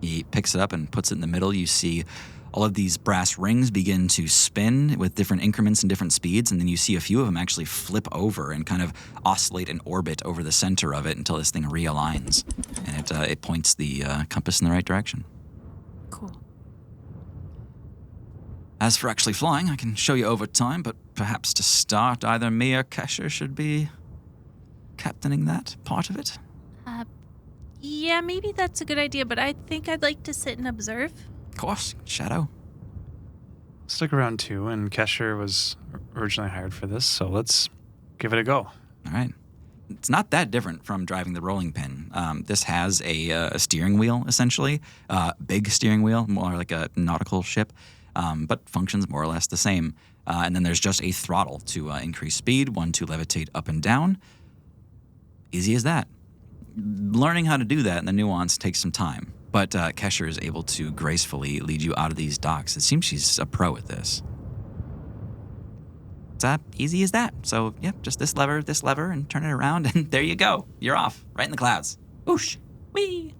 [SPEAKER 1] He picks it up and puts it in the middle. You see all of these brass rings begin to spin with different increments and different speeds, and then you see a few of them actually flip over and kind of oscillate and orbit over the center of it until this thing realigns, and it points the compass in the right direction.
[SPEAKER 8] Cool.
[SPEAKER 1] As for actually flying, I can show you over time, but perhaps to start, either me or Kesher should be captaining that part of it.
[SPEAKER 8] Yeah, maybe that's a good idea, but I think I'd like to sit and observe.
[SPEAKER 1] Of course, Shadow.
[SPEAKER 5] Stick around too, and Kesher was originally hired for this, so let's give it a go.
[SPEAKER 1] All right. It's not that different from driving the rolling pin. This has a steering wheel, essentially. Big steering wheel, more like a nautical ship, but functions more or less the same. And then there's just a throttle to increase speed, one to levitate up and down. Easy as that. Learning how to do that and the nuance takes some time, but Kesher is able to gracefully lead you out of these docks. It seems she's a pro at this. It's easy as that. So, yeah, just this lever, and turn it around, and there you go. You're off, right in the clouds. Whoosh! Whee!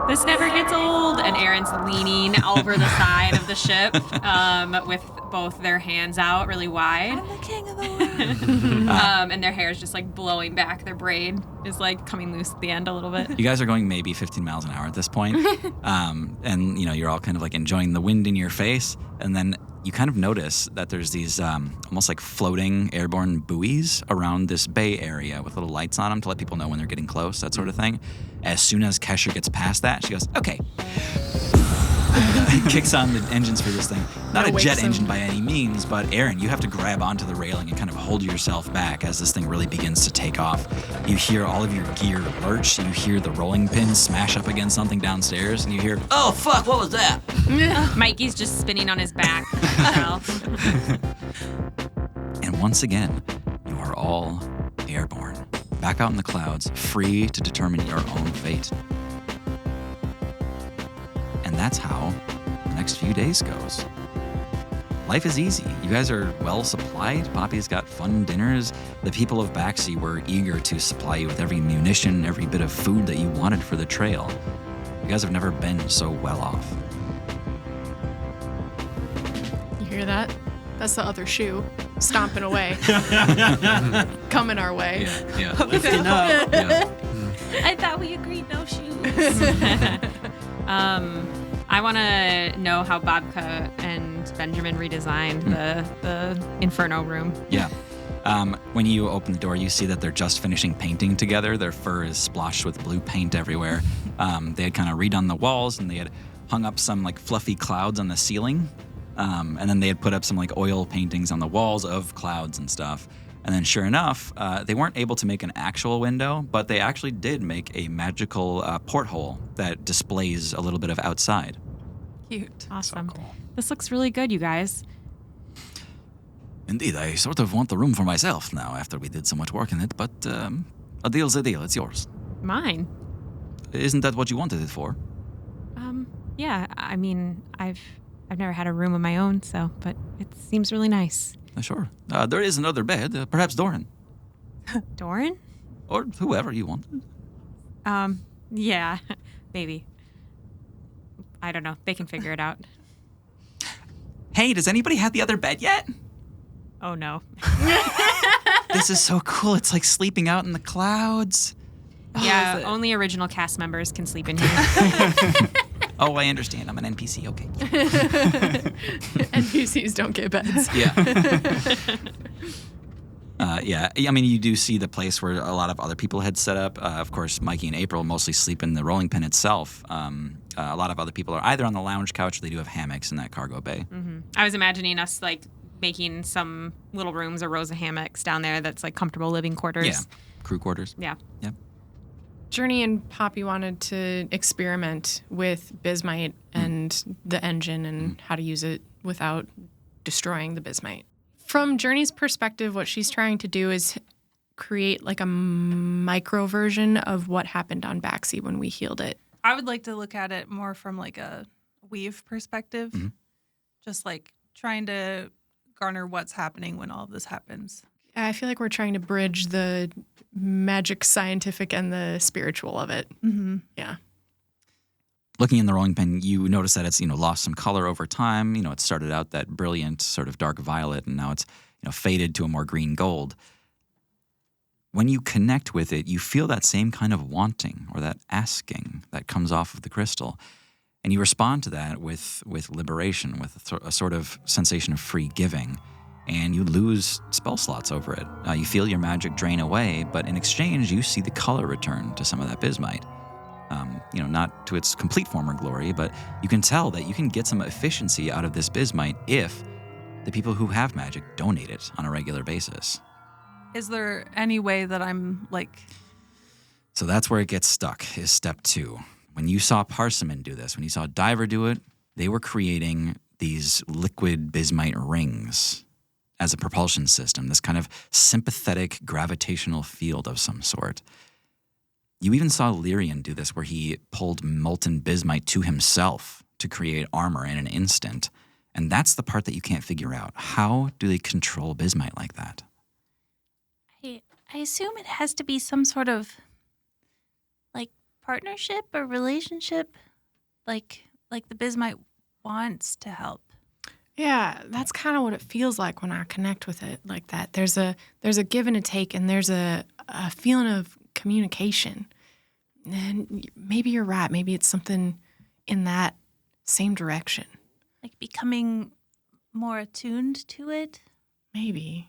[SPEAKER 6] This never gets old. And Aaron's leaning over the side of the ship with both their hands out really wide.
[SPEAKER 8] I'm the king of the world.
[SPEAKER 6] And their hair is just like blowing back. Their braid is like coming loose at the end a little bit.
[SPEAKER 1] You guys are going maybe 15 miles an hour at this point. And, you're all kind of like enjoying the wind in your face. And then you kind of notice that there's these almost like floating airborne buoys around this bay area with little lights on them to let people know when they're getting close, that sort of thing. As soon as Kesher gets past that, she goes, "Okay." Kicks on the engines for this thing. Not a jet engine by any means, but Aaron, you have to grab onto the railing and kind of hold yourself back as this thing really begins to take off. You hear all of your gear lurch. You hear the rolling pin smash up against something downstairs, and you hear, "Oh, fuck, what was that?"
[SPEAKER 6] Mikey's just spinning on his back.
[SPEAKER 1] And once again, you are all airborne. Back out in the clouds, free to determine your own fate. And that's how the next few days goes. life is easy. You guys are well supplied. Poppy's got fun dinners. The people of Baxi were eager to supply you with every munition, every bit of food that you wanted for the trail. You guys have never been so well off.
[SPEAKER 3] You hear that? That's the other shoe stomping away. Coming our way.
[SPEAKER 1] Yeah.
[SPEAKER 7] Lifting up.
[SPEAKER 1] Yeah.
[SPEAKER 8] I thought we agreed no shoes.
[SPEAKER 6] I want to know how Babka and Benjamin redesigned the Inferno room.
[SPEAKER 1] Yeah. When you open the door, you see that they're just finishing painting together. Their fur is splotched with blue paint everywhere. They had kind of redone the walls, and they had hung up some like fluffy clouds on the ceiling. And then they had put up some like oil paintings on the walls of clouds and stuff. And then sure enough, they weren't able to make an actual window, but they actually did make a magical porthole that displays a little bit of outside.
[SPEAKER 2] Cute.
[SPEAKER 6] Awesome. This looks really good, you guys.
[SPEAKER 1] Indeed, I sort of want the room for myself now after we did so much work in it, but a deal's a deal. It's yours.
[SPEAKER 6] Mine.
[SPEAKER 1] Isn't that what you wanted it for?
[SPEAKER 6] Yeah. I mean, I've never had a room of my own, but it seems really nice.
[SPEAKER 1] Sure. There is another bed. Perhaps Doran.
[SPEAKER 6] Doran?
[SPEAKER 1] Or whoever you want.
[SPEAKER 6] Yeah, maybe. I don't know. They can figure it out.
[SPEAKER 1] Hey, does anybody have the other bed yet?
[SPEAKER 6] Oh, no.
[SPEAKER 1] This is so cool. It's like sleeping out in the clouds.
[SPEAKER 6] Yeah, only original cast members can sleep in here.
[SPEAKER 1] Oh, I understand. I'm an NPC. Okay.
[SPEAKER 3] NPCs don't get beds.
[SPEAKER 1] Yeah. Yeah. I mean, you do see the place where a lot of other people had set up. Of course, Mikey and April mostly sleep in the rolling pin itself. A lot of other people are either on the lounge couch or they do have hammocks in that cargo bay.
[SPEAKER 6] Mm-hmm. I was imagining us like making some little rooms or rows of hammocks down there that's like comfortable living quarters.
[SPEAKER 1] Yeah. Crew quarters.
[SPEAKER 6] Yeah.
[SPEAKER 1] Yep.
[SPEAKER 3] Journey and Poppy wanted to experiment with Bismite and the engine and how to use it without destroying the Bismite. From Journey's perspective, what she's trying to do is create like a micro version of what happened on Baxi when we healed it.
[SPEAKER 2] I would like to look at it more from like a weave perspective, just like trying to garner what's happening when all of this happens.
[SPEAKER 3] I feel like we're trying to bridge the magic, scientific, and the spiritual of it.
[SPEAKER 2] Mm-hmm.
[SPEAKER 3] Yeah.
[SPEAKER 1] Looking in the rolling pin, you notice that it's lost some color over time. It started out that brilliant sort of dark violet, and now it's faded to a more green gold. When you connect with it, you feel that same kind of wanting or that asking that comes off of the crystal, and you respond to that with liberation, with a sort of sensation of free giving. And you lose spell slots over it. You feel your magic drain away, but in exchange, you see the color return to some of that Bismite. Not to its complete former glory, but you can tell that you can get some efficiency out of this Bismite if the people who have magic donate it on a regular basis.
[SPEAKER 2] Is there any way that I'm like...
[SPEAKER 1] So that's where it gets stuck, is step 2. When you saw Parsimon do this, when you saw Diver do it, they were creating these liquid Bismite rings as a propulsion system, this kind of sympathetic gravitational field of some sort. You even saw Lyrian do this, where he pulled molten bismite to himself to create armor in an instant. And that's the part that you can't figure out. How do they control bismite like that?
[SPEAKER 8] I assume it has to be some sort of like partnership or relationship, like the bismite wants to help.
[SPEAKER 3] Yeah, that's kind of what it feels like when I connect with it like that. There's a give and a take, and there's a feeling of communication. And maybe you're right. Maybe it's something in that same direction.
[SPEAKER 8] Like becoming more attuned to it.
[SPEAKER 3] Maybe.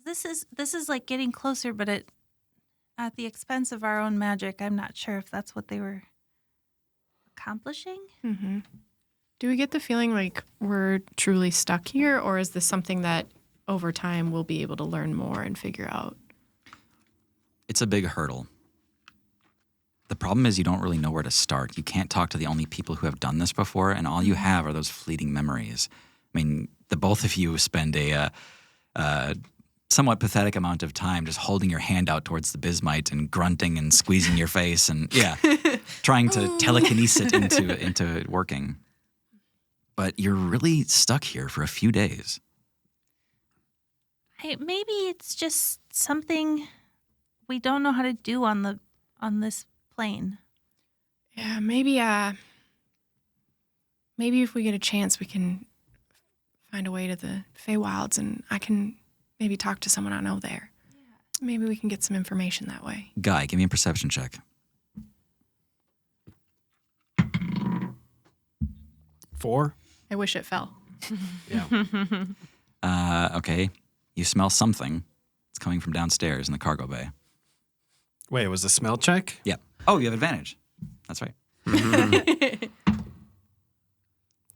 [SPEAKER 8] Because this is like getting closer, but at the expense of our own magic. I'm not sure if that's what they were accomplishing.
[SPEAKER 3] Mm-hmm. Do we get the feeling like we're truly stuck here, or is this something that over time we'll be able to learn more and figure out?
[SPEAKER 1] It's a big hurdle. The problem is you don't really know where to start. You can't talk to the only people who have done this before, and all you have are those fleeting memories. I mean, the both of you spend a somewhat pathetic amount of time just holding your hand out towards the bismite and grunting and squeezing your face and, trying to telekinesis it into working. but you're really stuck here for a few days.
[SPEAKER 8] Maybe it's just something we don't know how to do on this plane.
[SPEAKER 3] Yeah, maybe if we get a chance, we can find a way to the Feywilds, and I can maybe talk to someone I know there. Yeah. Maybe we can get some information that way.
[SPEAKER 1] Guy, give me a perception check.
[SPEAKER 4] 4.
[SPEAKER 3] I wish it fell.
[SPEAKER 4] Yeah.
[SPEAKER 1] Okay. You smell something. It's coming from downstairs in the cargo bay.
[SPEAKER 4] Wait, it was a smell check?
[SPEAKER 1] Yeah. Oh, you have advantage. That's right.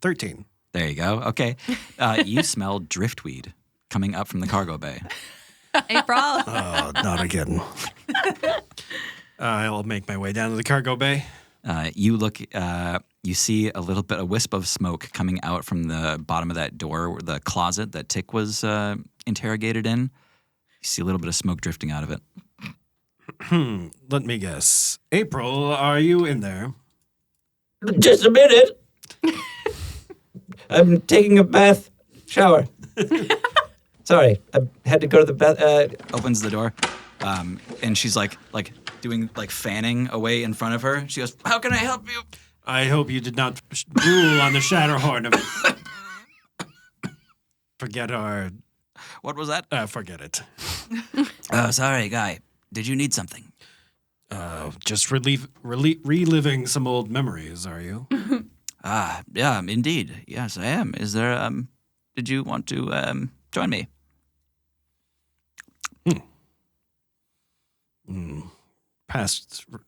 [SPEAKER 4] 13.
[SPEAKER 1] There you go. Okay. You smell driftweed coming up from the cargo bay.
[SPEAKER 2] April.
[SPEAKER 4] Oh, not again. I'll make my way down to the cargo bay.
[SPEAKER 1] You look, you see a little bit, a wisp of smoke coming out from the bottom of that door, the closet that Tick was interrogated in. You see a little bit of smoke drifting out of it.
[SPEAKER 4] Let me guess. April, are you in there?
[SPEAKER 7] Just a minute. I'm taking a bath shower. Sorry, I had to go to the bath.
[SPEAKER 1] Opens the door, and she's like doing fanning away in front of her. She goes, "How can I help you?"
[SPEAKER 4] I hope you did not drool on the Shatterhorn of Forget our...
[SPEAKER 1] What was that?
[SPEAKER 4] Forget it.
[SPEAKER 1] Sorry, Guy. Did you need something?
[SPEAKER 4] Just reliving some old memories, are you?
[SPEAKER 1] Yeah, indeed. Yes, I am. Is there, did you want to, join me?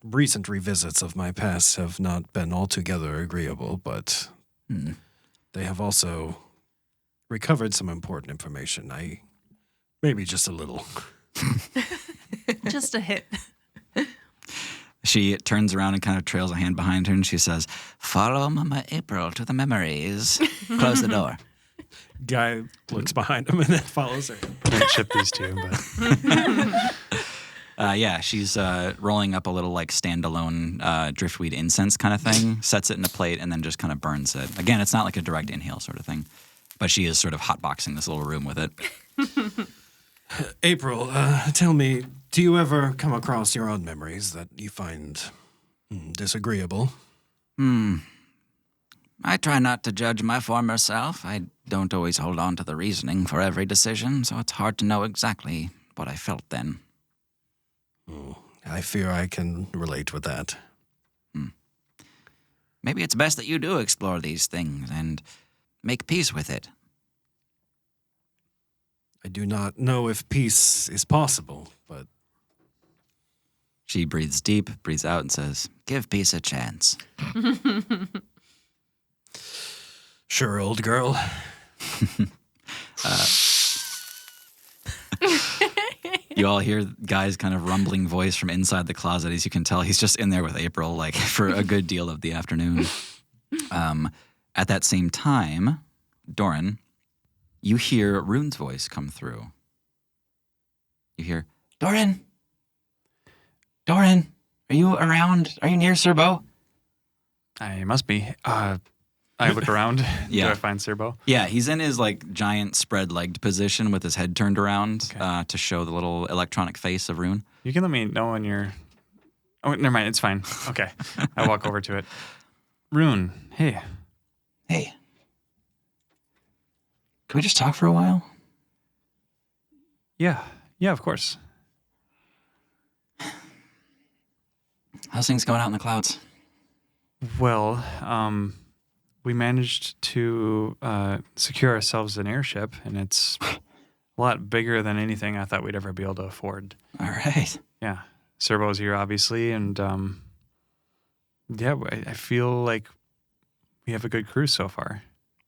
[SPEAKER 4] Recent revisits of my past have not been altogether agreeable, but they have also recovered some important information. Maybe just a little.
[SPEAKER 2] Just a hit.
[SPEAKER 1] She turns around and kind of trails a hand behind her, and she says, "Follow Mama April to the memories. Close the door."
[SPEAKER 4] Guy looks behind him and then follows her.
[SPEAKER 5] Can't ship these two, but
[SPEAKER 1] yeah, she's rolling up a little standalone driftweed incense kind of thing, sets it in a plate, and then just kind of burns it. Again, it's not like a direct inhale sort of thing, but she is sort of hotboxing this little room with it.
[SPEAKER 4] April, tell me, do you ever come across your own memories that you find disagreeable?
[SPEAKER 1] I try not to judge my former self. I don't always hold on to the reasoning for every decision, so it's hard to know exactly what I felt then.
[SPEAKER 4] I fear I can relate with that.
[SPEAKER 1] Maybe it's best that you do explore these things and make peace with it.
[SPEAKER 4] I do not know if peace is possible, but...
[SPEAKER 1] She breathes deep, breathes out, and says, "Give peace a chance."
[SPEAKER 4] Sure, old girl.
[SPEAKER 1] You all hear Guy's kind of rumbling voice from inside the closet. As you can tell, he's just in there with April, for a good deal of the afternoon. At that same time, Doran, you hear Rune's voice come through. You hear, "Doran? Doran, are you around? Are you near Serbo?"
[SPEAKER 5] I must be. I look around.
[SPEAKER 1] Yeah.
[SPEAKER 5] Do I find Serbo?
[SPEAKER 1] Yeah, he's in his giant spread-legged position with his head turned around to show the little electronic face of Rune.
[SPEAKER 5] You can let me know when you're... Oh, never mind. It's fine. Okay. I walk over to it. Rune, hey.
[SPEAKER 1] Hey. Can we just talk for a while?
[SPEAKER 5] Yeah. Yeah, of course.
[SPEAKER 1] How's things going out in the clouds?
[SPEAKER 5] Well, we managed to secure ourselves an airship, and it's a lot bigger than anything I thought we'd ever be able to afford.
[SPEAKER 1] All right.
[SPEAKER 5] Yeah. Serbo's here, obviously, and yeah, I feel like we have a good crew so far.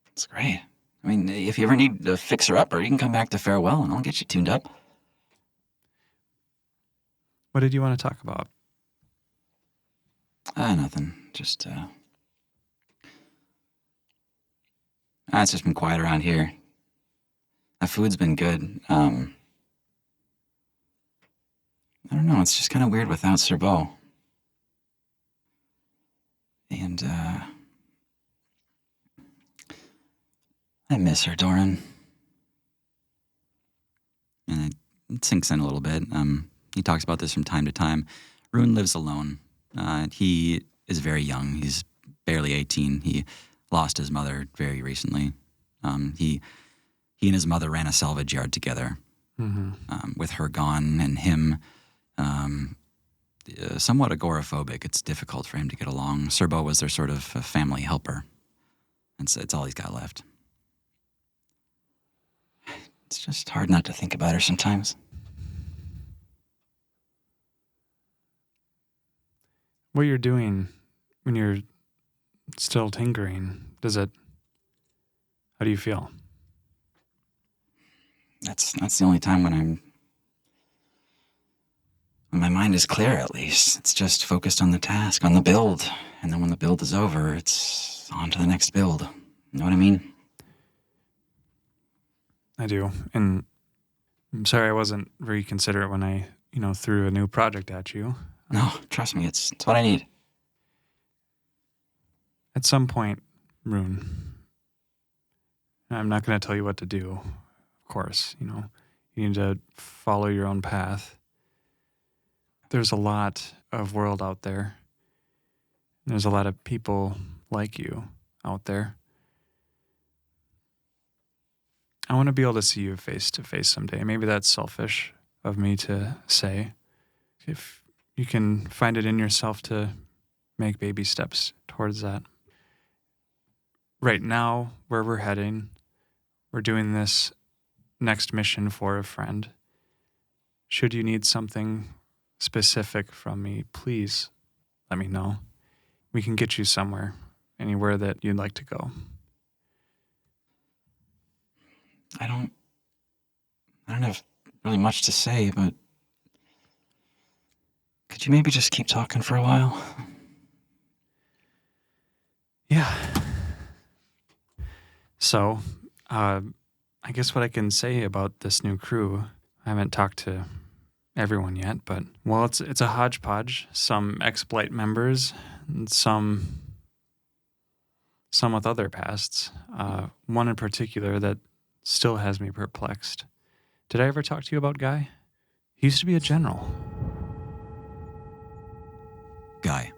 [SPEAKER 1] That's great. I mean, if you ever need a fixer-upper, you can come back to Farewell, and I'll get you tuned up.
[SPEAKER 5] What did you want to talk about?
[SPEAKER 1] Nothing. Just, it's just been quiet around here. The food's been good. I don't know, it's just kind of weird without Serbo. And, I miss her, Doran. And it sinks in a little bit. He talks about this from time to time. Rune lives alone. He is very young. He's barely 18. He lost his mother very recently. He and his mother ran a salvage yard together. With her gone and him somewhat agoraphobic, it's difficult for him to get along. Serbo was their sort of family helper. And so it's all he's got left. It's just hard not to think about her sometimes.
[SPEAKER 5] What you're doing when you're still tinkering, how do you feel?
[SPEAKER 1] That's the only time when my mind is clear, at least. It's just focused on the task, on the build. And then when the build is over, it's on to the next build. You know what I mean?
[SPEAKER 5] I do. And I'm sorry I wasn't very considerate when I, threw a new project at you.
[SPEAKER 1] No, trust me, it's what I need.
[SPEAKER 5] At some point, Rune, I'm not going to tell you what to do, of course. You need to follow your own path. There's a lot of world out there. There's a lot of people like you out there. I want to be able to see you face to face someday. Maybe that's selfish of me to say. If you can find it in yourself to make baby steps towards that. Right now, where we're heading, we're doing this next mission for a friend. Should you need something specific from me, please let me know. We can get you somewhere, anywhere that you'd like to go.
[SPEAKER 1] I don't have really much to say, but could you maybe just keep talking for a while?
[SPEAKER 5] Yeah. So, I guess what I can say about this new crew, I haven't talked to everyone yet, but, well, it's a hodgepodge. Some ex-Blight members, and some with other pasts. One in particular that still has me perplexed. Did I ever talk to you about Guy? He used to be a general.
[SPEAKER 1] Guy,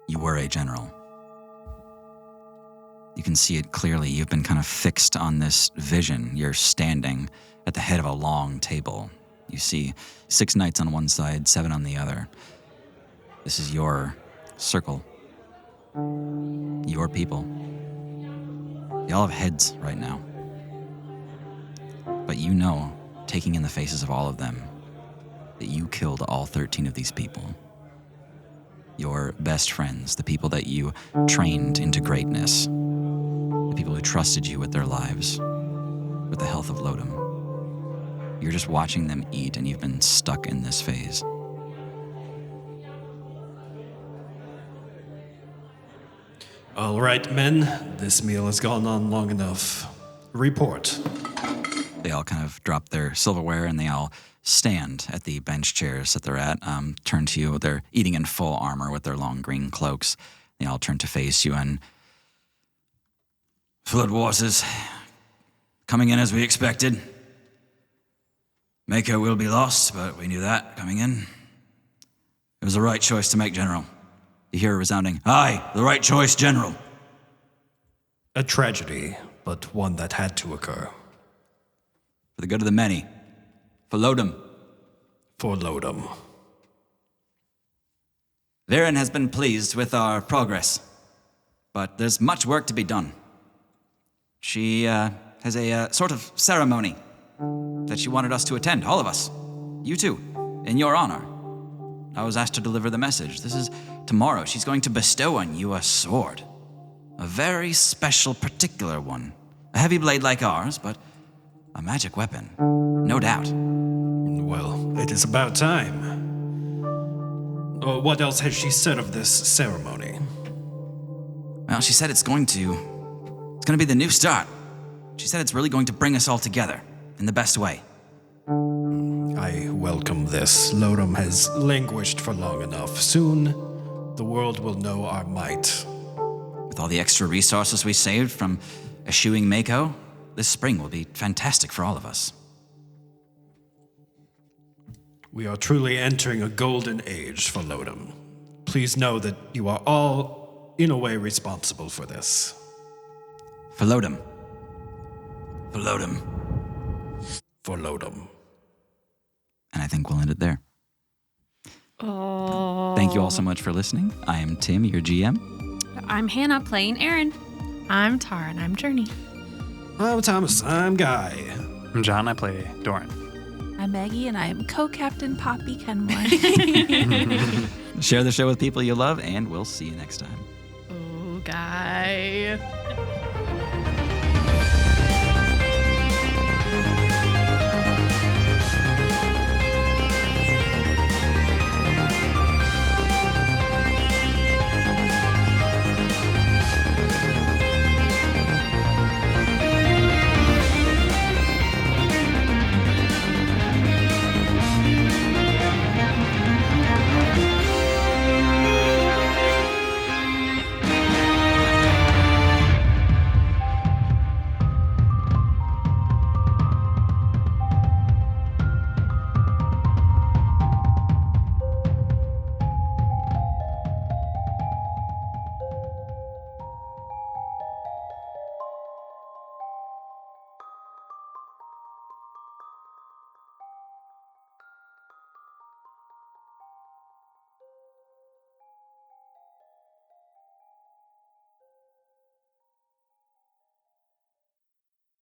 [SPEAKER 1] you were a general. You can see it clearly. You've been kind of fixed on this vision. You're standing at the head of a long table. You see 6 knights on one side, 7 on the other. This is your circle. Your people. They all have heads right now. But you know, taking in the faces of all of them, that you killed all 13 of these people. Your best friends, the people that you trained into greatness, the people who trusted you with their lives, with the health of Lodom. You're just watching them eat, and you've been stuck in this phase.
[SPEAKER 4] All right, men. This meal has gone on long enough. Report.
[SPEAKER 1] They all kind of drop their silverware, and they all stand at the bench chairs that they're at, turn to you. They're eating in full armor with their long green cloaks. They all turn to face you, and Flood Waters coming in as we expected. Mako will be lost, but we knew that coming in. It was the right choice to make, General. You hear a resounding, "Aye, the right choice, General."
[SPEAKER 4] A tragedy, but one that had to occur.
[SPEAKER 1] For the good of the many. For Lodom.
[SPEAKER 4] For Lodom.
[SPEAKER 1] Viren has been pleased with our progress, but there's much work to be done. She has a sort of ceremony that she wanted us to attend, all of us. You too, in your honor. I was asked to deliver the message. This is tomorrow. She's going to bestow on you a sword. A very special, particular one. A heavy blade like ours, but a magic weapon. No doubt.
[SPEAKER 4] Well, it is about time. What else has she said of this ceremony?
[SPEAKER 1] Well, she said it's going to be the new start. She said it's really going to bring us all together in the best way.
[SPEAKER 4] I welcome this. Lodom has languished for long enough. Soon, the world will know our might.
[SPEAKER 1] With all the extra resources we saved from eschewing Mako, this spring will be fantastic for all of us.
[SPEAKER 4] We are truly entering a golden age for Lodom. Please know that you are all, in a way, responsible for this.
[SPEAKER 1] For Lodom. For Lodom.
[SPEAKER 4] For Lodom.
[SPEAKER 1] And I think we'll end it there.
[SPEAKER 6] Oh.
[SPEAKER 1] Thank you all so much for listening. I am Tim, your GM.
[SPEAKER 6] I'm Hannah playing Aaron.
[SPEAKER 3] I'm Tara, and I'm Journey.
[SPEAKER 4] I'm Thomas. I'm Guy.
[SPEAKER 5] I'm John. I play Doran.
[SPEAKER 2] I'm Maggie, and I am co-captain Poppy Kenmore.
[SPEAKER 1] Share the show with people you love, and we'll see you next time.
[SPEAKER 3] Oh, Guy.